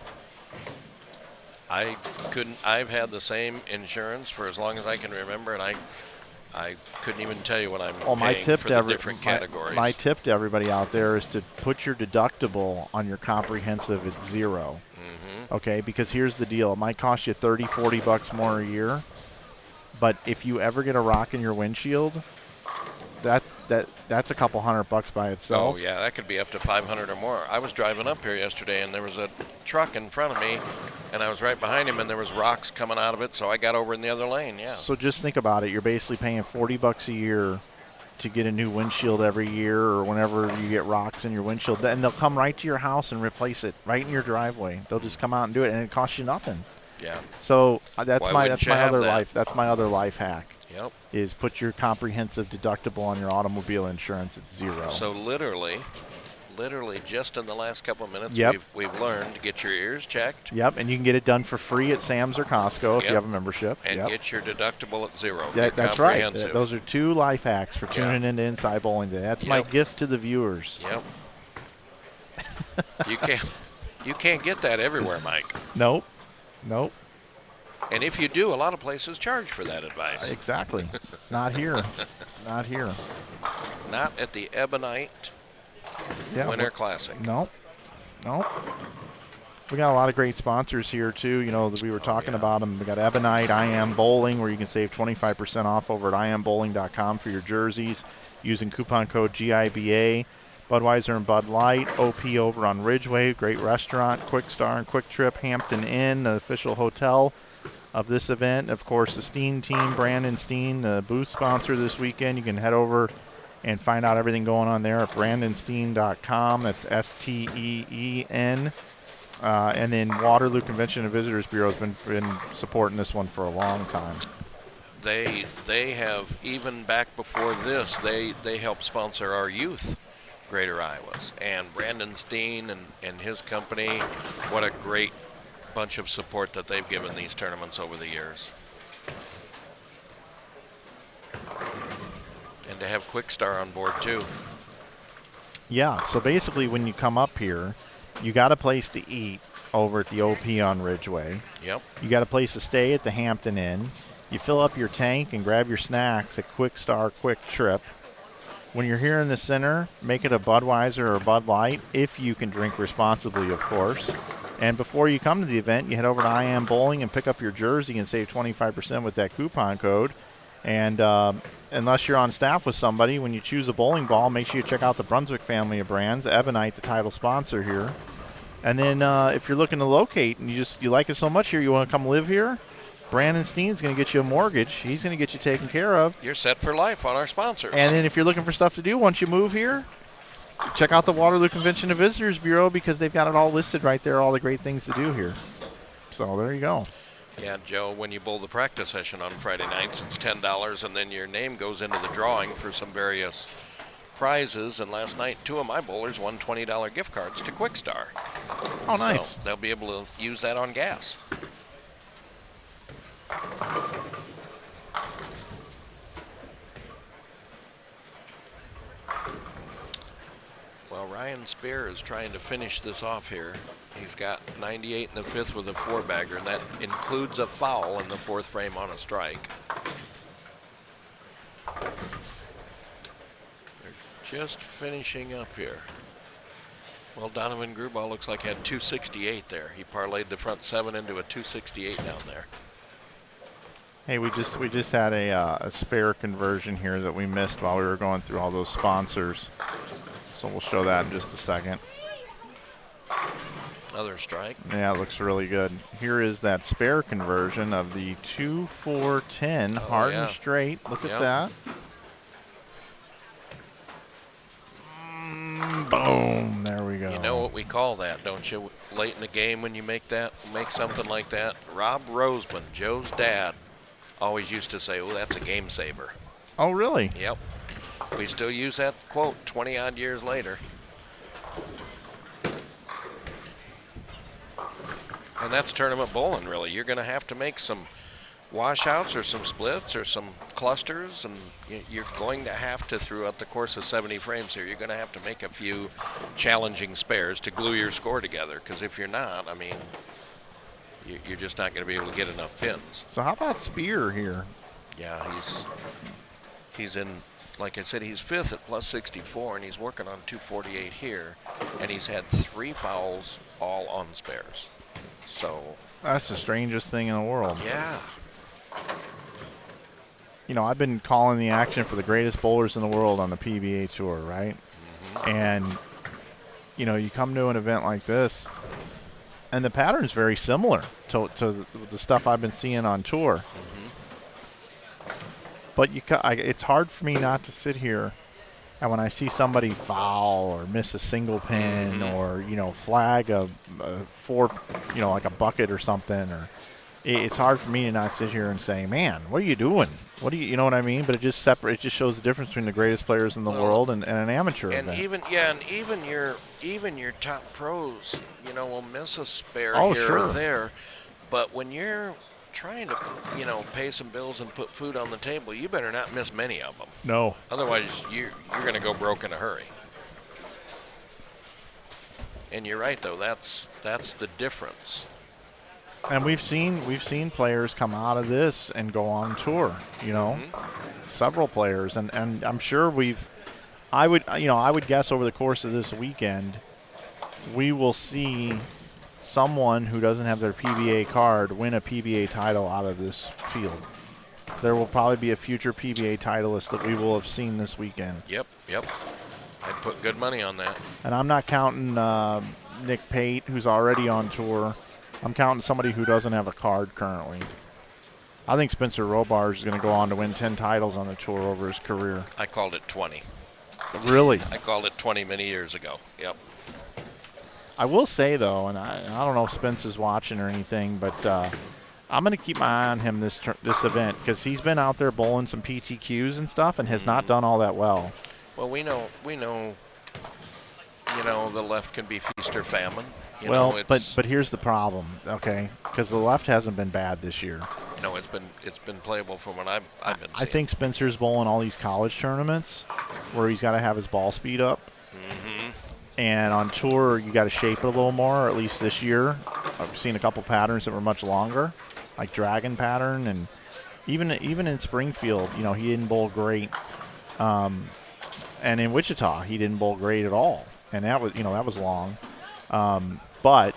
I've had the same insurance for as long as I can remember, and I couldn't even tell you what I'm paying for the different categories. My tip to everybody out there is to put your deductible on your comprehensive at zero. Okay, because here's the deal. It might cost you 30, 40 bucks more a year, but if you ever get a rock in your windshield, that's a couple $100 by itself. Oh, yeah, that could be up to 500 or more. I was driving up here yesterday, and there was a truck in front of me, and I was right behind him, and there was rocks coming out of it, so I got over in the other lane, yeah. So just think about it. You're basically paying 40 bucks a year to get a new windshield every year or whenever you get rocks in your windshield. And they'll come right to your house and replace it right in your driveway. They'll just come out and do it, and it costs you nothing. Yeah. So that's Why my wouldn't you have that? That's my other life hack. Yep. Is put your comprehensive deductible on your automobile insurance at zero. So literally just in the last couple of minutes, Yep. we've learned to get your ears checked. Yep, and you can get it done for free at Sam's or Costco if Yep. you have a membership. And Yep. get your deductible at zero. That's right. Those are two life hacks for tuning into Inside Bowling Day. That's my Yep. gift to the viewers. Yep. You can't get that everywhere, Mike. Nope. And if you do, a lot of places charge for that advice. Exactly. Not here. Not here. Not at the Ebonite Winter Classic. Nope. We got a lot of great sponsors here too. You know, we were talking about them. We got Ebonite, I Am Bowling, where you can save 25% off over at iambowling.com for your jerseys using coupon code GIBA. Budweiser and Bud Light, OP over on Ridgeway, great restaurant, Kwik Star and Kwik Trip, Hampton Inn, the official hotel of this event. Of course, the Steen team, Brandon Steen, the booth sponsor this weekend. You can head over and find out everything going on there at brandonsteen.com. That's STEEN. And then Waterloo Convention and Visitors Bureau has been supporting this one for a long time. They have, even back before this, they helped sponsor our youth Greater Iowas. And Brandon Steen and his company, what a great bunch of support that they've given these tournaments over the years. And to have Kwik Star on board too. Yeah, so basically when you come up here, you got a place to eat over at the OP on Ridgeway. Yep. You got a place to stay at the Hampton Inn. You fill up your tank and grab your snacks at Kwik Star Kwik Trip. When you're here in the center, make it a Budweiser or Bud Light, if you can drink responsibly, of course. And before you come to the event, you head over to I Am Bowling and pick up your jersey and save 25% with that coupon code. And unless you're on staff with somebody, when you choose a bowling ball, make sure you check out the Brunswick family of brands, Ebonite, the title sponsor here. And then if you're looking to locate and you like it so much here, you want to come live here, Brandon Steen's going to get you a mortgage. He's going to get you taken care of. You're set for life on our sponsors. And then if you're looking for stuff to do once you move here, check out the Waterloo Convention and Visitors Bureau because they've got it all listed right there, all the great things to do here. So there you go. Yeah, Joe, when you bowl the practice session on Friday nights, it's $10, and then your name goes into the drawing for some various prizes. And last night, two of my bowlers won $20 gift cards to Kwik Star. Oh, nice. So they'll be able to use that on gas. Well, Ryan Spear is trying to finish this off here. He's got 98 in the fifth with a four-bagger, and that includes a foul in the fourth frame on a strike. Just finishing up here. Well, Donovan Grubauer looks like had 268 there. He parlayed the front 7 into a 268 down there. Hey, we just had a spare conversion here that we missed while we were going through all those sponsors. So we'll show that in just a second. Another strike. Yeah, it looks really good. Here is that spare conversion of the 2-4-10 hard and straight. Look at that. Boom. There we go. You know what we call that, don't you? Late in the game when you make something like that. Rob Roseman, Joe's dad, always used to say, "Oh, that's a game saver." Oh, really? Yep. We still use that quote 20-odd years later. And that's tournament bowling, really. You're going to have to make some washouts or some splits or some clusters, and you're going to have to, throughout the course of 70 frames here, you're going to have to make a few challenging spares to glue your score together, because if you're not, I mean, you're just not going to be able to get enough pins. So how about Spear here? Yeah, he's in, like I said, he's 5th at plus 64, and he's working on 248 here, and he's had 3 fouls all on spares. So That's the strangest thing in the world. yeah. You know, I've been calling the action for the greatest bowlers in the world on the PBA Tour, right? And, you know, you come to an event like this, and the pattern's very similar to the stuff I've been seeing on tour. But it's hard for me not to sit here, and when I see somebody foul or miss a single pin or, you know, flag a 4, you know, like a bucket or something, or it's hard for me to not sit here and say, man, what are you doing? What do you know what I mean? But it just shows the difference between the greatest players in the world and an amateur event. Even your top pros, you know, will miss a spare Oh, here sure. or there. But when you're trying to, you know, pay some bills and put food on the table, you better not miss many of them. No. Otherwise, you're going to go broke in a hurry. And you're right, though. That's the difference. And we've seen players come out of this and go on tour, you know, several players, and I'm sure I would guess over the course of this weekend, we will see someone who doesn't have their PBA card win a PBA title out of this field. There will probably be a future PBA titleist that we will have seen this weekend. Yep. I'd put good money on that. And I'm not counting Nick Pate, who's already on tour. I'm counting somebody who doesn't have a card currently. I think Spencer Robarge is going to go on to win 10 titles on the tour over his career. I called it 20. Really? I called it 20 many years ago. Yep. I will say, though, and I don't know if Spence is watching or anything, but I'm going to keep my eye on him this event, because he's been out there bowling some PTQs and stuff and has not done all that well. Well, we know, you know, the left can be feast or famine. But here's the problem, okay? Because the left hasn't been bad this year. No, it's been playable from what I've been seeing. I think Spencer's bowling all these college tournaments where he's got to have his ball speed up. And on tour, you got to shape it a little more, or at least this year. I've seen a couple patterns that were much longer, like Dragon pattern, and even in Springfield, you know, he didn't bowl great. And in Wichita, he didn't bowl great at all, and that was long. But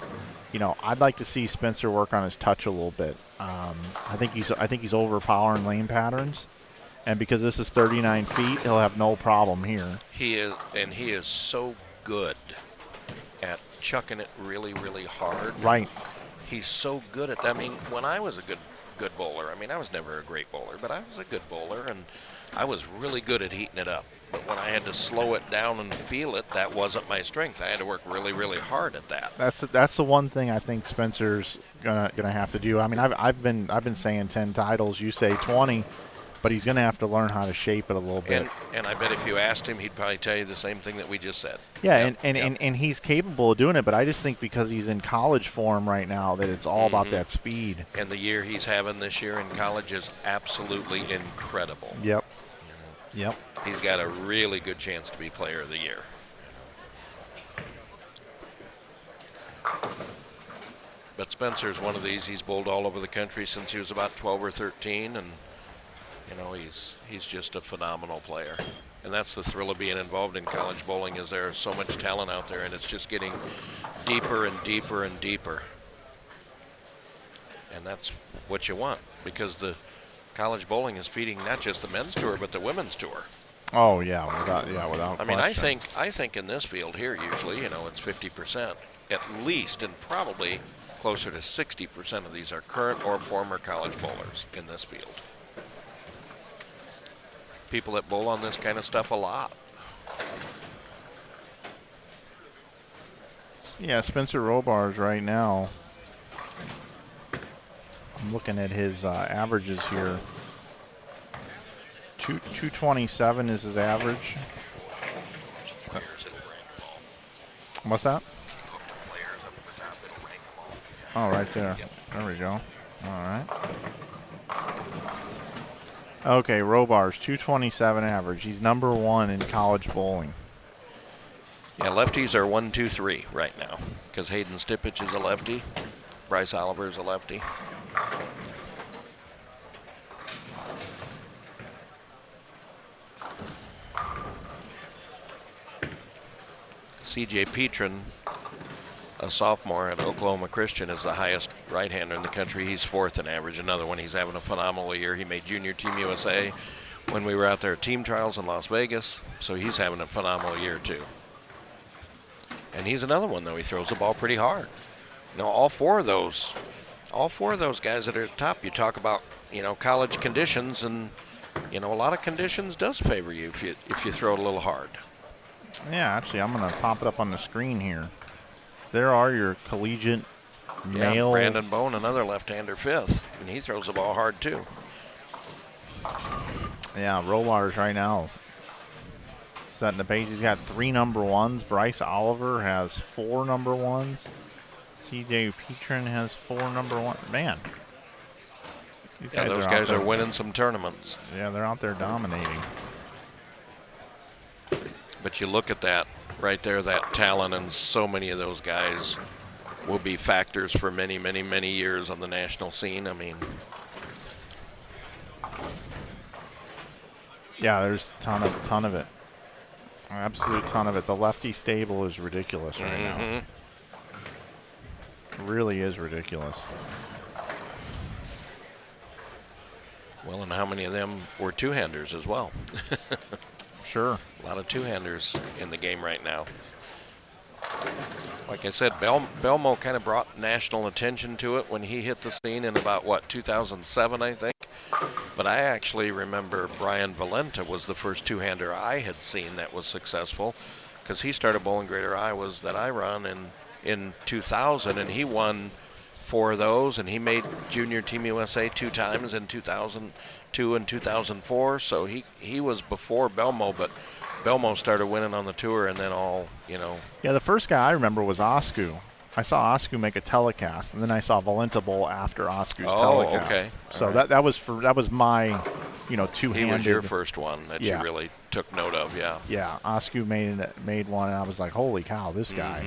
you know, I'd like to see Spencer work on his touch a little bit. I think he's overpowering lane patterns, and because this is 39 feet, he'll have no problem here. He is so good at chucking it really, really hard. Right. He's so good at that. I mean, when I was a good bowler, I mean, I was never a great bowler, but I was a good bowler, and I was really good at heating it up. But when I had to slow it down and feel it, that wasn't my strength. I had to work really, really hard at that. That's the one thing I think Spencer's gonna have to do. I mean, I've been saying 10 titles. You say 20, but he's gonna have to learn how to shape it a little bit. And I bet if you asked him, he'd probably tell you the same thing that we just said. Yeah, and he's capable of doing it. But I just think because he's in college form right now, that it's all about that speed. And the year he's having this year in college is absolutely incredible. Yep. He's got a really good chance to be Player of the Year. But Spencer's one of these. He's bowled all over the country since he was about 12 or 13, and you know, he's just a phenomenal player. And that's the thrill of being involved in college bowling, is there's so much talent out there, and it's just getting deeper and deeper and deeper. And that's what you want, because the college bowling is feeding not just the men's tour, but the women's tour. Oh yeah, without. I mean, question. I think in this field here, usually, it's 50% at least, and probably closer to 60% of these are current or former college bowlers in this field. People that bowl on this kind of stuff a lot. Yeah, Spencer Robar's right now. I'm looking at his averages here. 227 is his average. What's that? Oh, right there. There we go. All right. Okay, Robar's 227 average. He's number 1 in college bowling. Yeah, lefties are 1, 2, 3 right now, because Hayden Stippich is a lefty. Bryce Oliver is a lefty. C.J. Petrin, a sophomore at Oklahoma Christian, is the highest right-hander in the country. He's 4th in average. Another one. He's having a phenomenal year. He made Junior Team USA when we were out there at team trials in Las Vegas, so he's having a phenomenal year too. And he's another one, though. He throws the ball pretty hard. All four of those guys that are at the top, you talk about, college conditions, and a lot of conditions does favor you if you throw it a little hard. Yeah, actually, I'm going to pop it up on the screen here. There are your collegiate male. Brandon Bone, another left-hander, 5th, and he throws the ball hard too. Yeah, Rollars right now setting the pace. He's got 3 number 1s. Bryce Oliver has 4 number 1s. C.J. Petrin has 4 number 1s. Man, those guys are winning some tournaments. Yeah, they're out there dominating. But you look at that right there, that talent, and so many of those guys will be factors for many, many, many years on the national scene. I mean, yeah, there's a ton of it. An absolute ton of it. The lefty stable is ridiculous right now. It really is ridiculous. Well, and how many of them were two-handers as well? Sure. A lot of two-handers in the game right now. Like I said, Belmo kind of brought national attention to it when he hit the scene in about, 2007, I think. But I actually remember Brian Valenta was the first two-hander I had seen that was successful, because he started bowling Greater Iowas that I run in 2000, and he won 4 of those, and he made Junior Team USA 2 times in 2002 and 2004. So he was before Belmo, but Belmo started winning on the tour, and then Yeah, the first guy I remember was Oscu. I saw Oscu make a telecast, and then I saw Valenta bowl after Oscu's telecast. Okay. So right. that was my, two-handed. He was your first one that you really took note of, yeah. Yeah, Oscu made one, and I was like, holy cow, this guy.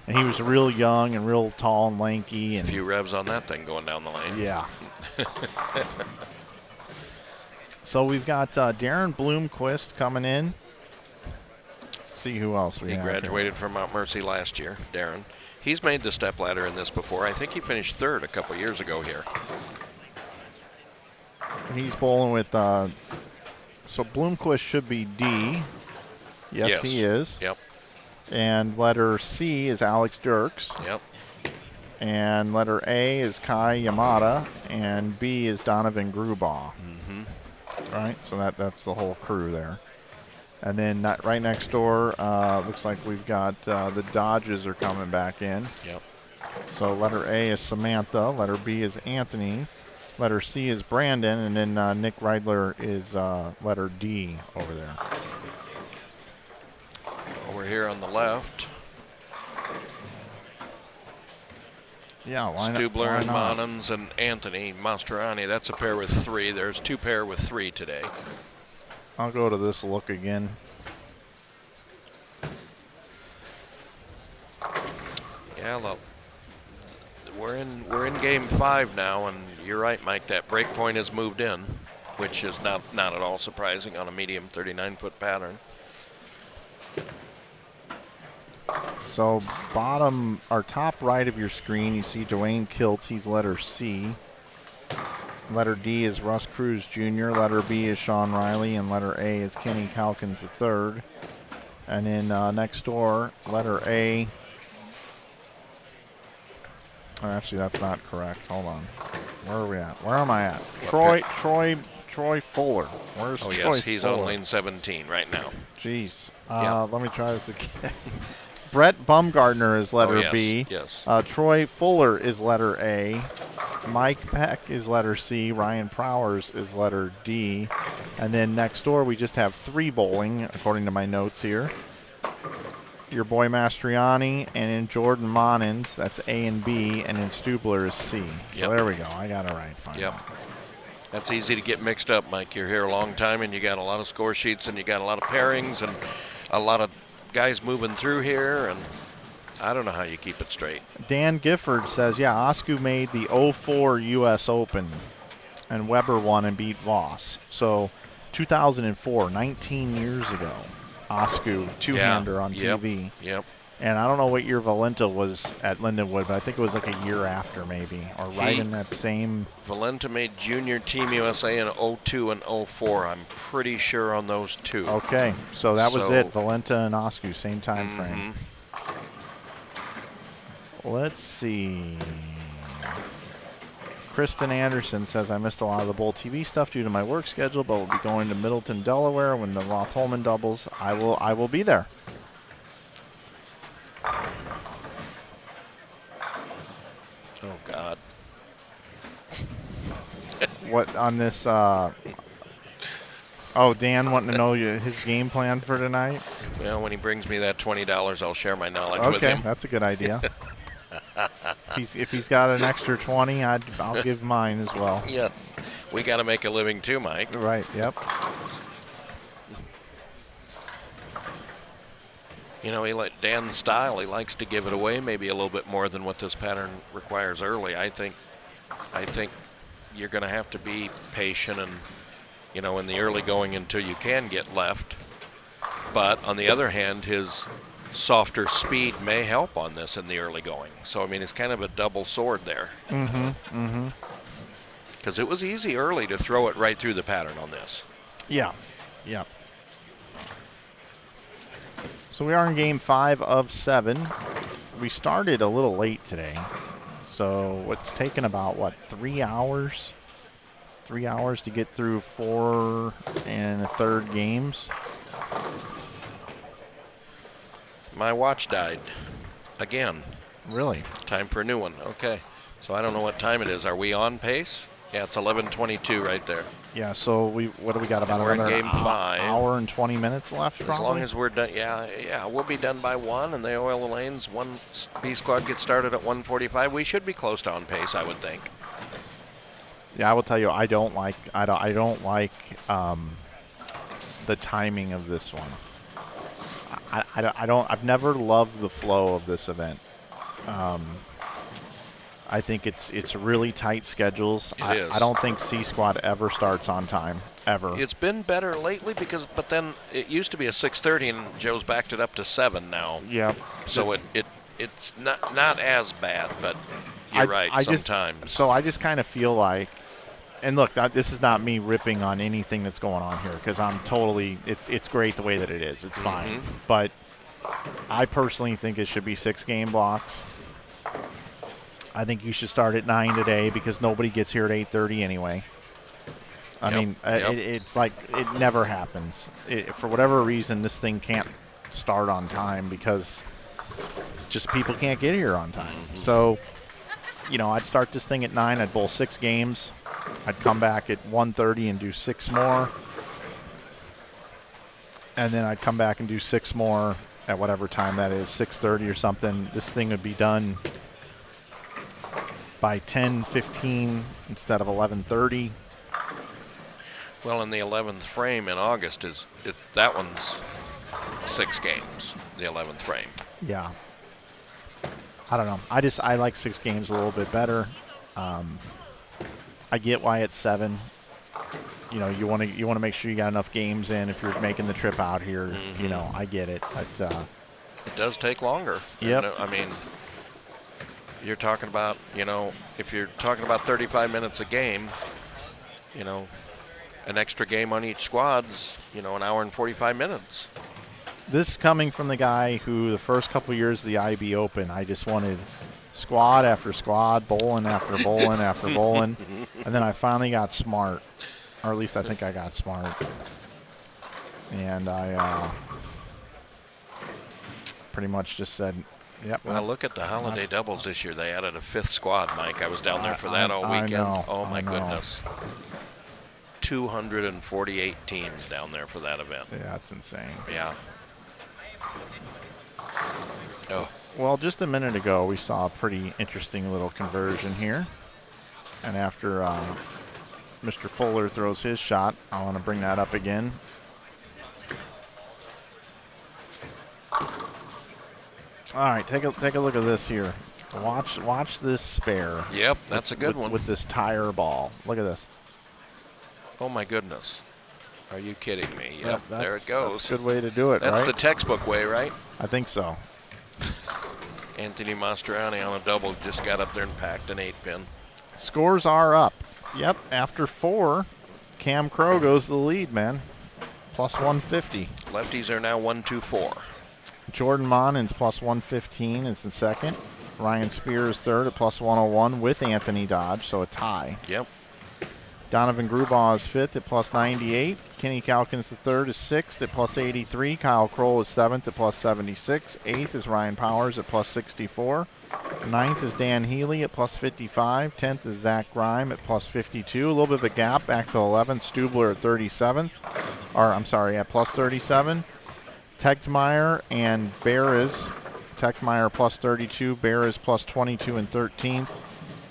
And he was real young and real tall and lanky. And a few revs on that thing going down the lane. Yeah. So we've got Darren Bloomquist coming in. Let's see who else we have. He graduated from Mount Mercy last year, Darren. He's made the step ladder in this before. I think he finished 3rd a couple years ago here. And he's bowling with, so Bloomquist should be D. Yes, he is. Yep. And letter C is Alex Dirks. Yep. And letter A is Kai Yamada. And B is Donovan Grubaugh. Right? So that's the whole crew there. And then right next door, looks like we've got the Dodges are coming back in. Yep. So letter A is Samantha. Letter B is Anthony. Letter C is Brandon. And then Nick Reidler is letter D over there. Over here on the left, yeah, Stubler and Monans and Anthony Mastrani. That's a pair with 3. There's 2 pair with 3 today. I'll go to this look again. Yeah, look, we're in game 5 now, and you're right, Mike. That break point has moved in. which is not at all surprising on a medium 39-foot pattern. So bottom or top right of your screen, you see Dwayne Kiltz. He's letter C. Letter D is Russ Cruz Jr. Letter B is Sean Riley, and letter A is Kenny Calkins III. And then next door, letter A. Actually, that's not correct. Hold on. Where are we at? Where am I at? Troy Fuller. Where's Oh, Troy yes, he's Fuller? on lane 17 right now. Jeez. Yeah. Let me try this again. Brett Bumgardner is letter Oh, yes, B. yes. Troy Fuller is letter A. Mike Peck is letter C. Ryan Prowers is letter D. And then next door, we just have 3 bowling, according to my notes here. Your boy Mastriani, and then Jordan Monins, that's A and B, and then Stubler is C. So Yep. there we go. I got it right. Finally. Yep. That's easy to get mixed up, Mike. You're here a long time, and you got a lot of score sheets, and you got a lot of pairings, and a lot of guys moving through here, and I don't know how you keep it straight. Dan Gifford says, yeah, Oscu made the 04 U.S. Open, and Weber won and beat Voss. So 2004, 19 years ago, Oscu, two-hander on TV. Yep. And I don't know what year Valenta was at Lindenwood, but I think it was like a year after maybe, or right in that same. Valenta made junior Team USA in 02 and 04. I'm pretty sure on those 2. Okay, so that was So- it. Valenta and Oscu, same time frame. Let's see. Kristen Anderson says, I missed a lot of the Bowl TV stuff due to my work schedule, but will be going to Middleton, Delaware when the Roth-Holman doubles. I will be there. Oh, God. What on this? Dan wanting to know his game plan for tonight. Well, when he brings me that $20, I'll share my knowledge with Okay, him. that's a good idea. if he's got an extra 20, I'll give mine as well. Yes. We got to make a living too, Mike. Right. Yep. You know, Dan's style, he likes to give it away maybe a little bit more than what this pattern requires early. I think you're going to have to be patient and, in the early going until you can get left. But on the other hand, his softer speed may help on this in the early going. So, I mean, it's kind of a double sword there. Because it was easy early to throw it right through the pattern on this. Yeah. Yep. So we are in game 5 of 7. We started a little late today. So it's taken about, 3 hours? 3 hours to get through 4 1/3 games. My watch died. Again. Really? Time for a new one. Okay. So I don't know what time it is. Are we on pace? Yeah, it's 11:22 right there. Yeah, so what do we got, about And we're in another game 5. hour and 20 minutes left, probably? As long as we're done, yeah, we'll be done by 1, and they oil the lanes. One B squad gets started at 1:45. We should be close to on pace, I would think. Yeah, I will tell you, I don't like the timing of this one. I've never loved the flow of this event. I think it's really tight schedules. It is. I don't think C Squad ever starts on time, ever. It's been better lately but then it used to be a 6:30, and Joe's backed it up to 7 now. Yeah. So it's not as bad, but you're right. Sometimes. I just kind of feel like, and look, this is not me ripping on anything that's going on here, because I'm totally. It's great the way that it is. It's fine, but I personally think it should be 6 game blocks. I think you should start at 9 today, because nobody gets here at 8:30 anyway. I mean, it's like it never happens. For whatever reason, this thing can't start on time because just people can't get here on time. So, I'd start this thing at 9. I'd bowl 6 games. I'd come back at 1:30 and do 6 more. And then I'd come back and do 6 more at whatever time that is, 6:30 or something. This thing would be done by 10:15 instead of 11:30. Well, in the 11th frame in August that one's 6 games, the 11th frame. Yeah. I don't know. I like 6 games a little bit better. I get why it's 7. you want to make sure you got enough games in if you're making the trip out here. Mm-hmm. I get it. But, it does take longer. Yep. I mean, you're talking about, if you're talking about 35 minutes a game, an extra game on each squad's, an hour and 45 minutes. This coming from the guy who the first couple years of the IB Open, I just wanted squad after squad, bowling after bowling after bowling, and then I finally got smart, or at least I think I got smart, and I pretty much just said, yep. Well, look at the holiday doubles this year. They added a 5th squad, Mike. I was down there for that all weekend. Oh, my goodness. 248 teams down there for that event. Yeah, that's insane. Yeah. Oh. Well, just a minute ago, we saw a pretty interesting little conversion here. And after Mr. Fuller throws his shot, I want to bring that up again. All right, take a look at this here. Watch this spare. Yep, that's a good one. With this tire ball. Look at this. Oh, my goodness. Are you kidding me? Yep, there it goes. That's a good way to do it, That's right? the textbook way, right? I think so. Anthony Mastriani on a double just got up there and packed an 8-pin. Scores are up. Yep, after 4, Cam Crow goes to the lead, man. Plus 150. Lefties are now 1-2-4. Jordan Monins plus 115 is the second. Ryan Spears third at plus 101 with Anthony Dodge, so a tie. Yep. Donovan Grubaugh is fifth at plus 98. Kenny Calkins the third is sixth at plus 83. Kyle Kroll is seventh at plus 76. Eighth is Ryan Powers at plus 64. Ninth is Dan Healy at plus 55. 10th is Zach Grime at plus 52. A little bit of a gap back to 11th. Stubler at 37th. At plus 37. Tegtmeyer and Beres. Tegtmeyer plus 32. Beres plus 22 and 13th.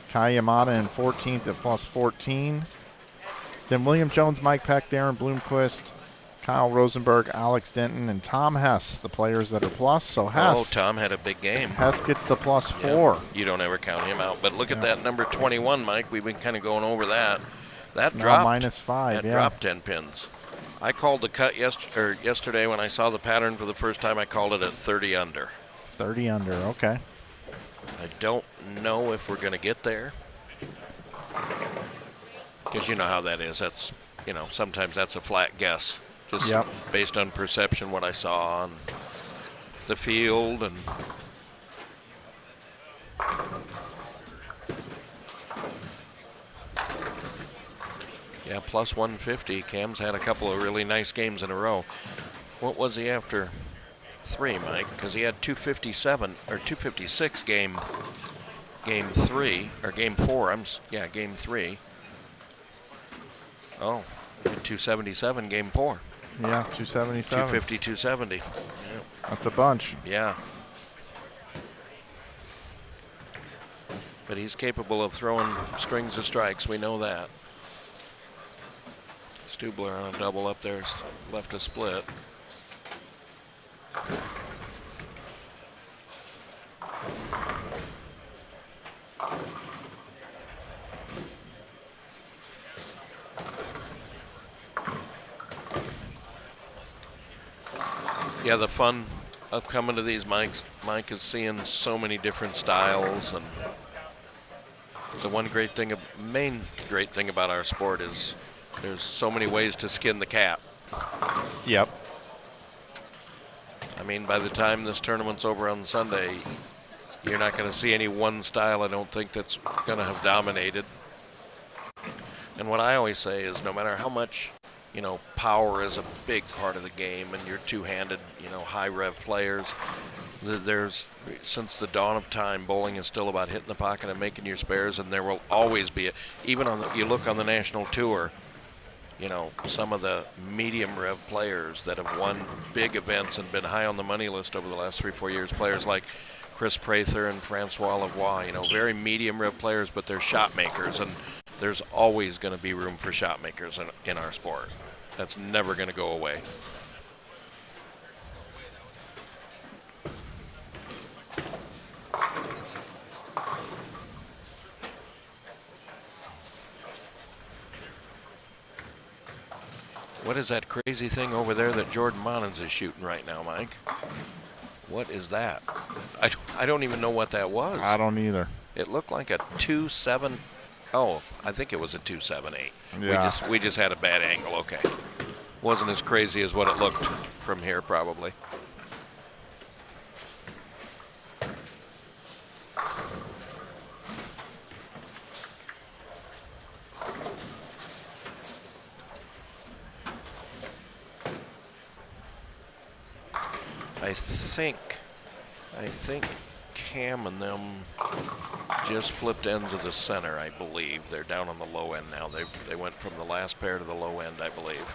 Kai Yamada in 14th at plus 14. Then William Jones, Mike Peck, Darren Bloomquist, Kyle Rosenberg, Alex Denton, and Tom Hess, the players that are plus. So Hess. Oh, Tom had a big game. Hess gets the plus 4. Yep. You don't ever count him out. But look at that number 21, Mike. We've been kind of going over that. That it's dropped. Minus 5, that dropped 10 pins. I called the cut yesterday when I saw the pattern for the first time. I called it at 30 under. 30 under, okay. I don't know if we're going to get there. Because you know how that is. That's, sometimes that's a flat guess. Just based on perception, what I saw on the field. And yeah, plus 150. Cam's had a couple of really nice games in a row. What was he after 3, Mike? Because he had 257 or 256 game 3 or game 4. Game 3. Oh, 277 game 4. Yeah, 277. 250, 270. Yeah. That's a bunch. Yeah. But he's capable of throwing strings of strikes. We know that. Stubler on a double up there, left a split. Yeah, the fun of coming to these, Mike, is seeing so many different styles, and the main great thing about our sport is there's so many ways to skin the cat. Yep. I mean, by the time this tournament's over on Sunday, you're not going to see any one style, I don't think, that's going to have dominated. And what I always say is no matter how much, power is a big part of the game, and you're two-handed, high rev players. Since the dawn of time, bowling is still about hitting the pocket and making your spares, and there will always be you look on the national tour, some of the medium rev players that have won big events and been high on the money list over the last 3-4 years, players like Chris Prather and Francois Lavoie, very medium rev players, but they're shot makers, and there's always going to be room for shot makers in our sport. That's never going to go away. What is that crazy thing over there that Jordan Monens is shooting right now, Mike? What is that? I don't even know what that was. I don't either. It looked like a 2.7. Oh, I think it was a 2.78. Yeah. We just had a bad angle. Okay. Wasn't as crazy as what it looked from here, probably. I think Cam and them just flipped ends of the center, I believe. They're down on the low end now. They went from the last pair to the low end, I believe.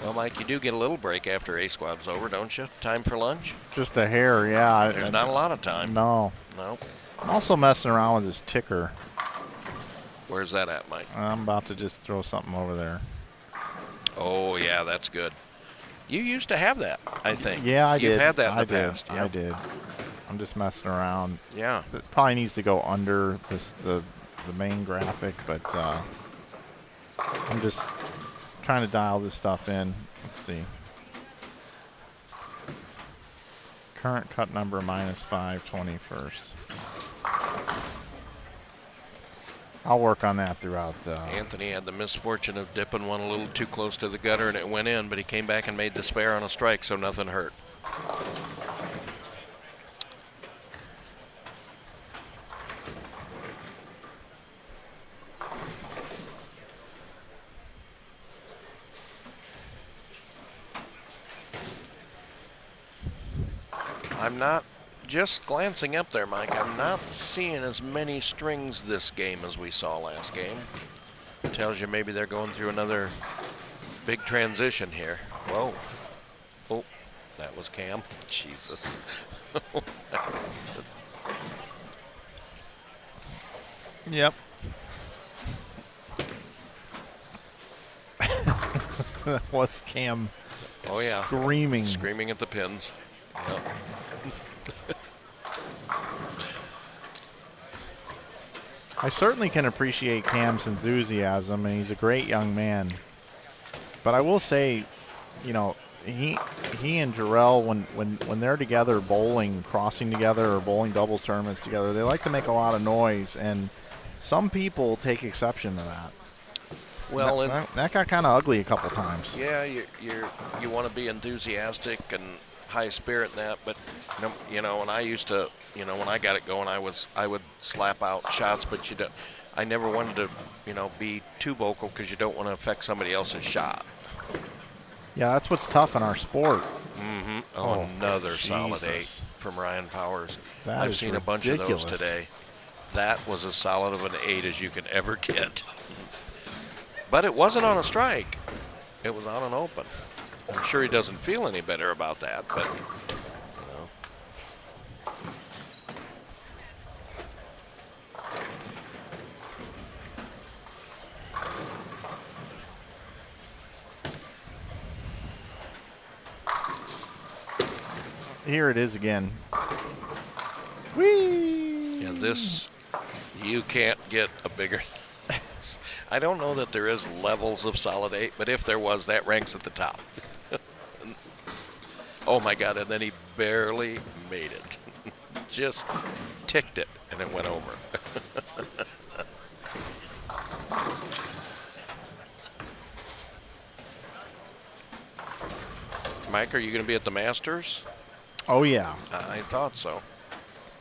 Well, Mike, you do get a little break after A squad's over, don't you? Time for lunch? Just a hair, yeah. There's not a lot of time. No. No. I'm also messing around with this ticker. Where's that at, Mike? I'm about to just throw something over there. Oh, yeah, that's good. You used to have that, I think. Yeah, I did. You've had that in the did. past. I did. I'm just messing around. Yeah. It probably needs to go under the main graphic, but I'm just trying to dial this stuff in. Let's see. Current cut number -5, 21st. I'll work on that throughout. Anthony had the misfortune of dipping one a little too close to the gutter and it went in, but he came back and made the spare on a strike, so nothing hurt. I'm not, just glancing up there, Mike, I'm not seeing as many strings this game as we saw last game. Tells you maybe they're going through another big transition here. Whoa. Oh, that was Cam. Jesus. Yep. That was Cam. Oh, yeah. Screaming. Screaming at the pins. Yep. I certainly can appreciate Cam's enthusiasm, and he's a great young man. But I will say, you know, he and Jarrell, when they're together bowling, crossing together, or bowling doubles tournaments together, they like to make a lot of noise, and some people take exception to that. Well, that got kind of ugly a couple times. Yeah, you want to be enthusiastic and high spirit and that, but you know, when I used to, you know, when I got it going, I would slap out shots, but I never wanted to, you know, be too vocal because you don't want to affect somebody else's shot. Yeah, that's what's tough in our sport. Mm-hmm. Oh, another solid 8 from Ryan Powers. I've seen a bunch of those today. That was as solid of an 8 as you can ever get. But it wasn't on a strike. It was on an open. I'm sure he doesn't feel any better about that, but, you know. Here it is again. Whee! Yeah, this, you can't get a bigger. I don't know that there is levels of solid 8, but if there was, that ranks at the top. Oh my God, and then he barely made it. Just ticked it, and it went over. Mike, are you going to be at the Masters? Oh yeah. I thought so.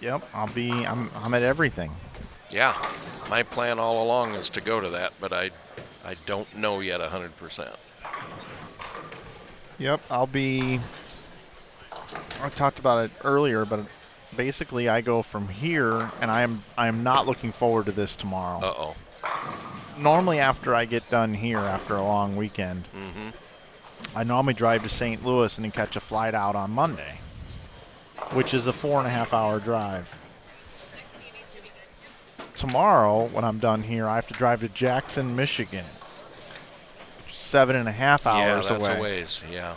Yep, I'm at everything. Yeah, my plan all along is to go to that, but I don't know yet 100%. Yep, I talked about it earlier, but basically I go from here, and I am not looking forward to this tomorrow. Uh-oh. Normally after I get done here after a long weekend, I normally drive to St. Louis and then catch a flight out on Monday, which is a 4.5-hour drive. tomorrow, when I'm done here, I have to drive to Jackson, Michigan. 7.5 hours yeah, away. that's a ways. Yeah,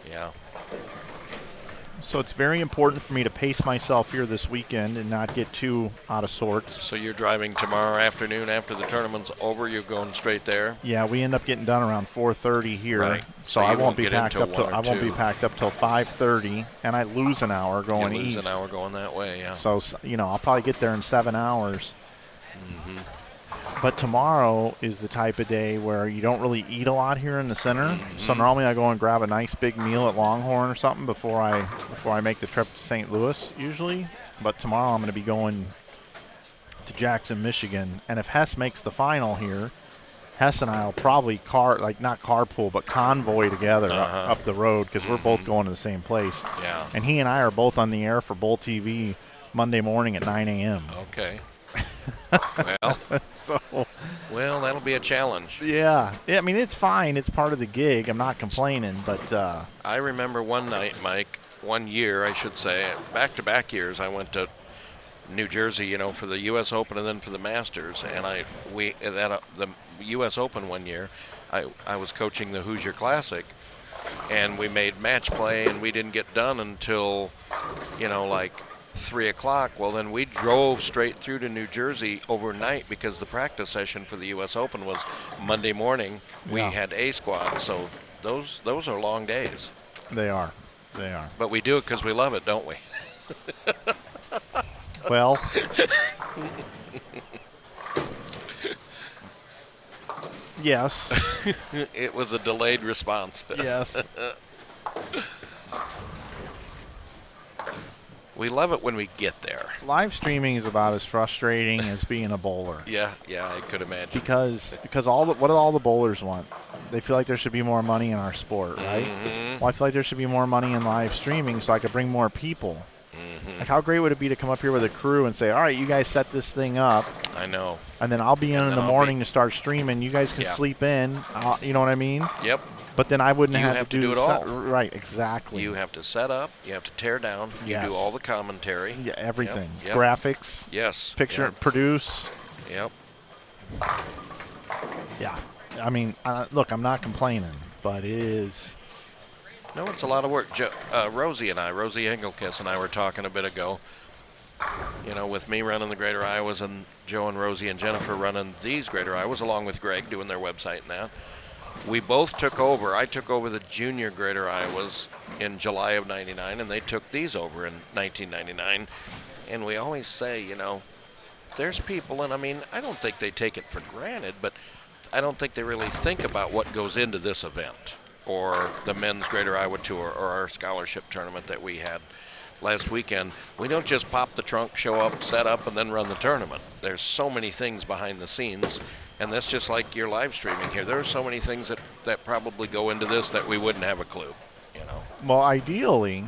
yeah. So it's very important for me to pace myself here this weekend and not get too out of sorts. So you're driving tomorrow afternoon after the tournament's over. You're going straight there. Yeah, we end up getting done around 4:30 here. Right. So So I you won't be won't get packed in up till till 1 or I won't be 2. packed up till 5:30, and I lose an hour going You lose east. an hour going that way. Yeah. So I'll probably get there in 7 hours. Mm-hmm. But tomorrow is the type of day where you don't really eat a lot here in the center. Mm-hmm. So normally I go and grab a nice big meal at Longhorn or something before I make the trip to St. Louis usually. But tomorrow I'm going to be going to Jackson, Michigan, and if Hess makes the final here, Hess and I will probably not carpool, but convoy together up the road because we're both going to the same place. Yeah. And he and I are both on the air for Bull TV Monday morning at 9 a.m. Okay. Well, So, that'll be a challenge. yeah. I mean, it's fine. It's part of the gig. I'm not complaining, but I remember one night, Mike, one year, I should say, back-to-back years, I went to New Jersey, for the U.S. Open and then for the Masters. And the U.S. Open one year, I was coaching the Hoosier Classic, and we made match play, and we didn't get done until, like 3 o'clock. Well, then we drove straight through to New Jersey overnight because the practice session for the U.S. Open was Monday morning. We Yeah. had A squad, so those are long days. they are. But we do it because we love it, don't we? Well, yes. It was a delayed response. Yes. We love it when we get there. Live streaming is about as frustrating as being a bowler. Yeah, I could imagine. Because what do all the bowlers want? They feel like there should be more money in our sport, right? Mm-hmm. Well, I feel like there should be more money in live streaming so I could bring more people. Mm-hmm. Like, how great would it be to come up here with a crew and say, all right, you guys set this thing up, I know. and then I'll be in And the then I'll morning be- to start streaming. You guys can Yeah. sleep in. You know what I mean? Yep. But then I wouldn't You have have to to do the it all. Right, exactly. You have to set up. You have to tear down. You Yes. do all the commentary. Yeah, everything. Yep. Graphics, Yes. picture, produce. Yep. Yeah. I mean, look, I'm not complaining, but it is. No, it's a lot of work. Rosie Engelkiss and I were talking a bit ago. With me running the Greater Iowas and Joe and Rosie and Jennifer running these Greater Iowas, along with Greg doing their website and that. We both took over. I took over the junior Greater Iowas in July of '99, and they took these over in 1999. And we always say, there's people, and I mean, I don't think they take it for granted, but I don't think they really think about what goes into this event, or the men's Greater Iowa Tour, or our scholarship tournament that we had last weekend. We don't just pop the trunk, show up, set up, and then run the tournament. There's so many things behind the scenes, and that's just like your live streaming here. There are so many things that probably go into this that we wouldn't have a clue, Well, ideally,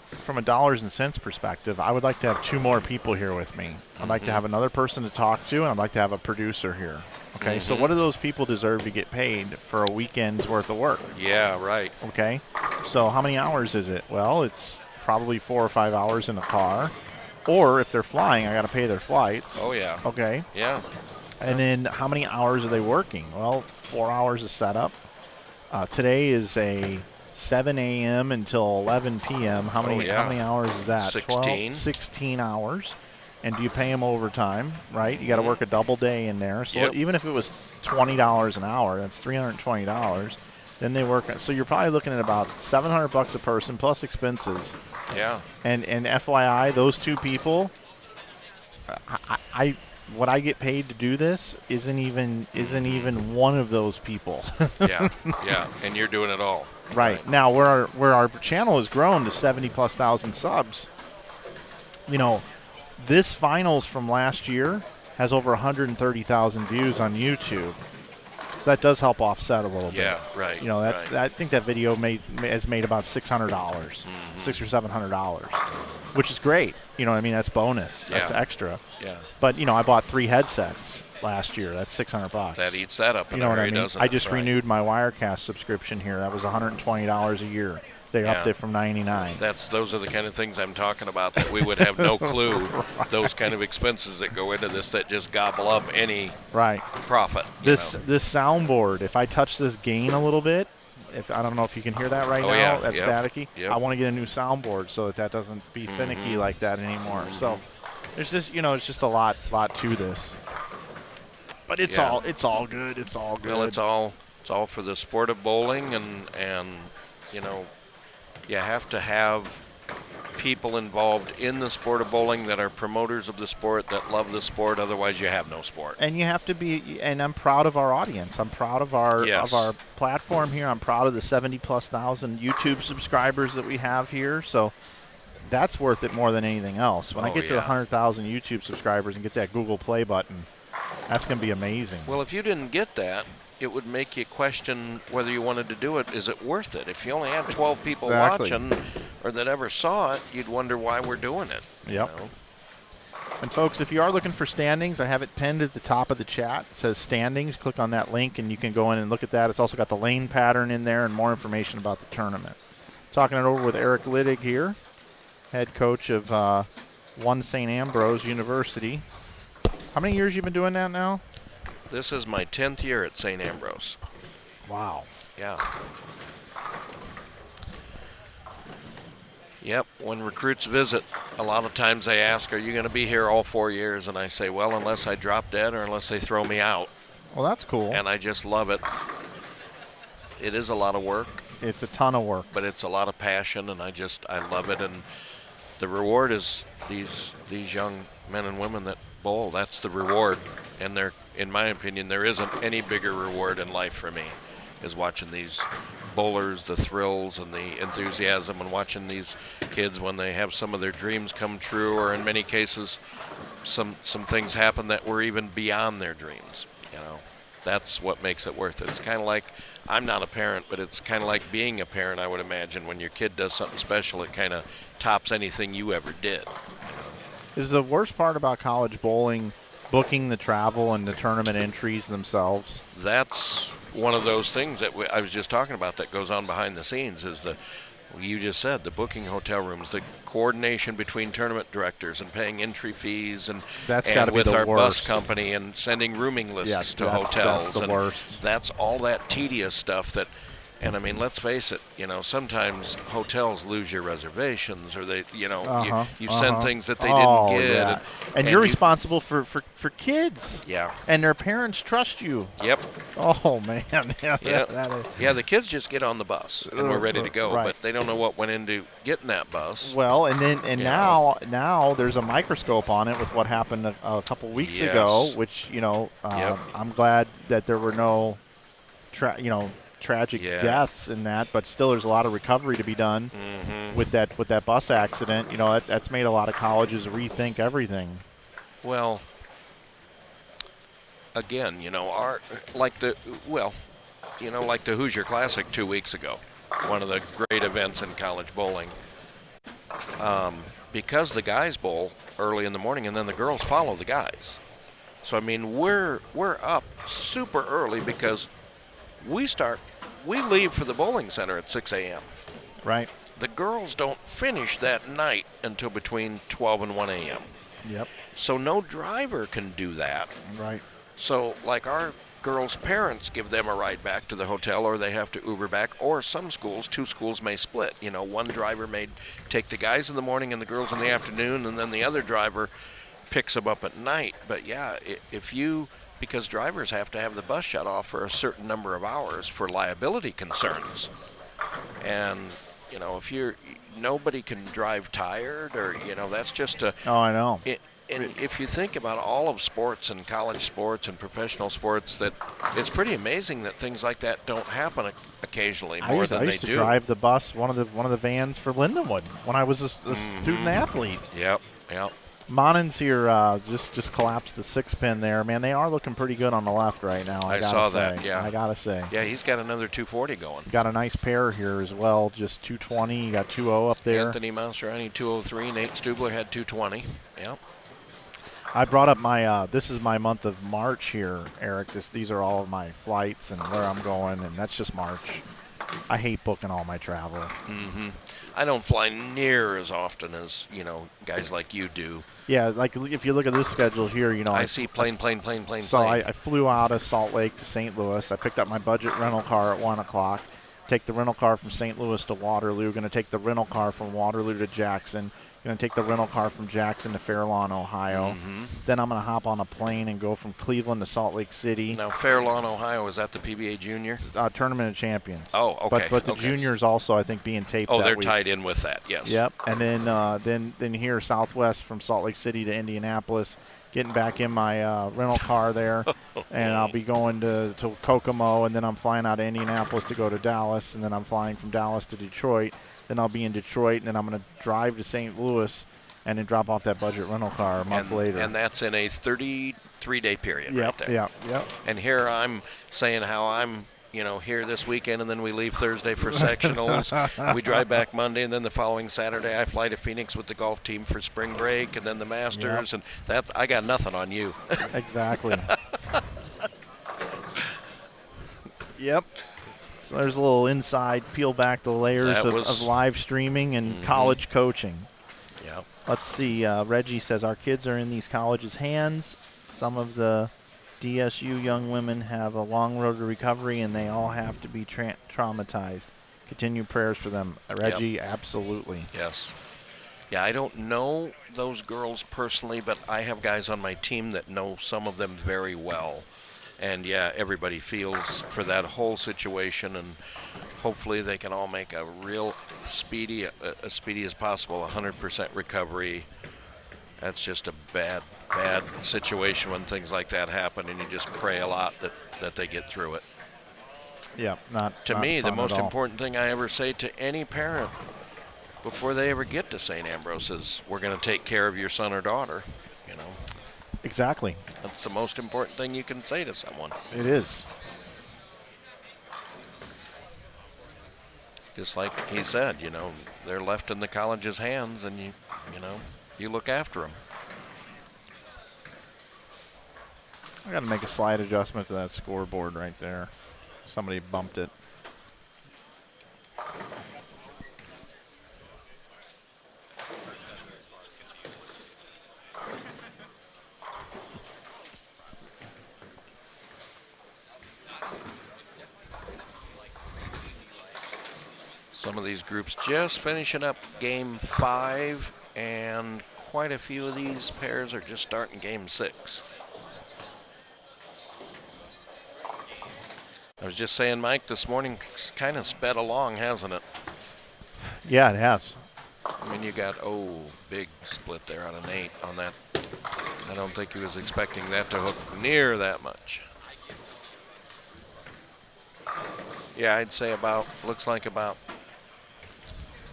from a dollars and cents perspective, I would like to have 2 more people here with me. I'd like to have another person to talk to, and I'd like to have a producer here. Okay, so what do those people deserve to get paid for a weekend's worth of work? Yeah, right. Okay, so how many hours is it? Well, it's probably 4 or 5 hours in a car. Or if they're flying, I got to pay their flights. Oh, yeah. Okay. Yeah. And then how many hours are they working? Well, 4 hours of setup. Today is a 7 a.m. until 11 p.m. How many hours is that? 16. 16 hours. And do you pay them overtime, right? You got to work a double day in there. So Yep. even if it was $20 an hour, that's $320. Then they work. So you're probably looking at about $700 a person plus expenses. Yeah. And FYI, those 2 people, what I get paid to do this isn't even one of those people. Yeah. And you're doing it all. Right. Now, where our channel has grown to 70,000+ subs, this finals from last year has over 130,000 views on YouTube. So that does help offset a little bit. Yeah, right. Right. I think that video has made about $600, $600 or $700, which is great. You know what I mean? That's bonus. That's extra. Yeah. But I bought 3 headsets last year. That's $600. That eats that up. You know what I mean? Doesn't I it? just renewed my Wirecast subscription here. That was $120 a year. They Yeah. upped it from 99. Those are the kind of things I'm talking about, that we would have no clue. Those kind of expenses that go into this that just gobble up any Right. profit. This You know? this soundboard, if I touch this gain a little bit, if I don't know if you can hear that right Oh, now, yeah. that's Yep. staticky. Yep. I want to get a new soundboard so that doesn't be finicky like that anymore. So there's just it's just a lot to this. But it's Yeah. all good. It's all good. Well, it's all for the sport of bowling, and you have to have people involved in the sport of bowling that are promoters of the sport, that love the sport. Otherwise, you have no sport. And you have to be, and I'm proud of our audience. I'm proud of our Yes. platform here. I'm proud of the 70,000+ YouTube subscribers that we have here. So that's worth it more than anything else. When I Oh, get to yeah. 100,000 YouTube subscribers and get that Google Play button, that's going to be amazing. Well, if you didn't get that, it would make you question whether you wanted to do it. Is it worth it? If you only had 12 people Exactly. watching or that ever saw it, you'd wonder why we're doing it. Yep. You know? And folks, if you are looking for standings, I have it pinned at the top of the chat. It says standings. Click on that link and you can go in and look at that. It's also got the lane pattern in there and more information about the tournament. Talking it over with Eric Littig here, head coach of One St. Ambrose University. How many years you been doing that now? This is my 10th year at St. Ambrose. Wow. Yeah. Yep, when recruits visit, a lot of times they ask, are you going to be here all 4 years? And I say, well, unless I drop dead or unless they throw me out. Well, that's cool. And I just love it. It is a lot of work, It's a ton of work. but it's a lot of passion, and I love it. And the reward is these young men and women that bowl. That's the reward. And in my opinion, there isn't any bigger reward in life for me, is watching these bowlers, the thrills and the enthusiasm, and watching these kids when they have some of their dreams come true, or in many cases, some things happen that were even beyond their dreams. That's what makes it worth it. It's kind of like, I'm not a parent, but it's kind of like being a parent, I would imagine. When your kid does something special, it kind of tops anything you ever did. Is the worst part about college bowling booking the travel and the tournament entries themselves? That's one of those things that I was just talking about that goes on behind the scenes, is you just said, the booking hotel rooms, the coordination between tournament directors and paying entry fees, and That's gotta be with the our bus worst. company and sending rooming lists Yes, to that's hotels. the and worst. That's all that tedious stuff that. And I mean, let's face it, sometimes hotels lose your reservations, or they, you send things that they didn't get. Yeah. And and you're you- responsible for kids. Yeah. And their parents trust you. Yep. Oh, man. Yeah, Yeah. that is. Yeah, the kids just get on the bus and we're ready to go, Right. but they don't know what went into getting that bus. Well, and Yeah. now there's a microscope on it with what happened a couple weeks Yes. ago, which Yep. I'm glad that there were no tragic Yeah. deaths in that, but still there's a lot of recovery to be done Mm-hmm. with that bus accident. That's made a lot of colleges rethink everything. Well, again, like the Hoosier Classic 2 weeks ago, one of the great events in college bowling. Because the guys bowl early in the morning and then the girls follow the guys. So I mean, we're up super early because we leave for the bowling center at 6 a.m. Right. The girls don't finish that night until between 12 and 1 a.m. Yep. So no driver can do that. Right. So like our girls' parents give them a ride back to the hotel, or they have to Uber back, or some schools, 2 schools may split. One driver may take the guys in the morning and the girls in the afternoon, and then the other driver picks them up at night. But yeah, because drivers have to have the bus shut off for a certain number of hours for liability concerns. And, if nobody can drive tired, or, that's just a. Oh, I know. And if you think about all of sports and college sports and professional sports, that it's pretty amazing that things like that don't happen occasionally more I than used they to do. drive the bus, one of the vans for Lindenwood when I was a student athlete. Yep. Monon's here just collapsed the 6-pin there. Man, they are looking pretty good on the left right now. I saw gotta that, say. yeah. I gotta say. Yeah, he's got another 240 going. Got a nice pair here as well. Just 220. You got 2-0 up there. Anthony Maserani 203. Nate Stubler had 220. Yep. I brought up my this is my month of March here, Eric. These are all of my flights and where I'm going, and that's just March. I hate booking all my travel. I don't fly near as often as, guys like you do. Yeah, like if you look at this schedule here, I see plane. So I flew out of Salt Lake to St. Louis. I picked up my budget rental car at 1 o'clock. Take the rental car from St. Louis to Waterloo. Going to take the rental car from Waterloo to Jackson. Going to take the rental car from Jackson to Fair Lawn, Ohio. Then I'm going to hop on a plane and go from Cleveland to Salt Lake City. Now, Fair Lawn, Ohio, is that the PBA Junior? Tournament of Champions. Oh, okay. But the juniors also, I think, being taped. Oh, that they're week. tied in with that. Yes. Yep. And then here Southwest from Salt Lake City to Indianapolis. Getting back in my rental car there, and I'll be going to Kokomo, and then I'm flying out of Indianapolis to go to Dallas, and then I'm flying from Dallas to Detroit. Then I'll be in Detroit, and then I'm going to drive to St. Louis, and then drop off that budget rental car a month later. And that's in a 33-day period right there. Yep. And here I'm saying how I'm, here this weekend, and then we leave Thursday for sectionals. We drive back Monday, and then the following Saturday I fly to Phoenix with the golf team for spring break, and then the Masters, and that I got nothing on you. Exactly. Yep. So there's a little inside peel back the layers of live streaming and college coaching. Yeah. Let's see. Reggie says our kids are in these colleges' hands. Some of the DSU young women have a long road to recovery, and they all have to be traumatized. Continue prayers for them. Reggie, absolutely. Yes. Yeah, I don't know those girls personally, but I have guys on my team that know some of them very well. And, yeah, everybody feels for that whole situation, and hopefully they can all make a real speedy, as speedy as possible, 100% recovery. That's just a bad situation when things like that happen, and you just pray a lot that they get through it. Yeah, to me, the most important thing I ever say to any parent before they ever get to St. Ambrose is, we're going to take care of your son or daughter, Exactly. That's the most important thing you can say to someone. It is. Just like he said, they're left in the college's hands, and you look after them. I got to make a slight adjustment to that scoreboard right there. Somebody bumped it. Some of these groups just finishing up game 5, and quite a few of these pairs are just starting game 6. I was just saying, Mike, this morning kind of sped along, hasn't it? Yeah, it has. I mean, you got, big split there on an 8 on that. I don't think he was expecting that to hook near that much. Yeah, I'd say looks like about,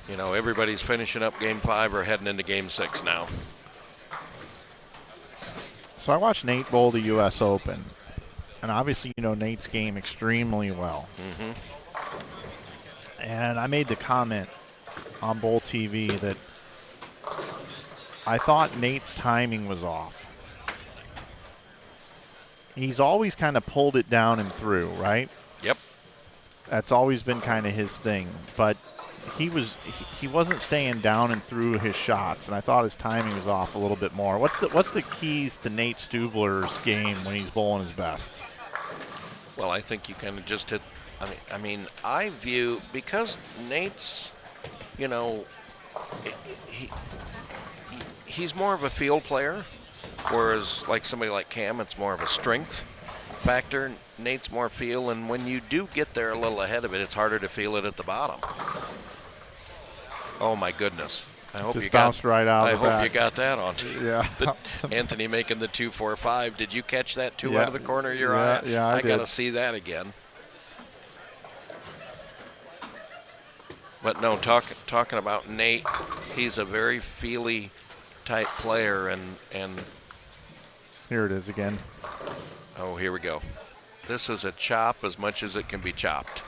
everybody's finishing up game 5 or heading into game 6 now. So I watched Nate bowl the U.S. Open. And obviously, Nate's game extremely well. And I made the comment on Bowl TV that I thought Nate's timing was off. He's always kind of pulled it down and through, right? Yep. That's always been kind of his thing. But he wasn't staying down and through his shots, and I thought his timing was off a little bit more. What's the keys to Nate Stubler's game when he's bowling his best? Well, I think you kind of just hit. I view, because Nate's, he's more of a field player, whereas like somebody like Cam, it's more of a strength factor. Nate's more feel, and when you do get there a little ahead of it, it's harder to feel it at the bottom. Oh my goodness! I hope just you bounced right out. I of the hope back. you got that on. Yeah. Anthony making the 2-4-5. Did you catch that out of the corner of your eye? Yeah, I did. got to see that again. But no, talking about Nate, he's a very feely type player, and here it is again. oh, here we go. This is a chop as much as it can be chopped.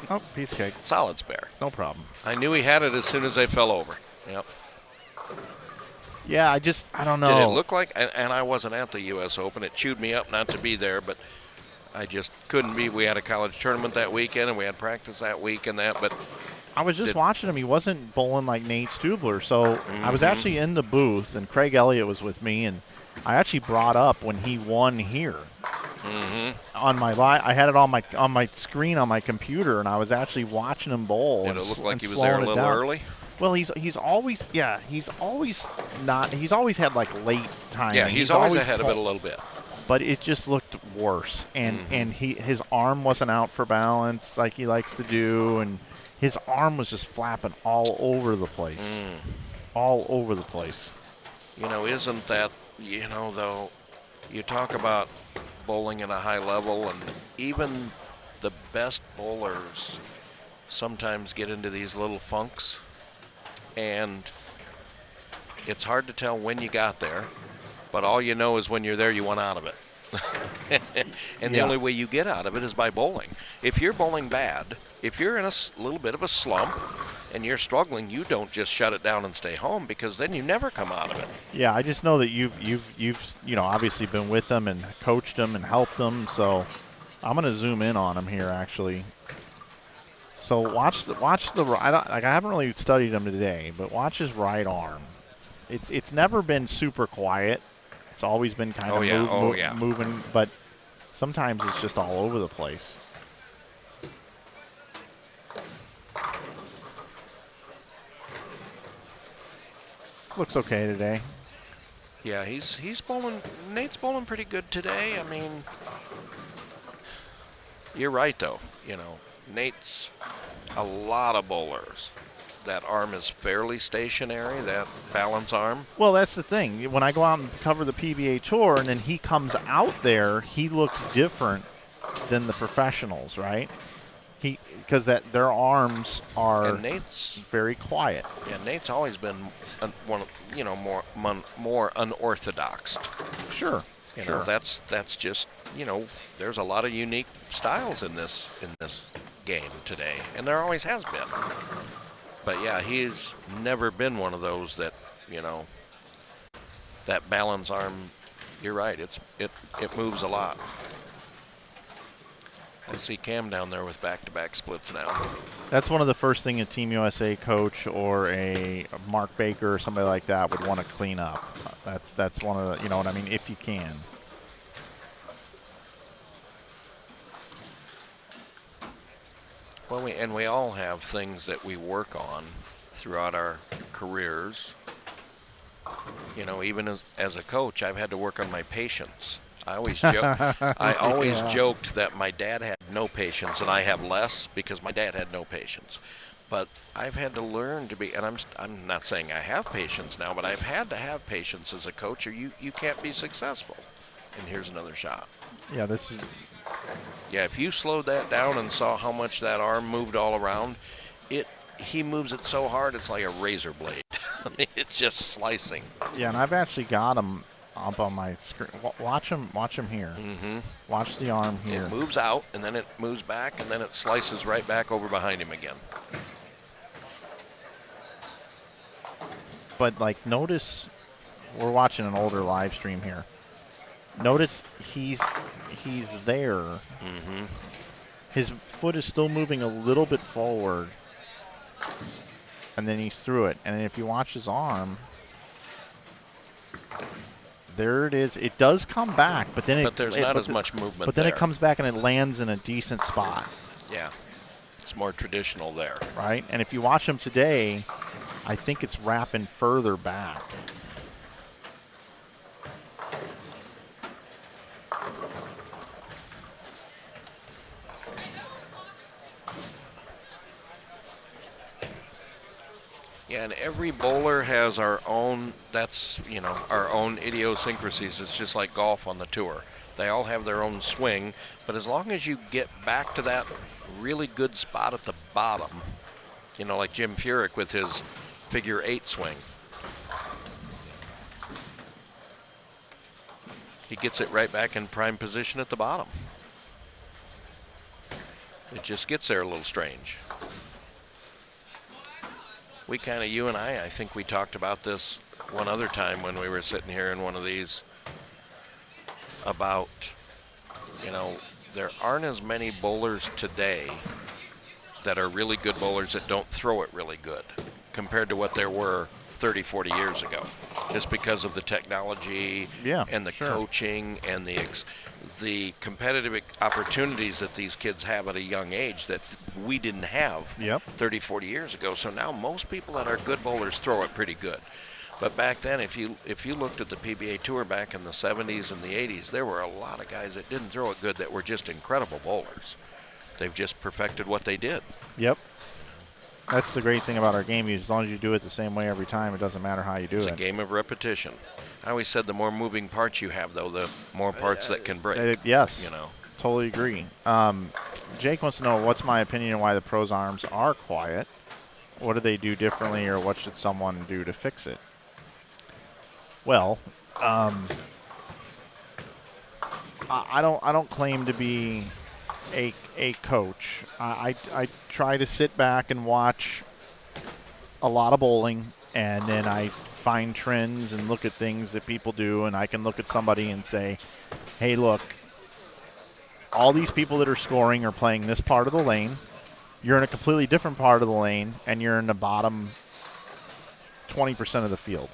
Oh, piece of cake. Solid spare. No problem. I knew he had it as soon as I fell over. Yep. Yeah, I don't know. Did it look like, and I wasn't at the U.S. Open, it chewed me up not to be there, but I just couldn't be. We had a college tournament that weekend, and we had practice that week and that. But I was just watching him. He wasn't bowling like Nate Stubler. So I was actually in the booth, and Craig Elliott was with me, and I actually brought up when he won here. On my I had it on my screen on my computer, and I was actually watching him bowl. Did and it look like he was slowing there a it little down. early? Well, he's always he's always had like late time. Yeah, he's always ahead of it a little bit. But it just looked worse, and his arm wasn't out for balance like he likes to do, and his arm was just flapping all over the place, all over the place. You know, isn't that, you know, though, you talk about bowling at a high level, and even the best bowlers sometimes get into these little funks, and it's hard to tell when you got there, but all you know is when you're there, you want out of it. And the only way you get out of it is by bowling. If you're bowling bad, if you're in a little bit of a slump and you're struggling, you don't just shut it down and stay home, because then you never come out of it. Yeah, I just know that you've obviously been with them and coached them and helped them. So I'm going to zoom in on him here actually. So watch the I haven't really studied him today, but watch his right arm. It's never been super quiet. It's always been kind of moving, but sometimes it's just all over the place. Looks okay today. Yeah, he's bowling. Nate's bowling pretty good today. I mean, you're right though. You know, Nate's a lot of bowlers. That arm is fairly stationary, that balance arm. Well, that's the thing. When I go out and cover the PBA Tour and then he comes out there, he looks different than the professionals, right? Because their arms are and Nate's very quiet. Yeah, Nate's always been more unorthodox. Sure. You know, that's just, you know, there's a lot of unique styles in this game today, and there always has been. But yeah, he's never been one of those that, you know, that balance arm. You're right. It moves a lot. I see Cam down there with back-to-back splits now. That's one of the first thing a Team USA coach or a Mark Baker or somebody like that would want to clean up. That's one of the, you know what I mean, if you can. Well, we all have things that we work on throughout our careers. You know, even as a coach, I've had to work on my patience. I always joked that my dad had no patience and I have less because my dad had no patience. But I've had to learn to be, and I'm not saying I have patience now, but I've had to have patience as a coach, or you can't be successful. And here's another shot. Yeah, this is. Yeah, if you slowed that down and saw how much that arm moved all around, he moves it so hard it's like a razor blade. I mean, it's just slicing. Yeah, and I've actually got him up on my screen. Watch him here. Mm-hmm. Watch the arm here. It moves out, and then it moves back, and then it slices right back over behind him again. But, like, notice, we're watching an older live stream here. Notice he's there. Mm-hmm. His foot is still moving a little bit forward. And then he's through it. And if you watch his arm, there it is. It does come back, but then there's not as much movement. But then there. it comes back and it lands in a decent spot. Yeah, it's more traditional there. Right? And if you watch him today, I think it's wrapping further back. Yeah, and every bowler has our own, our own idiosyncrasies. It's just like golf on the tour. They all have their own swing, but as long as you get back to that really good spot at the bottom, like Jim Furyk with his figure 8 swing. He gets it right back in prime position at the bottom. It just gets there a little strange. We kind of, you and I think we talked about this one other time when we were sitting here in one of these about, there aren't as many bowlers today that are really good bowlers that don't throw it really good compared to what there were 30, 40 years ago, just because of the technology and the coaching and the competitive opportunities that these kids have at a young age that we didn't have 30, 40 years ago. So now most people that are good bowlers throw it pretty good. But back then, if you looked at the PBA Tour back in the 70s and the 80s, there were a lot of guys that didn't throw it good that were just incredible bowlers. They've just perfected what they did. Yep. That's the great thing about our game. As long as you do it the same way every time, it doesn't matter how you do it. It's a game of repetition. I always said the more moving parts you have, though, the more parts that can break. Yes. You know. Totally agree. Jake wants to know what's my opinion on why the pros' arms are quiet. What do they do differently, or what should someone do to fix it? Well, I don't claim to be a coach. I try to sit back and watch a lot of bowling, and then I find trends and look at things that people do, and I can look at somebody and say, hey, look, all these people that are scoring are playing this part of the lane. You're in a completely different part of the lane, and you're in the bottom 20% of the field.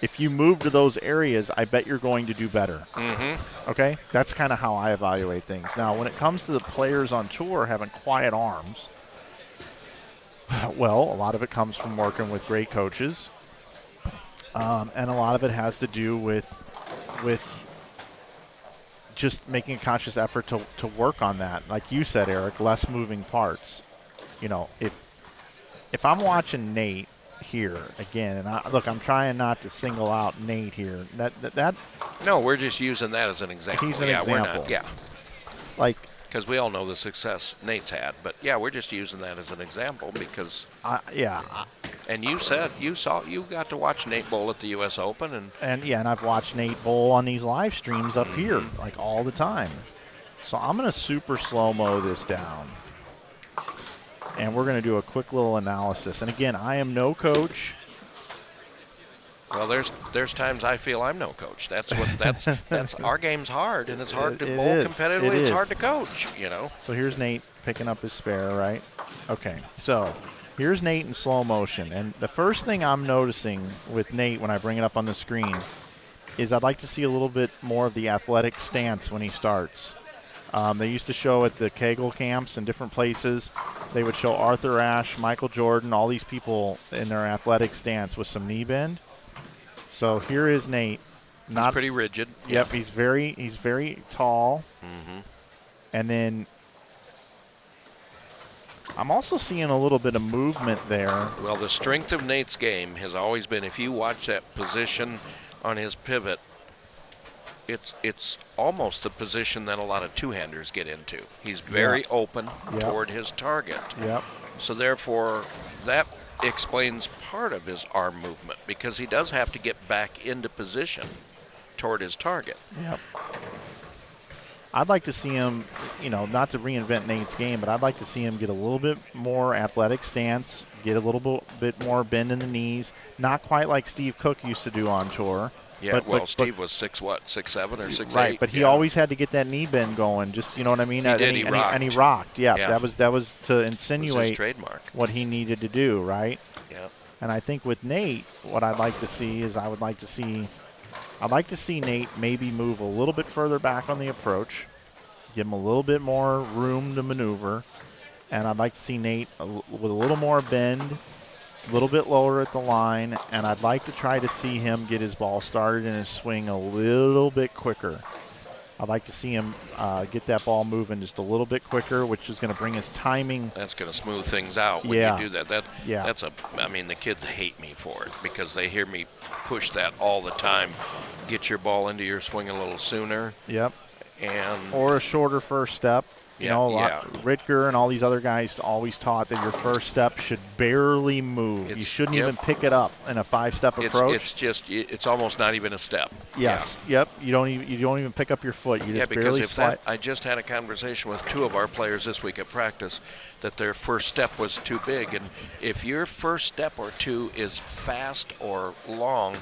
If you move to those areas, I bet you're going to do better. Mm-hmm. Okay? That's kind of how I evaluate things. Now, when it comes to the players on tour having quiet arms, well, a lot of it comes from working with great coaches, and a lot of it has to do with just making a conscious effort to work on that. Like you said, Eric, less moving parts. You know, if I'm watching Nate here again, and I'm trying not to single out Nate here. That No, we're just using that as an example. He's an example. example. We're not. Yeah. Like, because we all know the success Nate's had, but yeah, we're just using that as an example because. And you said you got to watch Nate bowl at the U.S. Open, and I've watched Nate bowl on these live streams up here like all the time. So I'm gonna super slow-mo this down. And we're going to do a quick little analysis. And again, I am no coach. Well, there's times I feel I'm no coach. That's our game's hard, and it's hard to bowl competitively. It's hard to coach, you know. So here's Nate picking up his spare, right? Okay. So here's Nate in slow motion. And the first thing I'm noticing with Nate when I bring it up on the screen is I'd like to see a little bit more of the athletic stance when he starts. They used to show at the Kegel camps and different places. They would show Arthur Ashe, Michael Jordan, all these people in their athletic stance with some knee bend. So here is Nate. He's pretty rigid. Yep, he's very tall. Mm-hmm. And then I'm also seeing a little bit of movement there. Well, the strength of Nate's game has always been, if you watch that position on his pivot, it's almost the position that a lot of two-handers get into. He's very open toward his target. Yep. So therefore, that explains part of his arm movement because he does have to get back into position toward his target. Yep. I'd like to see him, not to reinvent Nate's game, but I'd like to see him get a little bit more athletic stance, get a little bit more bend in the knees, not quite like Steve Cook used to do on tour. Yeah, Steve was 6'7" or 6'8". Right, but he always had to get that knee bend going. Just you know what I mean. He did. He rocked. And he rocked. Yeah, that was to insinuate it was his trademark. What he needed to do. Right. Yeah. And I think with Nate, what I'd like to see is I'd like to see Nate maybe move a little bit further back on the approach, give him a little bit more room to maneuver, and I'd like to see Nate with a little more bend. A little bit lower at the line, and I'd like to try to see him get his ball started in his swing a little bit quicker. I'd like to see him get that ball moving just a little bit quicker, which is going to bring his timing. That's going to smooth things out when you do that. The kids hate me for it because they hear me push that all the time. Get your ball into your swing a little sooner. Yep. Or a shorter first step. Ritger and all these other guys always taught that your first step should barely move. You shouldn't even pick it up in a 5-step approach. It's almost not even a step. Yes. Yeah. Yep. You don't even pick up your foot. You just barely slide. I just had a conversation with 2 of our players this week at practice that their first step was too big, and if your first step or 2 is fast or long,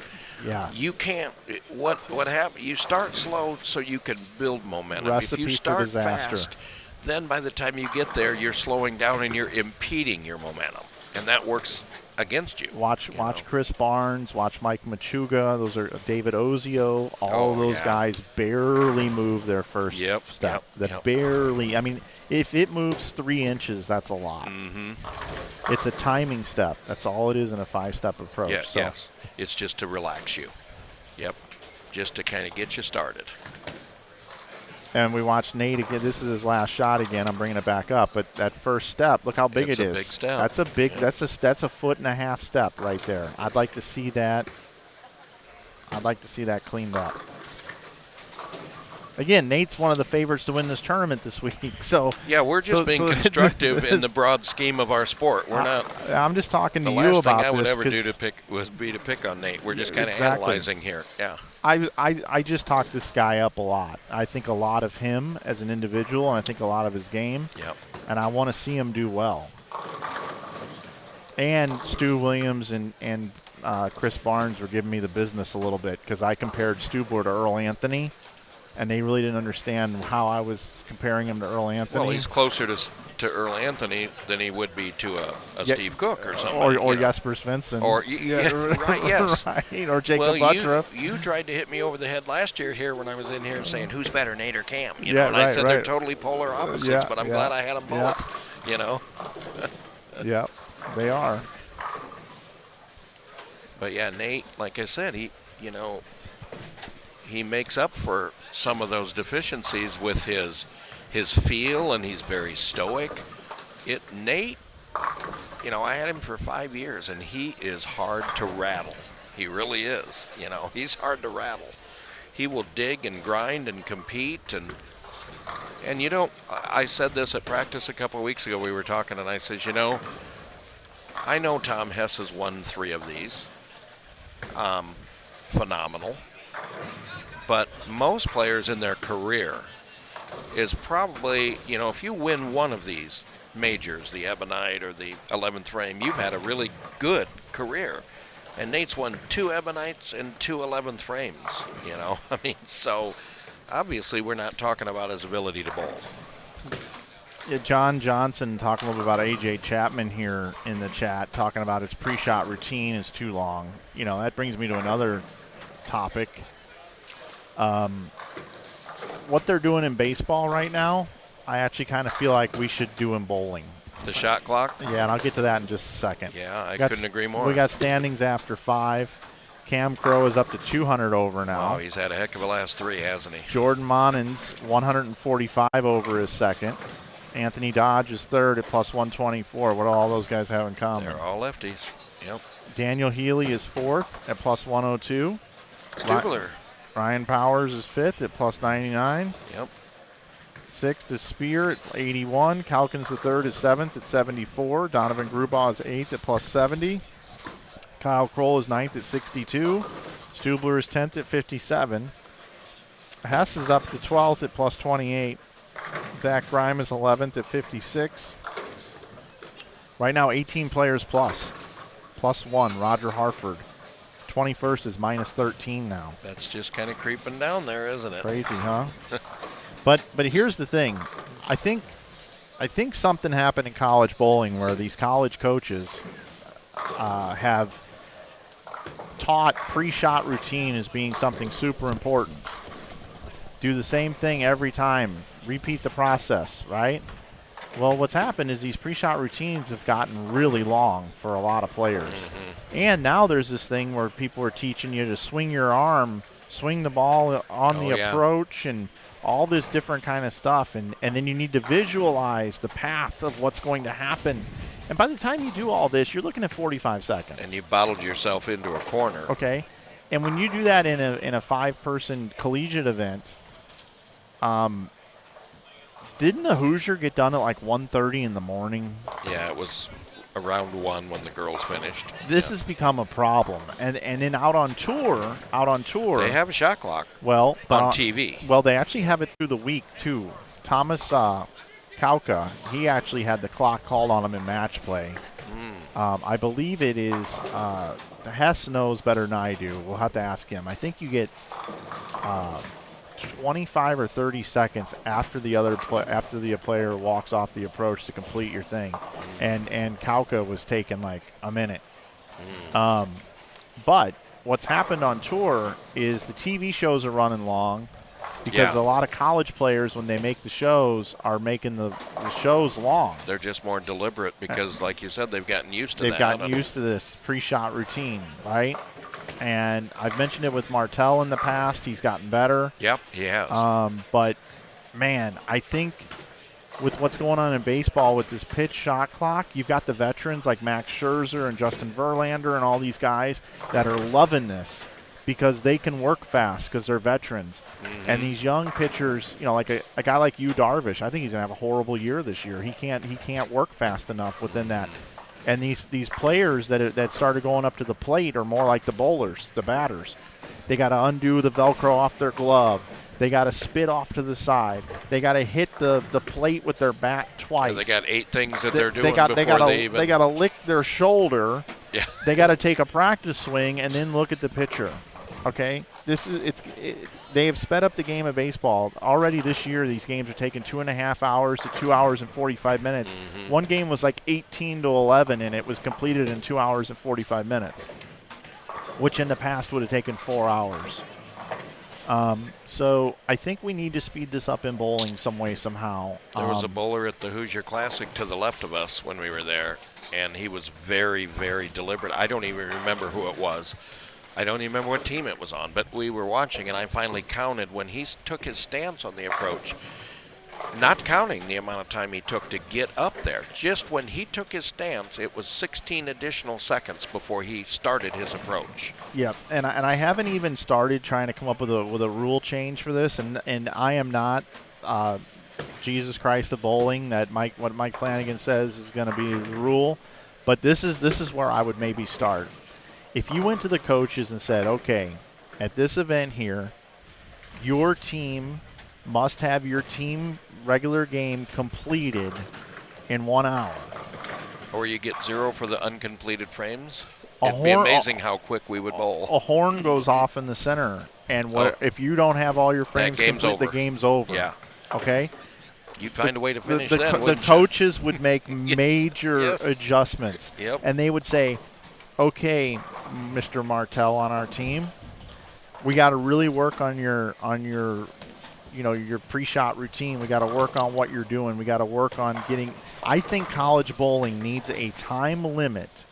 Yeah. You can't. What happened? You start slow so you can build momentum. Recipe if you for start disaster. fast, then by the time you get there, you're slowing down and you're impeding your momentum, and that works against you. Watch you know? Chris Barnes, watch Mike Machuga. Those are David Ozio. All of those guys barely move their first step. Barely. I mean, if it moves 3 inches, that's a lot. Mm-hmm. It's a timing step. That's all it is in a 5-step approach. Yeah, so. Yes. It's just to relax you. Yep. Just to kind of get you started. And we watched Nate again. This is his last shot again. I'm bringing it back up, but that first step, look how big it's it is. It's a big step. That's a big. Yeah. That's a 1.5 foot step right there. I'd like to see that. I'd like to see that cleaned up. Again, Nate's one of the favorites to win this tournament this week. So yeah, we're just being constructive in the broad scheme of our sport. We're not. I'm just talking to you about this. The last thing I would ever do to pick on Nate. We're just kind of analyzing here. Yeah. I just talk this guy up a lot. I think a lot of him as an individual, and I think a lot of his game. Yep. And I want to see him do well. And Stu Williams and Chris Barnes were giving me the business a little bit because I compared Stubler to Earl Anthony, and they really didn't understand how I was comparing him to Earl Anthony. Well, he's closer to Earl Anthony than he would be to a Steve Cook or something. Or Jesper Svensson. Or, right, yes. Right, or Jacob Buttroff. You tried to hit me over the head last year here when I was in here and saying, who's better, Nate or Cam? You know, and I said they're totally polar opposites, but I'm glad I had them both, you know. Yeah, they are. But, yeah, Nate, like I said, he makes up for some of those deficiencies with his feel, and he's very stoic. Nate, I had him for 5 years, and he is hard to rattle. He really is. He's hard to rattle. He will dig and grind and compete, and I said this at practice a couple of weeks ago. We were talking, and I says, I know Tom Hess has won 3 of these. Phenomenal. But most players in their career is probably, if you win one of these majors, the Ebonite or the 11th frame, you've had a really good career. And Nate's won 2 Ebonites and 2 11th frames, so obviously we're not talking about his ability to bowl. Yeah, John Johnson talking a little bit about A.J. Chapman here in the chat, talking about his pre-shot routine is too long. That brings me to another topic. What they're doing in baseball right now, I actually kind of feel like we should do in bowling. The shot clock? Yeah, and I'll get to that in just a second. Yeah, I couldn't agree more. We got standings after 5. Cam Crow is up to 200 over now. Wow, he's had a heck of a last 3, hasn't he? Jordan Monins, 145 over his second. Anthony Dodge is third at plus 124. What do all those guys have in common? They're all lefties. Yep. Daniel Healy is fourth at plus 102. Stubler. Ryan Powers is fifth at plus 99. Yep. Sixth is Spear at 81. Calkins the third is seventh at 74. Donovan Grubaugh is eighth at plus 70. Kyle Kroll is ninth at 62. Stubler is 10th at 57. Hess is up to 12th at plus 28. Zach Grime is 11th at 56. Right now, 18 players plus. Plus 1, Roger Harford. 21st is minus 13 now. That's just kind of creeping down there, isn't it? Crazy, huh? But here's the thing. I think something happened in college bowling where these college coaches have taught pre-shot routine as being something super important. Do the same thing every time. Repeat the process, right? Well, what's happened is these pre-shot routines have gotten really long for a lot of players. Mm-hmm. And now there's this thing where people are teaching you to swing your arm, swing the ball on the approach, and all this different kind of stuff. And then you need to visualize the path of what's going to happen. And by the time you do all this, you're looking at 45 seconds. And you bottled yourself into a corner. Okay. And when you do that in a 5-person collegiate event, didn't the Hoosier get done at like 1:30 in the morning? Yeah, it was around 1 when the girls finished. This has become a problem. And then out on tour. They have a shot clock. Well, on TV. Well, they actually have it through the week too. Thomas Kauka, he actually had the clock called on him in match play. I believe it is Hess knows better than I do. We'll have to ask him. I think you get 25 or 30 seconds after the player walks off the approach to complete your thing, and Kauka was taking like a minute. But what's happened on tour is the TV shows are running long because a lot of college players, when they make the shows, are making the shows long. They're just more deliberate because, like you said, they've gotten used to They've that. gotten used to this pre-shot routine, right? And I've mentioned it with Martell in the past. He's gotten better. Yep, he has. But, man, I think with what's going on in baseball with this pitch shot clock, you've got the veterans like Max Scherzer and Justin Verlander and all these guys that are loving this because they can work fast because they're veterans. And these young pitchers, like a guy like Yu Darvish, I think he's going to have a horrible year this year. He can't work fast enough within that. And these players that started going up to the plate are more like the bowlers, the batters. They got to undo the Velcro off their glove. They got to spit off to the side. They got to hit the plate with their bat twice. They got 8 things that they're doing they before they even. They got to lick their shoulder. Yeah. They got to take a practice swing and then look at the pitcher. Okay, they have sped up the game of baseball already this year. These games are taking 2.5 hours to 2 hours and 45 minutes. One game was like 18-11, and it was completed in 2 hours and 45 minutes, which in the past would have taken 4 hours. So I think we need to speed this up in bowling some way, somehow. There was a bowler at the Hoosier Classic to the left of us when we were there, and he was very, very deliberate. I don't even remember who it was. I don't even remember what team it was on, but we were watching, and I finally counted when he took his stance on the approach, not counting the amount of time he took to get up there. Just when he took his stance, it was 16 additional seconds before he started his approach. Yep, and I haven't even started trying to come up with a rule change for this, and I am not Jesus Christ of bowling that what Mike Flanagan says is going to be the rule, but this is where I would maybe start. If you went to the coaches and said, okay, at this event here, your team must have your team regular game completed in 1 hour. Or you get 0 for the uncompleted frames. It'd be amazing how quick we would bowl. A horn goes off in the center, and if you don't have all your frames complete, the game's over. Yeah. Okay? You'd find a way to finish the coaches would make major adjustments. Yep. And they would say, okay, Mr. Martell on our team, we got to really work on your your pre-shot routine. We got to work on what you're doing. We got to work on getting. I think college bowling needs a time limit.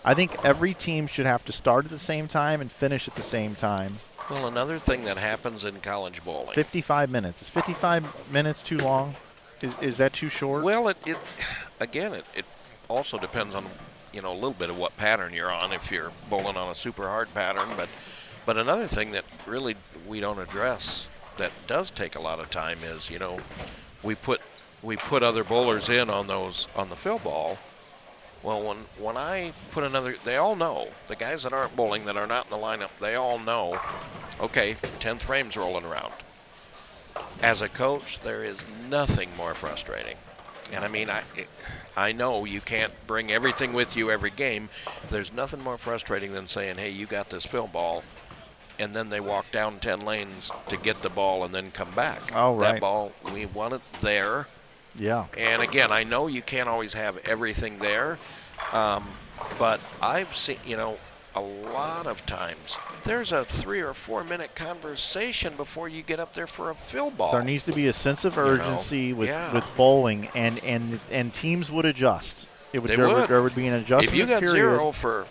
I think every team should have to start at the same time and finish at the same time. Well, another thing that happens in college bowling. 55 minutes. Is 55 minutes too long? Is that too short? Well, it also depends on a little bit of what pattern you're on. If you're bowling on a super hard pattern, but another thing that really we don't address that does take a lot of time is we put other bowlers in on the fill ball. Well, when I put another, they all know, the guys that aren't bowling, that are not in the lineup, they all know, okay, 10th frame's rolling around. As a coach, there is nothing more frustrating. And I mean, I know you can't bring everything with you every game. There's nothing more frustrating than saying, hey, you got this fill ball, and then they walk down 10 lanes to get the ball and then come back. Oh, right. That ball, we want it there. Yeah. And again, I know you can't always have everything there, but I've seen, a lot of times there's a 3 or 4 minute conversation before you get up there for a fill ball. There needs to be a sense of urgency with bowling, and teams would adjust. There would be an adjustment If you got period. 0 for,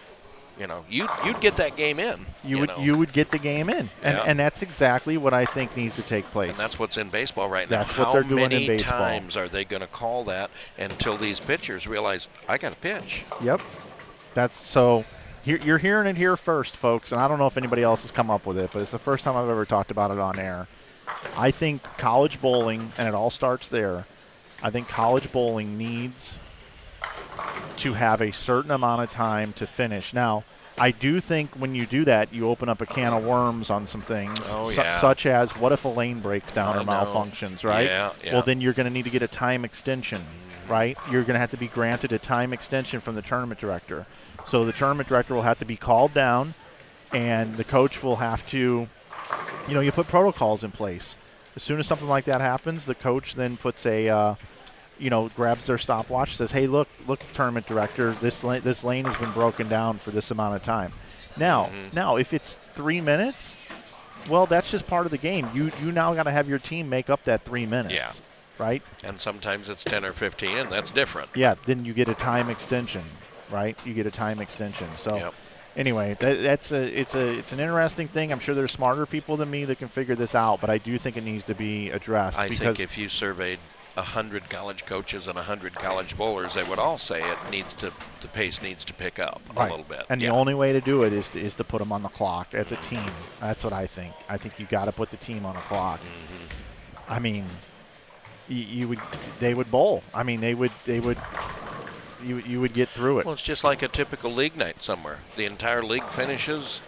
you'd get that game in. You would get the game in, and that's exactly what I think needs to take place. And that's what's in baseball right now. That's what they're doing in baseball. How many times are they going to call that until these pitchers realize, I got to pitch? Yep. You're hearing it here first, folks, and I don't know if anybody else has come up with it, but it's the first time I've ever talked about it on air. I think college bowling, and it all starts there, I think college bowling needs to have a certain amount of time to finish. Now, I do think when you do that, you open up a can of worms on some things, such as what if a lane breaks down or malfunctions, right? Yeah. Well, then you're going to need to get a time extension, right? You're going to have to be granted a time extension from the tournament director. So the tournament director will have to be called down, and the coach will have to, you put protocols in place. As soon as something like that happens, the coach then puts a, grabs their stopwatch, says, hey, look, tournament director, this lane has been broken down for this amount of time. Now, if it's 3 minutes, well, that's just part of the game. You now got to have your team make up that 3 minutes. Yeah. Right? And sometimes it's 10 or 15, and that's different. Yeah, then you get a time extension, right? You get a time extension. So Yep. anyway, it's an interesting thing. I'm sure there's smarter people than me that can figure this out, but I do think it needs to be addressed. I think if you surveyed 100 college coaches and 100 college bowlers, they would all say the pace needs to pick up a little bit. And the only way to do it is to put them on the clock as a team. That's what I think. I think you got to put the team on the clock. I mean, they would bowl. I mean, you would get through it. Well, it's just like a typical league night somewhere. The entire league finishes,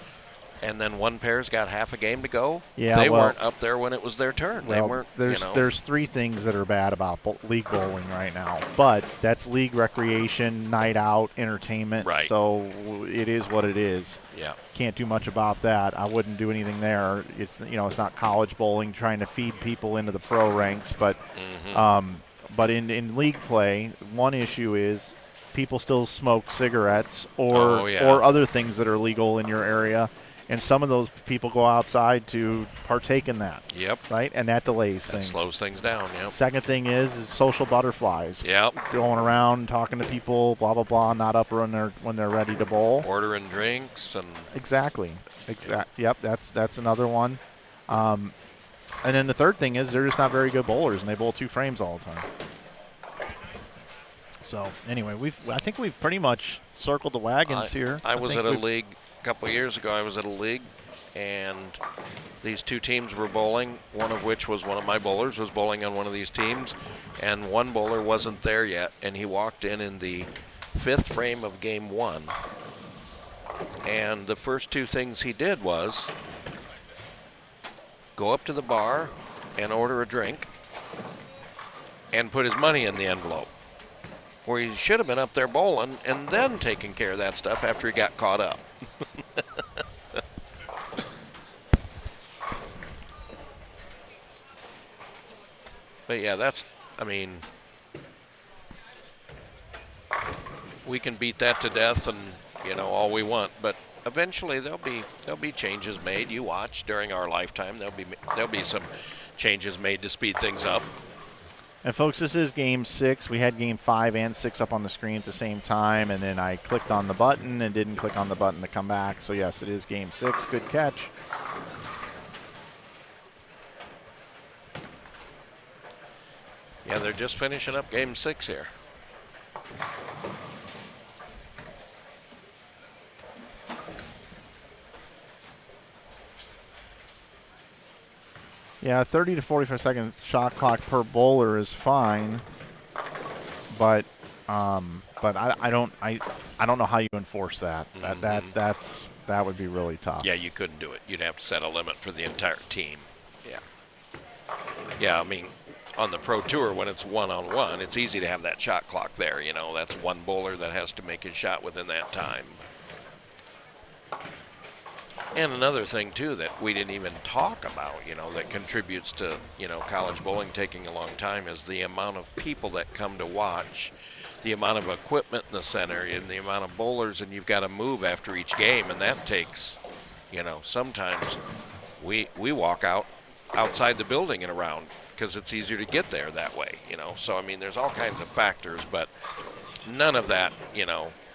and then one pair's got half a game to go. Yeah, they weren't up there when it was their turn. Well, they weren't. There's three things that are bad about league bowling right now, but that's league recreation, night out, entertainment. Right. So it is what it is. Yeah. Can't do much about that. I wouldn't do anything there. It's it's not college bowling trying to feed people into the pro ranks, but in league play, one issue is people still smoke cigarettes or other things that are legal in your area. And some of those people go outside to partake in that. Yep. Right? And that delays things. Slows things down, yep. Second thing is social butterflies. Yep. Going around, talking to people, blah, blah, blah, not up when they're ready to bowl. Ordering drinks and... Exactly. Yep, that's another one. And then the third thing is they're just not very good bowlers, and they bowl 2 frames all the time. So, anyway, I think we've pretty much circled the wagons here. I was at a league... A couple of years ago, I was at a league, and these 2 teams were bowling, one of which was one of my bowlers was bowling on one of these teams, and one bowler wasn't there yet, and he walked in the 5th frame of game 1, and the first 2 things he did was go up to the bar and order a drink and put his money in the envelope, where he should have been up there bowling and then taking care of that stuff after he got caught up. But yeah, we can beat that to death and all we want, but eventually there'll be changes made. You watch during our lifetime, there'll be some changes made to speed things up. And folks, this is game 6. We had game 5 and 6 up on the screen at the same time, and then I clicked on the button and didn't click on the button to come back. So yes, it is game 6. Good catch. Yeah, they're just finishing up game 6 here. Yeah, 30 to 45 second shot clock per bowler is fine, but I don't know how you enforce that. That would be really tough. Yeah, you couldn't do it. You'd have to set a limit for the entire team. Yeah. Yeah, I mean, on the Pro Tour, when it's one-on-one, it's easy to have that shot clock there. That's one bowler that has to make his shot within that time. And another thing, too, that we didn't even talk about, that contributes to, college bowling taking a long time is the amount of people that come to watch, the amount of equipment in the center, and the amount of bowlers, and you've got to move after each game, and that takes, sometimes we walk outside the building and around because it's easier to get there that way, So, I mean, there's all kinds of factors, but none of that,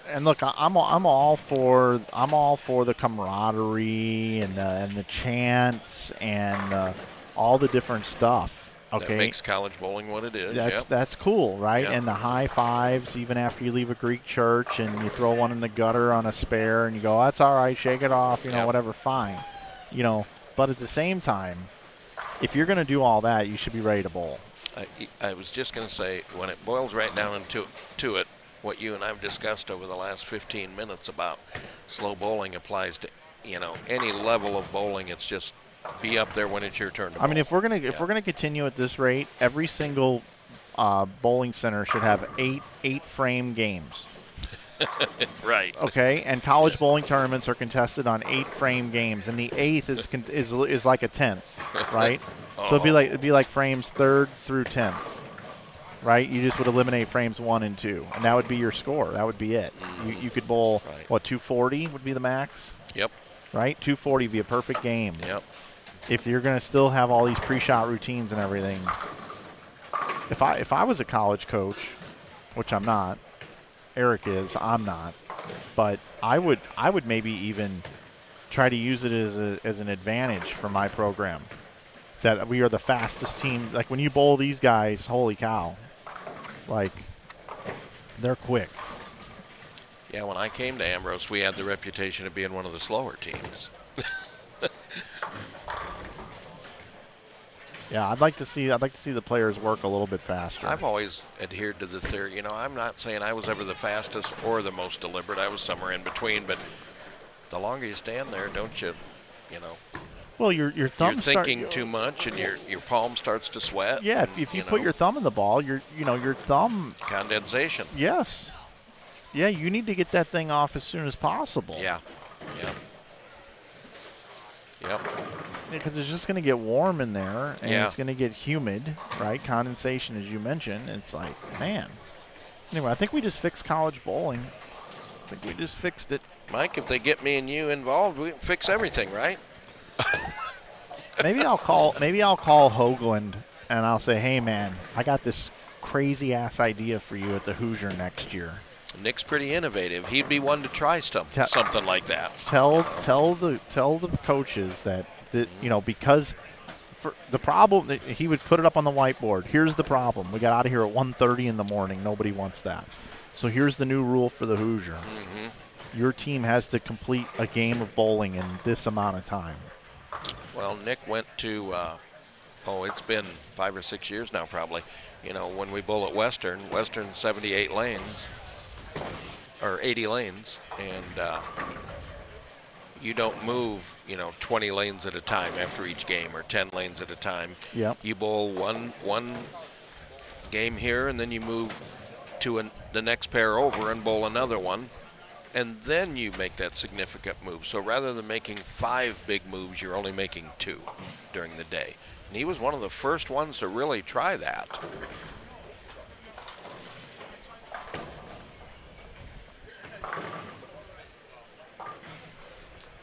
And look, I'm all for the camaraderie and the chants and all the different stuff. Okay, that makes college bowling what it is. That's cool, right? Yep. And the high fives, even after you leave a Greek church and you throw one in the gutter on a spare and you go, "That's all right, shake it off," whatever, fine. But at the same time, if you're going to do all that, you should be ready to bowl. I was just going to say, when it boils right down to it, what you and I've discussed over the last 15 minutes about slow bowling applies to, any level of bowling. It's just be up there when it's your turn to bowl. I mean, if we're gonna continue at this rate, every single bowling center should have eight frame games. Right. Okay, and college bowling tournaments are contested on 8 frame games, and the 8th is like a 10th, right? So it'd be like frames 3rd through 10th, right? You just would eliminate frames 1 and 2, and that would be your score. That would be it. You could bowl, what, 240 would be the max? Yep. Right? 240 would be a perfect game. Yep. If you're going to still have all these pre-shot routines and everything. If I was a college coach, which I'm not, Eric is, I'm not, but I would maybe even try to use it as an advantage for my program, that we are the fastest team. Like when you bowl these guys, holy cow, like they're quick. Yeah, when I came to Ambrose, we had the reputation of being one of the slower teams. Yeah, I'd like to see the players work a little bit faster. I've always adhered to the theory. You know, I'm not saying I was ever the fastest or the most deliberate. I was somewhere in between. But the longer you stand there, don't you, well, your thumb you're thinking too much, and your palm starts to sweat. Yeah, if you put your thumb in the ball, your thumb condensation. Yes. Yeah, you need to get that thing off as soon as possible. Yeah. Yeah. Yep. Because it's just going to get warm in there, and Yeah. it's going to get humid, right? Condensation, as you mentioned. It's like, man. Anyway, I think we just fixed college bowling. I think we just fixed it. Mike, if they get me and you involved, we can fix everything, right? Maybe I'll call Hoagland, and I'll say, hey, man, I got this crazy-ass idea for you at the Hoosier next year. Nick's pretty innovative. He'd be one to try something like that. Tell the coaches that because for the problem, he would put it up on the whiteboard. Here's the problem. We got out of here at 1:30 in the morning. Nobody wants that. So here's the new rule for the Hoosier. Mm-hmm. Your team has to complete a game of bowling in this amount of time. Well, Nick went to, it's been 5 or 6 years now probably. When we bowl at Western 78 lanes. Or 80 lanes, and you don't move, 20 lanes at a time after each game, or 10 lanes at a time. Yep. You bowl one game here, and then you move to the next pair over and bowl another one, and then you make that significant move. So rather than making 5 big moves, you're only making 2 during the day. And he was one of the first ones to really try that.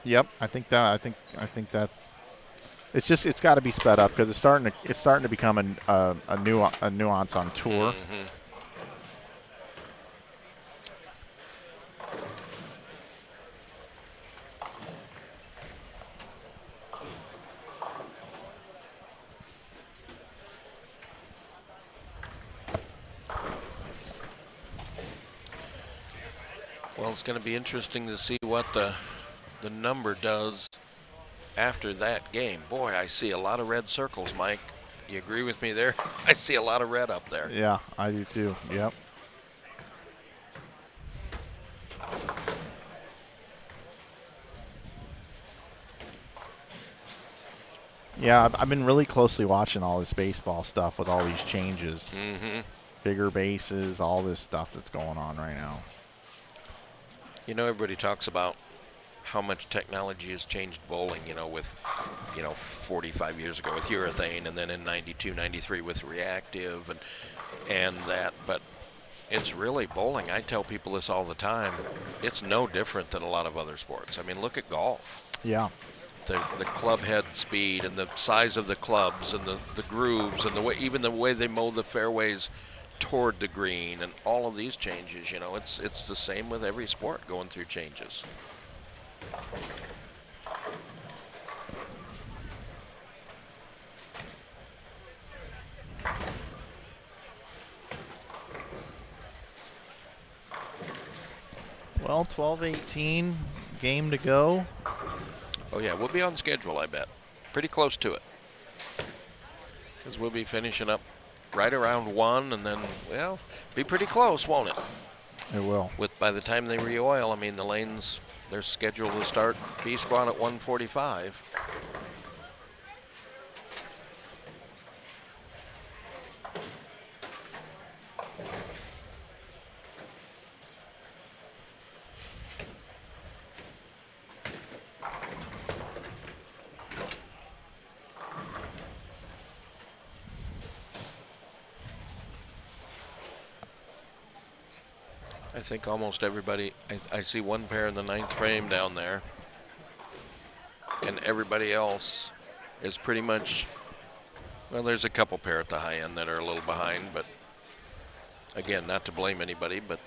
Yep, I think that it's got to be sped up because it's starting to become a nuance on tour. Mm-hmm. Well, it's going to be interesting to see what the number does after that game. Boy, I see a lot of red circles, Mike. You agree with me there? I see a lot of red up there. Yeah, I do too. Yep. Yeah, I've been really closely watching all this baseball stuff with all these changes. Mm-hmm. Bigger bases, all this stuff that's going on right now. Everybody talks about how much technology has changed bowling, with, 45 years ago with urethane, and then in 92, 93 with reactive and that. But it's really bowling. I tell people this all the time. It's no different than a lot of other sports. I mean, look at golf. Yeah. The club head speed and the size of the clubs and the grooves and even the way they mow the fairways toward the green and all of these changes, it's the same with every sport going through changes. Well, 12:18, game to go. Oh yeah, we'll be on schedule, I bet. Pretty close to it. Because we'll be finishing up right around 1, and then, well, be pretty close, won't it? It will. By the time they re-oil, I mean, the lanes, they're scheduled to start B-squad at 1:45. I think almost everybody, I see one pair in the 9th frame down there, and everybody else is pretty much, well, there's a couple pair at the high end that are a little behind, but again, not to blame anybody, but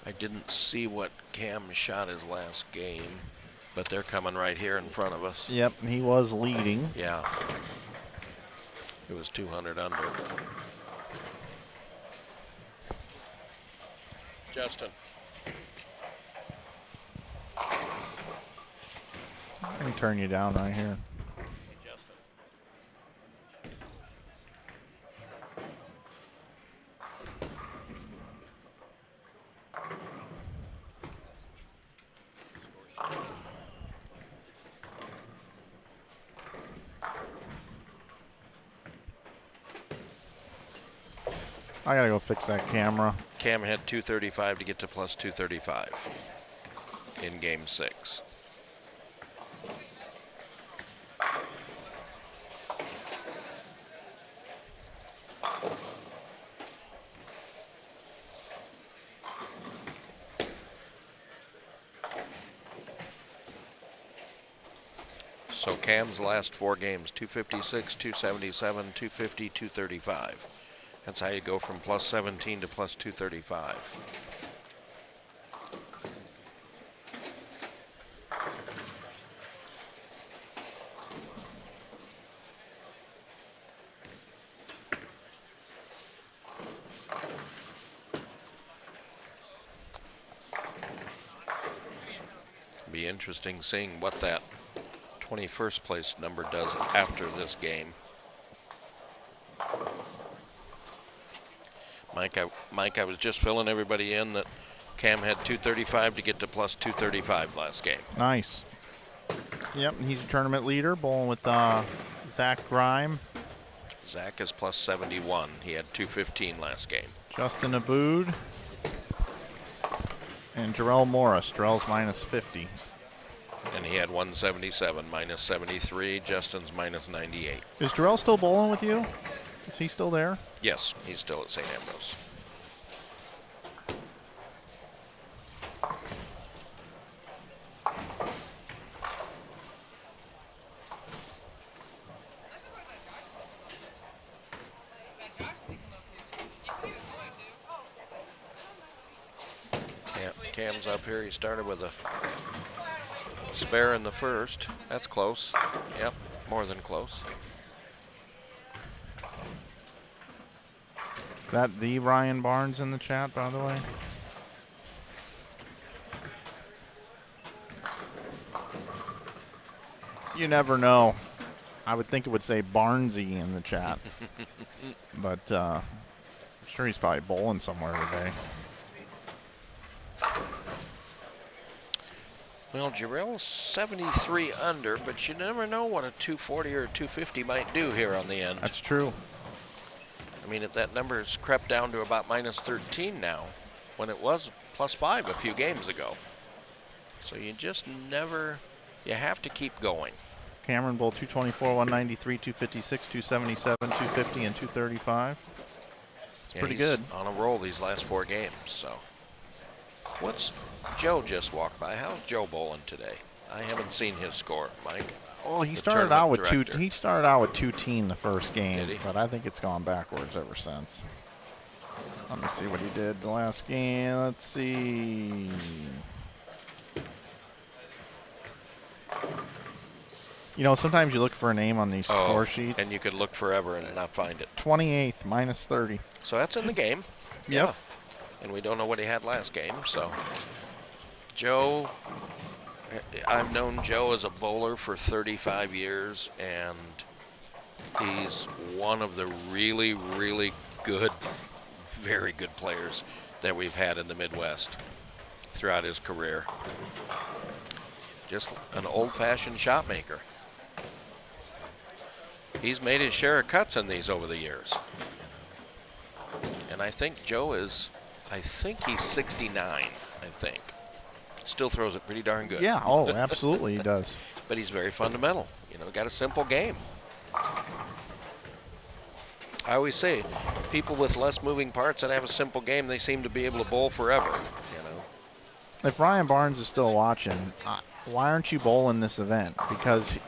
I didn't see what Cam shot his last game, but they're coming right here in front of us. Yep, he was leading. Yeah. It was 200 under. Justin. I can turn you down right here. I gotta go fix that camera. Cam had 235 to get to plus 235 in game 6. So Cam's last 4 games, 256, 277, 250, 235. That's how you go from plus 17 to plus 235. Be interesting seeing what that 21st place number does after this game. Mike, I was just filling everybody in that Cam had 235 to get to plus 235 last game. Nice. Yep, and he's a tournament leader, bowling with Zach Grime. Zach is plus 71. He had 215 last game. Justin Abood. And Jarrell Morris. Jarrell's minus 50. And he had 177, minus 73. Justin's minus 98. Is Jarrell still bowling with you? Is he still there? Yes, he's still at St. Ambrose. Cam's up here. He started with a spare in the first. That's close. Yep, more than close. Is that the Ryan Barnes in the chat, by the way? You never know. I would think it would say Barnesy in the chat. But I'm sure he's probably bowling somewhere today. Well, Jarrell's 73 under, but you never know what a 240 or a 250 might do here on the end. That's true. I mean, if that number has crept down to about minus 13 now, when it was plus 5 a few games ago. So you just never, you have to keep going. Cameron bowled 224, 193, 256, 277, 250, and 235. Yeah, pretty he's good. On a roll these last 4 games, so. What's Joe just walked by? How's Joe bowling today? I haven't seen his score, Mike. Well, he The started out with tournament director. He started out with 2-teen the first game, Did he? but I think it's gone backwards ever since. Let me see what he did the last game. Let's see. You know, sometimes you look for a name on these score sheets. And you could look forever and not find it. 28th, minus 30. So that's in the game. Yep. Yeah. And we don't know what he had last game, so. Joe, I've known Joe as a bowler for 35 years, and he's one of the really, really good, very good players that we've had in the Midwest throughout his career. Just an old-fashioned shot maker. He's made his share of cuts in these over the years. And I think Joe is, I think he's 69, I think. Still throws it pretty darn good. Yeah, oh, absolutely he does. But he's very fundamental. Got a simple game. I always say, people with less moving parts that have a simple game, they seem to be able to bowl forever. If Ryan Barnes is still watching, why aren't you bowling this event? Because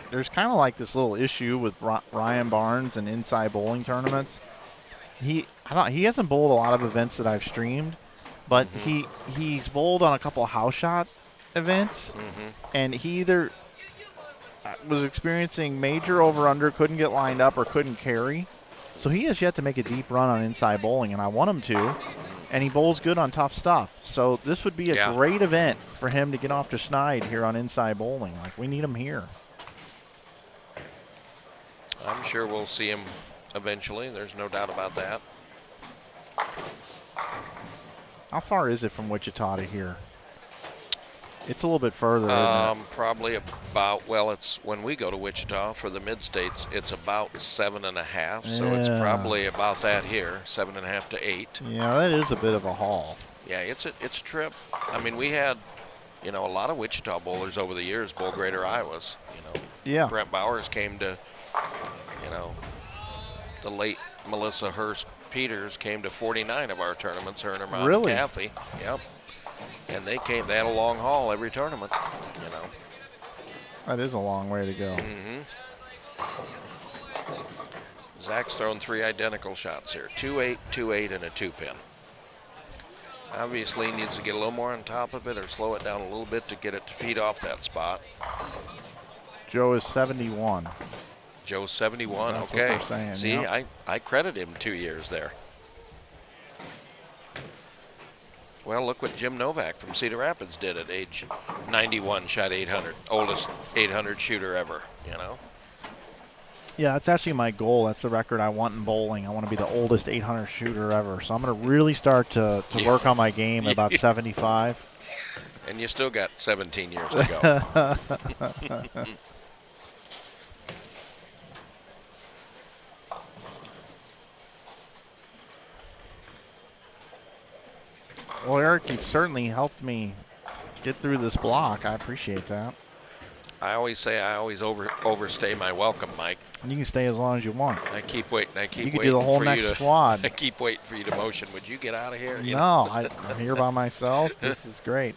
there's kind of like this little issue with Ryan Barnes and inside bowling tournaments. He hasn't bowled a lot of events that I've streamed, but he's bowled on a couple of house shot events, and he either was experiencing major over-under, couldn't get lined up, or couldn't carry. So he has yet to make a deep run on inside bowling, and I want him to. And he bowls good on tough stuff. So this would be a great event for him to get off to Schneid here on inside bowling. Like, we need him here. I'm sure we'll see him eventually. There's no doubt about that. How far is it from Wichita to here? It's a little bit further, isn't it? Probably about, well, it's when we go to Wichita for the mid-states, it's about 7.5. So it's probably about that here, 7.5 to 8. Yeah, that is a bit of a haul. Yeah, it's a trip. I mean, we had, a lot of Wichita bowlers over the years bowl Greater Iowas. Yeah. Brent Bowers came to, the late Melissa Hurst Peters came to 49 of our tournaments, her and her mom, Really? Kathy. Yep. And they had a long haul every tournament, That is a long way to go. Zach's thrown 3 identical shots here, 2-8, 2-8, and a 2-pin. Obviously needs to get a little more on top of it or slow it down a little bit to get it to feed off that spot. Joe is 71. Joe's 71, That's what okay. they're saying, See, yep. I credit him 2 years there. Well, look what Jim Novak from Cedar Rapids did at age 91, shot 800. Oldest 800 shooter ever, Yeah, that's actually my goal. That's the record I want in bowling. I want to be the oldest 800 shooter ever. So I'm going to really start to work on my game at about 75. And you still got 17 years to go. Well, Eric, you've certainly helped me get through this block. I appreciate that. I always say I always overstay my welcome, Mike. You can stay as long as you want. I keep waiting. You can do the whole next squad. I keep waiting for you to motion. Would you get out of here? No, I'm here by myself. This is great.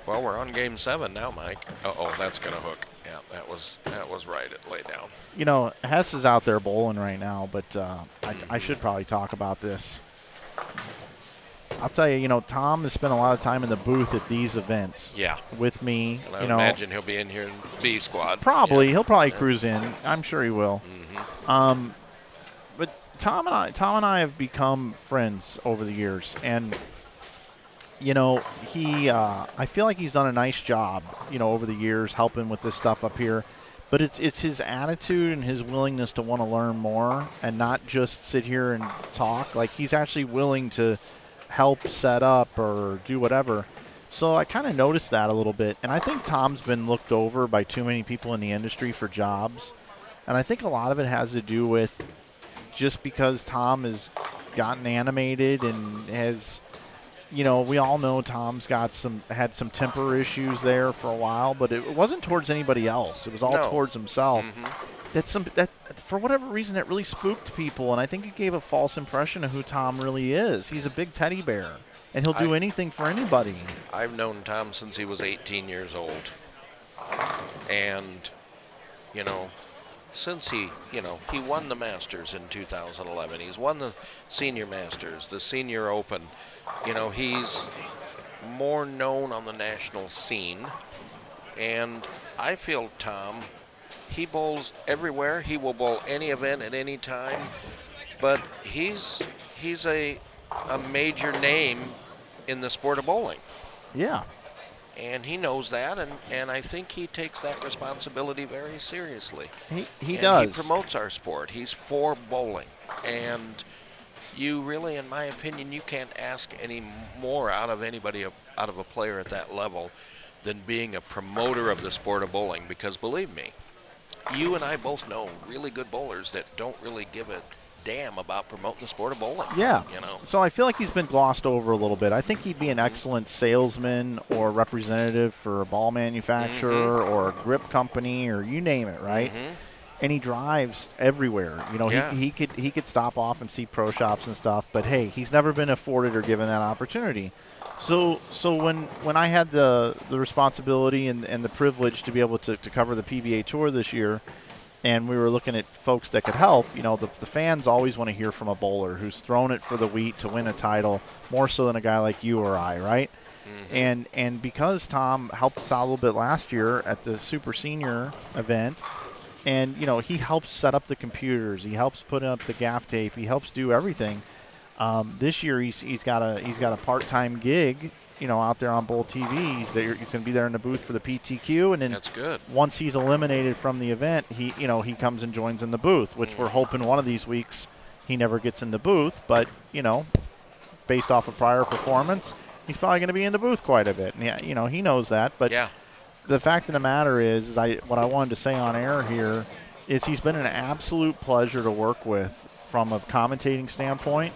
Well, we're on game 7 now, Mike. Uh-oh, that's going to hook. Yeah, that was right. It laid down. Hess is out there bowling right now, but I should probably talk about this. I'll tell you, Tom has spent a lot of time in the booth at these events. Yeah. With me. And I imagine he'll be in here in B squad. Probably. Yeah. He'll probably cruise in. I'm sure he will. But Tom and I have become friends over the years, and I feel like he's done a nice job, over the years helping with this stuff up here. But it's his attitude and his willingness to want to learn more and not just sit here and talk. Like, he's actually willing to help set up or do whatever. So I kind of noticed that a little bit. And I think Tom's been looked over by too many people in the industry for jobs. And I think a lot of it has to do with just because Tom has gotten animated and has, we all know Tom's had some temper issues there for a while, but it wasn't towards anybody else. It was all towards himself. That for whatever reason, it really spooked people, and I think it gave a false impression of who Tom really is. He's a big teddy bear, and he'll do anything for anybody. I've known Tom since he was 18 years old, and since he won the Masters in 2011, he's won the Senior Masters, the Senior Open. He's more known on the national scene, and I feel Tom, he bowls everywhere. He will bowl any event at any time, but he's a major name in the sport of bowling. Yeah. And he knows that, and I think he takes that responsibility very seriously. He And does. He promotes our sport. He's for bowling. And you really, in my opinion, you can't ask any more out of anybody, out of a player at that level, than being a promoter of the sport of bowling. Because believe me, you and I both know really good bowlers that don't really give a damn about promoting the sport of bowling. Yeah. You know. So I feel like he's been glossed over a little bit. I think he'd be an excellent salesman or representative for a ball manufacturer or a grip company or you name it, right? And he drives everywhere. You know, Yeah. he could stop off and see pro shops and stuff, but hey, he's never been afforded or given that opportunity. So when I had the responsibility and the privilege to be able to cover the PBA Tour this year, and we were looking at folks that could help, you know, the fans always want to hear from a bowler who's thrown it for the wheat to win a title, more so than a guy like you or I, right? And because Tom helped us out a little bit last year at the Super Senior event, and, you know, he helps set up the computers, he helps put up the gaff tape, he helps do everything. This year he's got a part-time gig, you know, out there on Bowl TV. He's going to be there in the booth for the PTQ, and then That's good. once he's eliminated from the event, he comes and joins in the booth, which we're hoping one of these weeks he never gets in the booth. But, you know, based off of prior performance, he's probably going to be in the booth quite a bit. And, yeah, you know, he knows that. But Yeah. the fact of the matter is what I wanted to say on air here is he's been an absolute pleasure to work with from a commentating standpoint.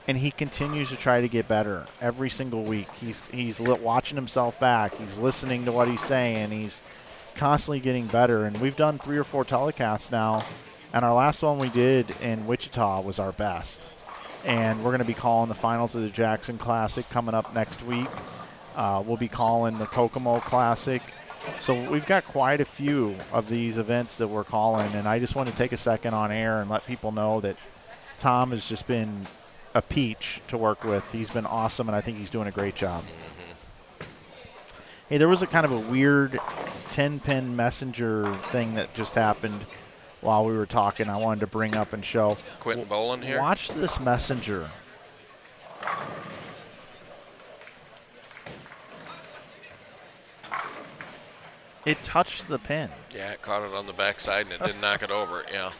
And he continues to try to get better every single week. He's watching himself back. He's listening to what he's saying. He's constantly getting better. And we've done 3 or 4 telecasts now, and our last one we did in Wichita was our best. And we're going to be calling the finals of the Jackson Classic coming up next week. We'll be calling the Kokomo Classic. So we've got quite a few of these events that we're calling, and I just want to take a second on air and let people know that Tom has just been a peach to work with. He's been awesome, and I think he's doing a great job. Hey, there was a kind of a weird 10-pin messenger thing that just happened while we were talking. I wanted to bring up and show. Quentin Bolin here. Watch this messenger. It touched the pin. Yeah, it caught it on the backside and it didn't knock it over. Yeah.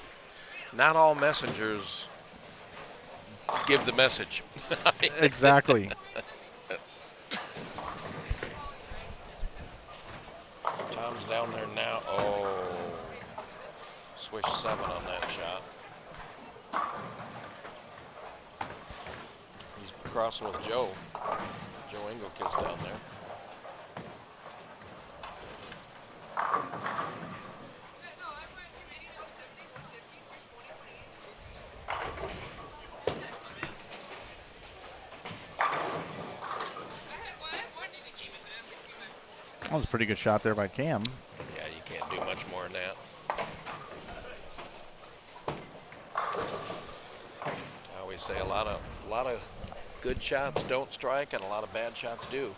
Not all messengers give the message. Exactly. Tom's down there now. Oh, swish 7 on that shot. He's crossing with Joe. Joe Engelkit's down there. That was a pretty good shot there by Cam. Yeah, you can't do much more than that. I always say a lot of good shots don't strike and a lot of bad shots do.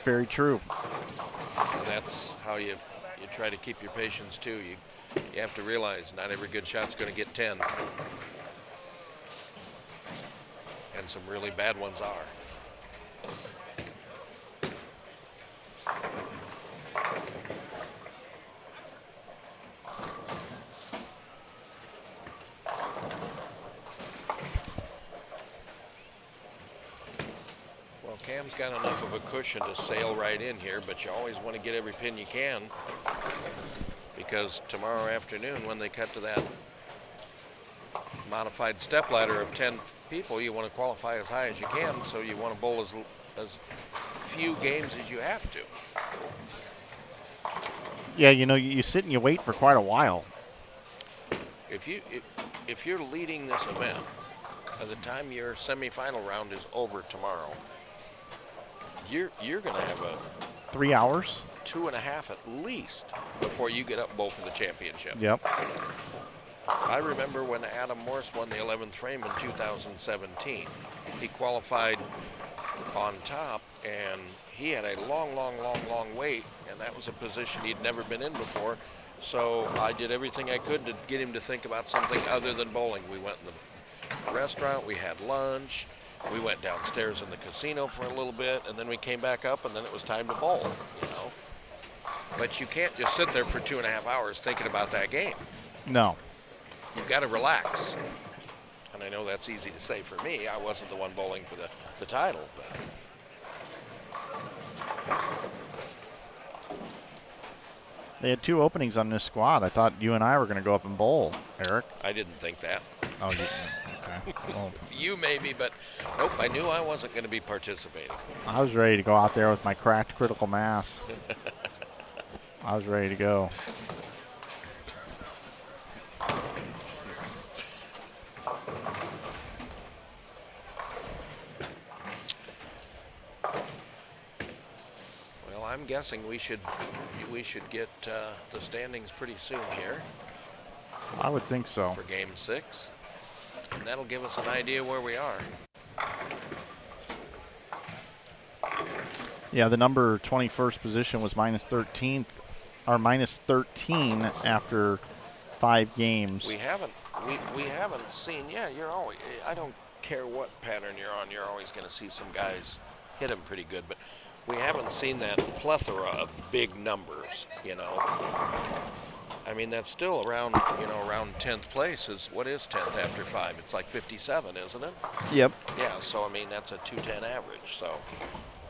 Very true. And that's how you try to keep your patience too. You have to realize not every good shot's going to get 10. And some really bad ones are. Well, Cam's got enough of a cushion to sail right in here, but you always want to get every pin you can, because tomorrow afternoon when they cut to that modified stepladder of 10 people, you want to qualify as high as you can, so you want to bowl as few games as you have to. Yeah, you know, you sit and you wait for quite a while. If you're leading this event, by the time your semifinal round is over tomorrow, you're going to have a 3 hours? 2.5 at least before you get up bowl for the championship. Yep. I remember when Adam Morse won the 11th frame in 2017. He qualified on top, and he had a long wait, and that was a position he'd never been in before. So I did everything I could to get him to think about something other than bowling. We went in the restaurant, we had lunch, we went downstairs in the casino for a little bit, and then we came back up, and then it was time to bowl, you know. But you can't just sit there for 2.5 hours thinking about that game. No. You've got to relax. And I know that's easy to say for me. I wasn't the one bowling for the title, but They had 2 openings on this squad. I thought you and I were going to go up and bowl, Eric. I didn't think that. Oh, okay. Well, You maybe, but nope, I knew I wasn't going to be participating. I was ready to go out there with my cracked critical mass. I was ready to go. Well, I'm guessing we should get the standings pretty soon here I would think so. for Game 6, and that'll give us an idea where we are. Yeah, the number 21st position was minus 13th, or minus 13 after 5 games. We haven't seen. Yeah, you're always. I don't care what pattern you're on. You're always going to see some guys hit them pretty good, but we haven't seen that plethora of big numbers. You know. I mean, that's still around. You know, around 10th place is what is 10th after 5? It's like 57, isn't it? Yep. Yeah. So I mean, that's a 210 average. So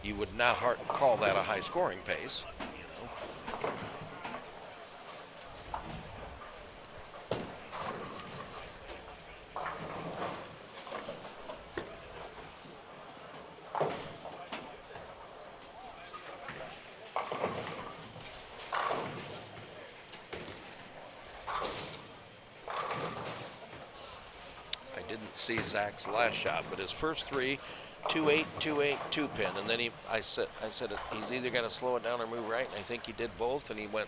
you would not call that a high scoring pace. You know. See Zach's last shot, but his first 3, 2-8, 2-8, 2-pin, and then I said he's either going to slow it down or move right, and I think he did both, and he went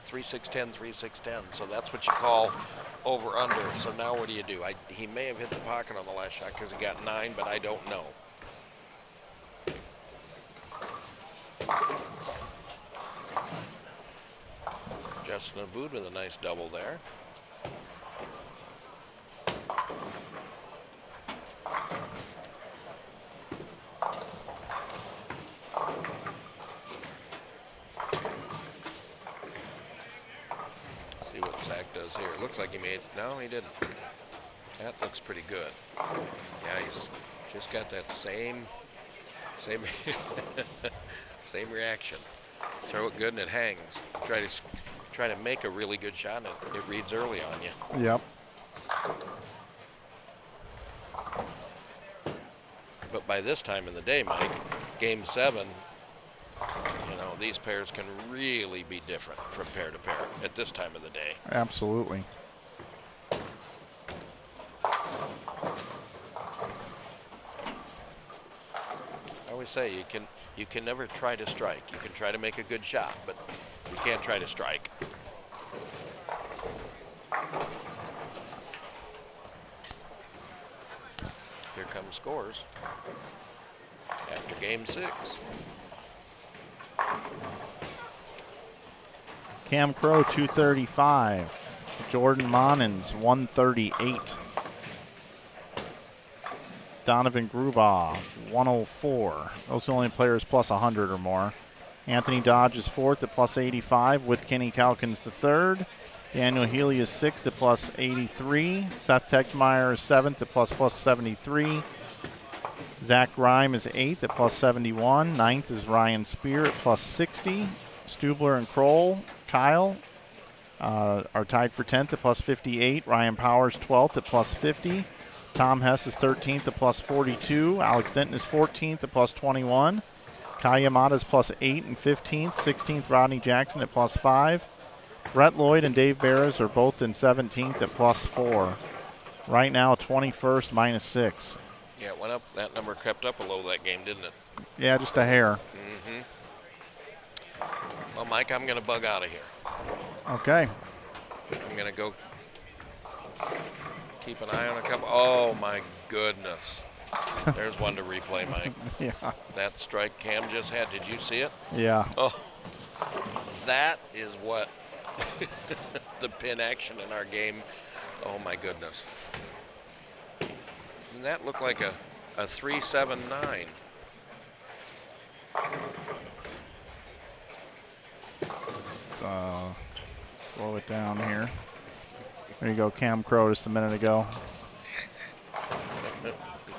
3-6-10, 3-6-10. So that's what you call over under. So now what do you do? He may have hit the pocket on the last shot because he got 9, but I don't know. Justin Abood with a nice double there. See what Zach does here. Looks like he made. No, he didn't. That looks pretty good. Yeah, he's just got that same same reaction. Throw it good and it hangs. Try to make a really good shot and it reads early on you. Yep. But by this time in the day, Mike, Game 7, you know, these pairs can really be different from pair to pair at this time of the day. Absolutely. I always say you can never try to strike. You can try to make a good shot, but you can't try to strike. Here come scores after Game 6. Cam Crow, 235. Jordan Monins, 138. Donovan Grubaugh, 104. Those are the only players plus 100 or more. Anthony Dodge is 4th at plus 85 with Kenny Calkins the 3rd. Daniel Healy is 6th at plus 83. Seth Tegmeyer is 7th at plus 73. Zach Rime is 8th at plus 71. 9th is Ryan Spear at plus 60. Stubler and Kroll, Kyle, are tied for 10th at plus 58. Ryan Powers 12th at plus 50. Tom Hess is 13th at plus 42. Alex Denton is 14th at plus 21. Kai Yamada is plus 8 and 15th. 16th Rodney Jackson at plus 5. Brett Lloyd and Dave Barras are both in 17th at plus 4. Right now, 21st minus 6. Yeah, it went up. That number crept up a little that game, didn't it? Yeah, just a hair. Mm-hmm. Well, Mike, I'm going to bug out of here. Okay. I'm going to go keep an eye on a couple. Oh, my goodness. There's one to replay, Mike. Yeah. That strike Cam just had. Did you see it? Yeah. Oh, that is what the pin action in our game. Oh, my goodness. Didn't that look like a a 3.79. Let's slow it down here. There you go, Cam Crow just a minute ago.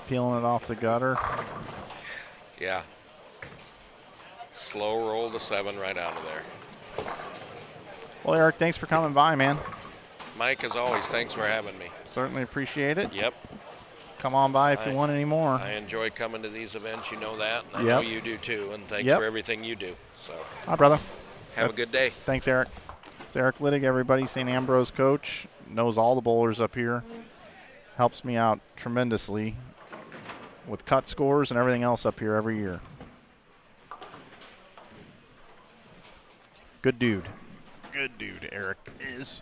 Peeling it off the gutter. Yeah. Slow roll to 7 right out of there. Well, Eric, thanks for coming by, man. Mike, as always, thanks for having me. Certainly appreciate it. Yep. Come on by if you want any more. I enjoy coming to these events. You know that. And I Yep. know you do too. And thanks Yep. for everything you do. So Hi, brother. have a good day. Thanks, Eric. It's Eric Littig, everybody, St. Ambrose coach. Knows all the bowlers up here. Helps me out tremendously with cut scores and everything else up here every year. Good dude. Good dude, Eric is.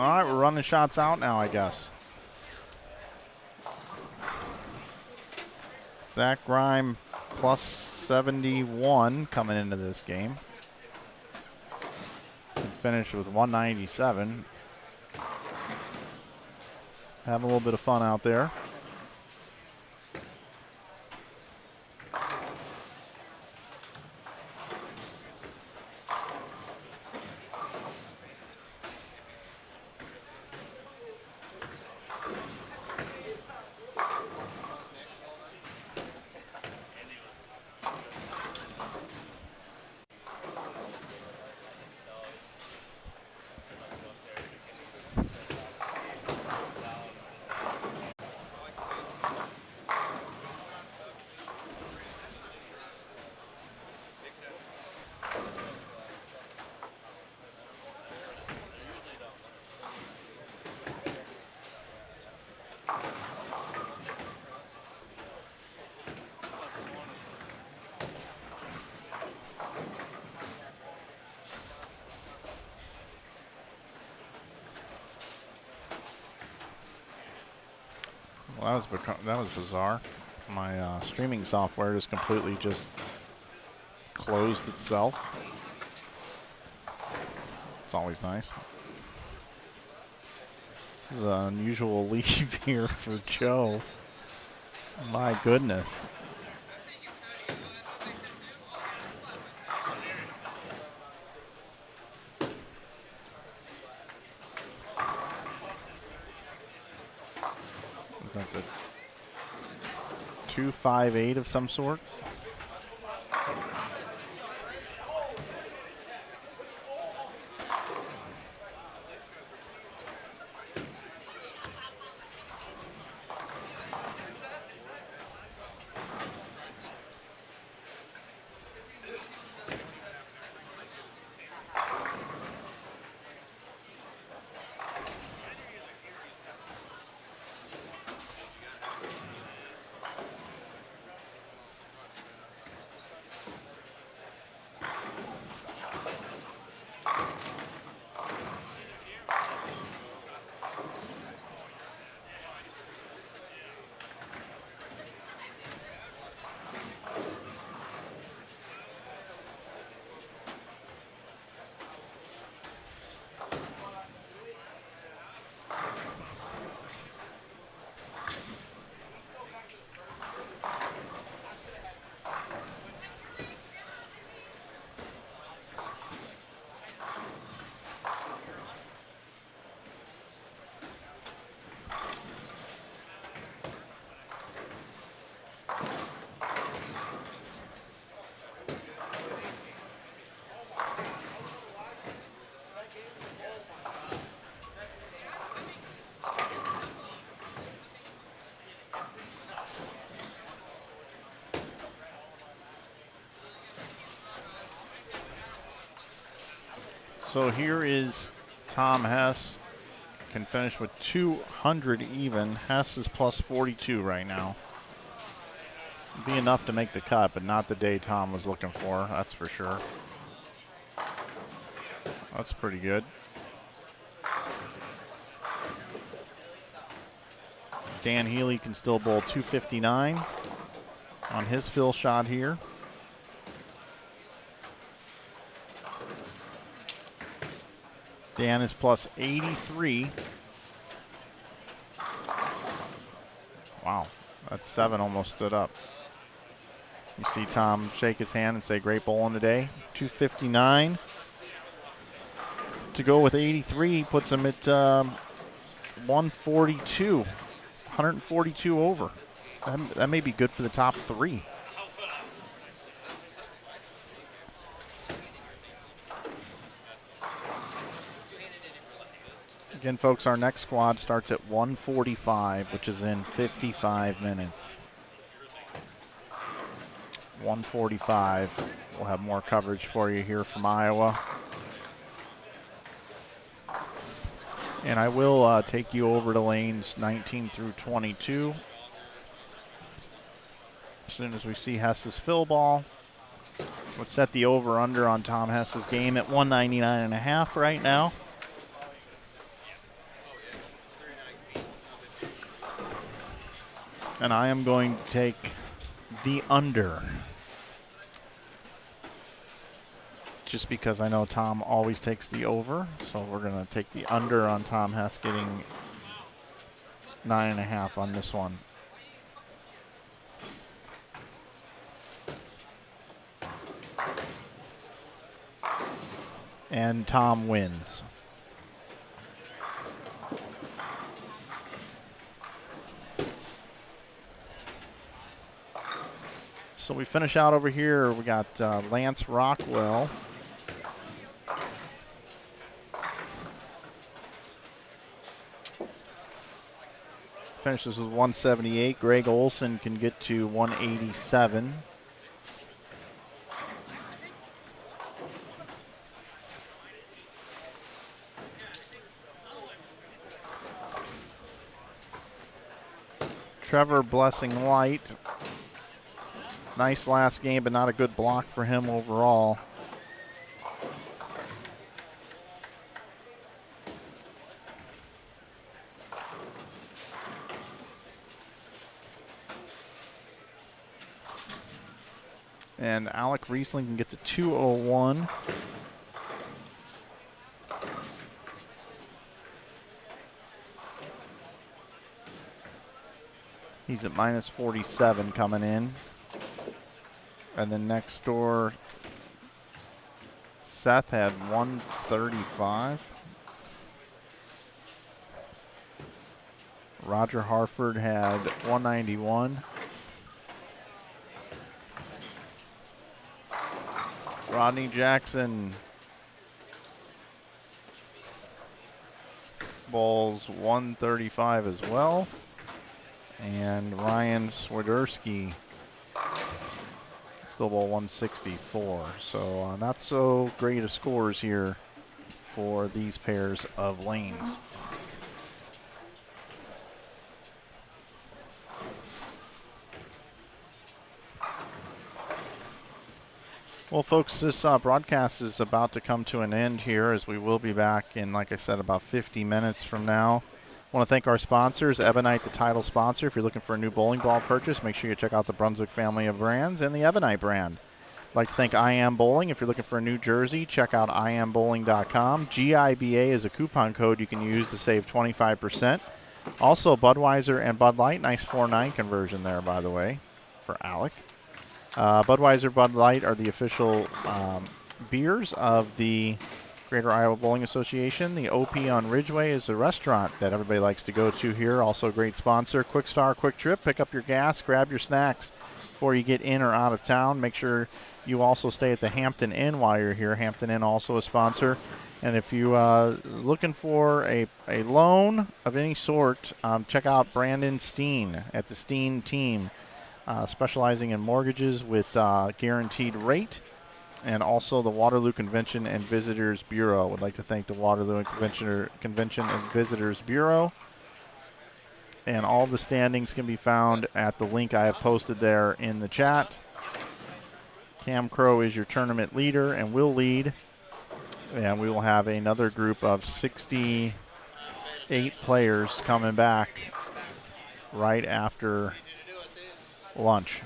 All right, we're running shots out now, I guess. Zach Grime plus 71 coming into this game. Finished with 197. Having a little bit of fun out there. Well, that was bizarre. My streaming software just completely closed itself. It's always nice. This is an unusual leave here for Joe. My goodness. Is that the 258 of some sort? So here is Tom Hess. Can finish with 200 even. Hess is plus 42 right now. Be enough to make the cut, but not the day Tom was looking for, that's for sure. That's pretty good. Dan Healy can still bowl 259 on his fill shot here. Dan is plus 83. Wow, that 7 almost stood up. You see Tom shake his hand and say, great bowling today. 259. To go with 83 puts him at 142. 142 over. That may be good for the top 3. Again, folks, our next squad starts at 1:45, which is in 55 minutes. 1:45. We'll have more coverage for you here from Iowa. And I will take you over to lanes 19 through 22. As soon as we see Hess's fill ball. Let's set the over-under on Tom Hess's game at 199.5 right now. And I am going to take the under. Just because I know Tom always takes the over. So we're going to take the under on Tom Hess getting 9.5 on this one. And Tom wins. So we finish out over here. We got Lance Rockwell. Finishes with 178. Greg Olson can get to 187. Trevor Blessing Light. Nice last game, but not a good block for him overall. And Alec Riesling can get to 201. He's at minus 47 coming in. And then next door, Seth had 135. Roger Harford had 191. Rodney Jackson bowls 135 as well. And Ryan Swiderski still bowl 164. So not so great of scores here for these pairs of lanes. Well, folks, this broadcast is about to come to an end here, as we will be back in, like I said, about 50 minutes from now. I want to thank our sponsors, Ebonite, the title sponsor. If you're looking for a new bowling ball purchase, make sure you check out the Brunswick family of brands and the Ebonite brand. I'd like to thank I Am Bowling. If you're looking for a new jersey, check out iambowling.com. GIBA is a coupon code you can use to save 25%. Also, Budweiser and Bud Light. Nice 4-9 conversion there, by the way, for Alec. Budweiser, Bud Light are the official beers of the Greater Iowa Bowling Association. The OP on Ridgeway is a restaurant that everybody likes to go to here. Also a great sponsor. Quick Star, Quick Trip. Pick up your gas, grab your snacks before you get in or out of town. Make sure you also stay at the Hampton Inn while you're here. Hampton Inn also a sponsor. And if you are looking for a loan of any sort, check out Brandon Steen at the Steen team. Specializing in mortgages with guaranteed rate, and also the Waterloo Convention and Visitors Bureau. Would like to thank the Waterloo Convention and Visitors Bureau. And all the standings can be found at the link I have posted there in the chat. Cam Crow is your tournament leader and will lead. And we will have another group of 68 players coming back right after lunch.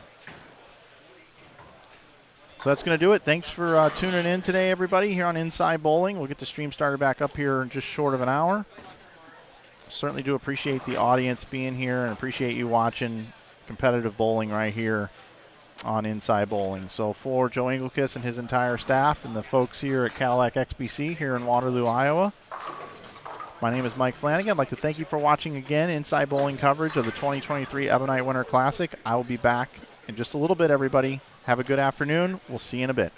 So that's going to do it. Thanks for tuning in today, everybody, here on Inside Bowling. We'll get the stream started back up here in just short of an hour. Certainly do appreciate the audience being here and appreciate you watching competitive bowling right here on Inside Bowling. So for Joe Engelkiss and his entire staff and the folks here at Cadillac XBC here in Waterloo, Iowa, my name is Mike Flanagan. I'd like to thank you for watching again Inside Bowling coverage of the 2023 Ebonite Winter Classic. I will be back in just a little bit, everybody. Have a good afternoon. We'll see you in a bit.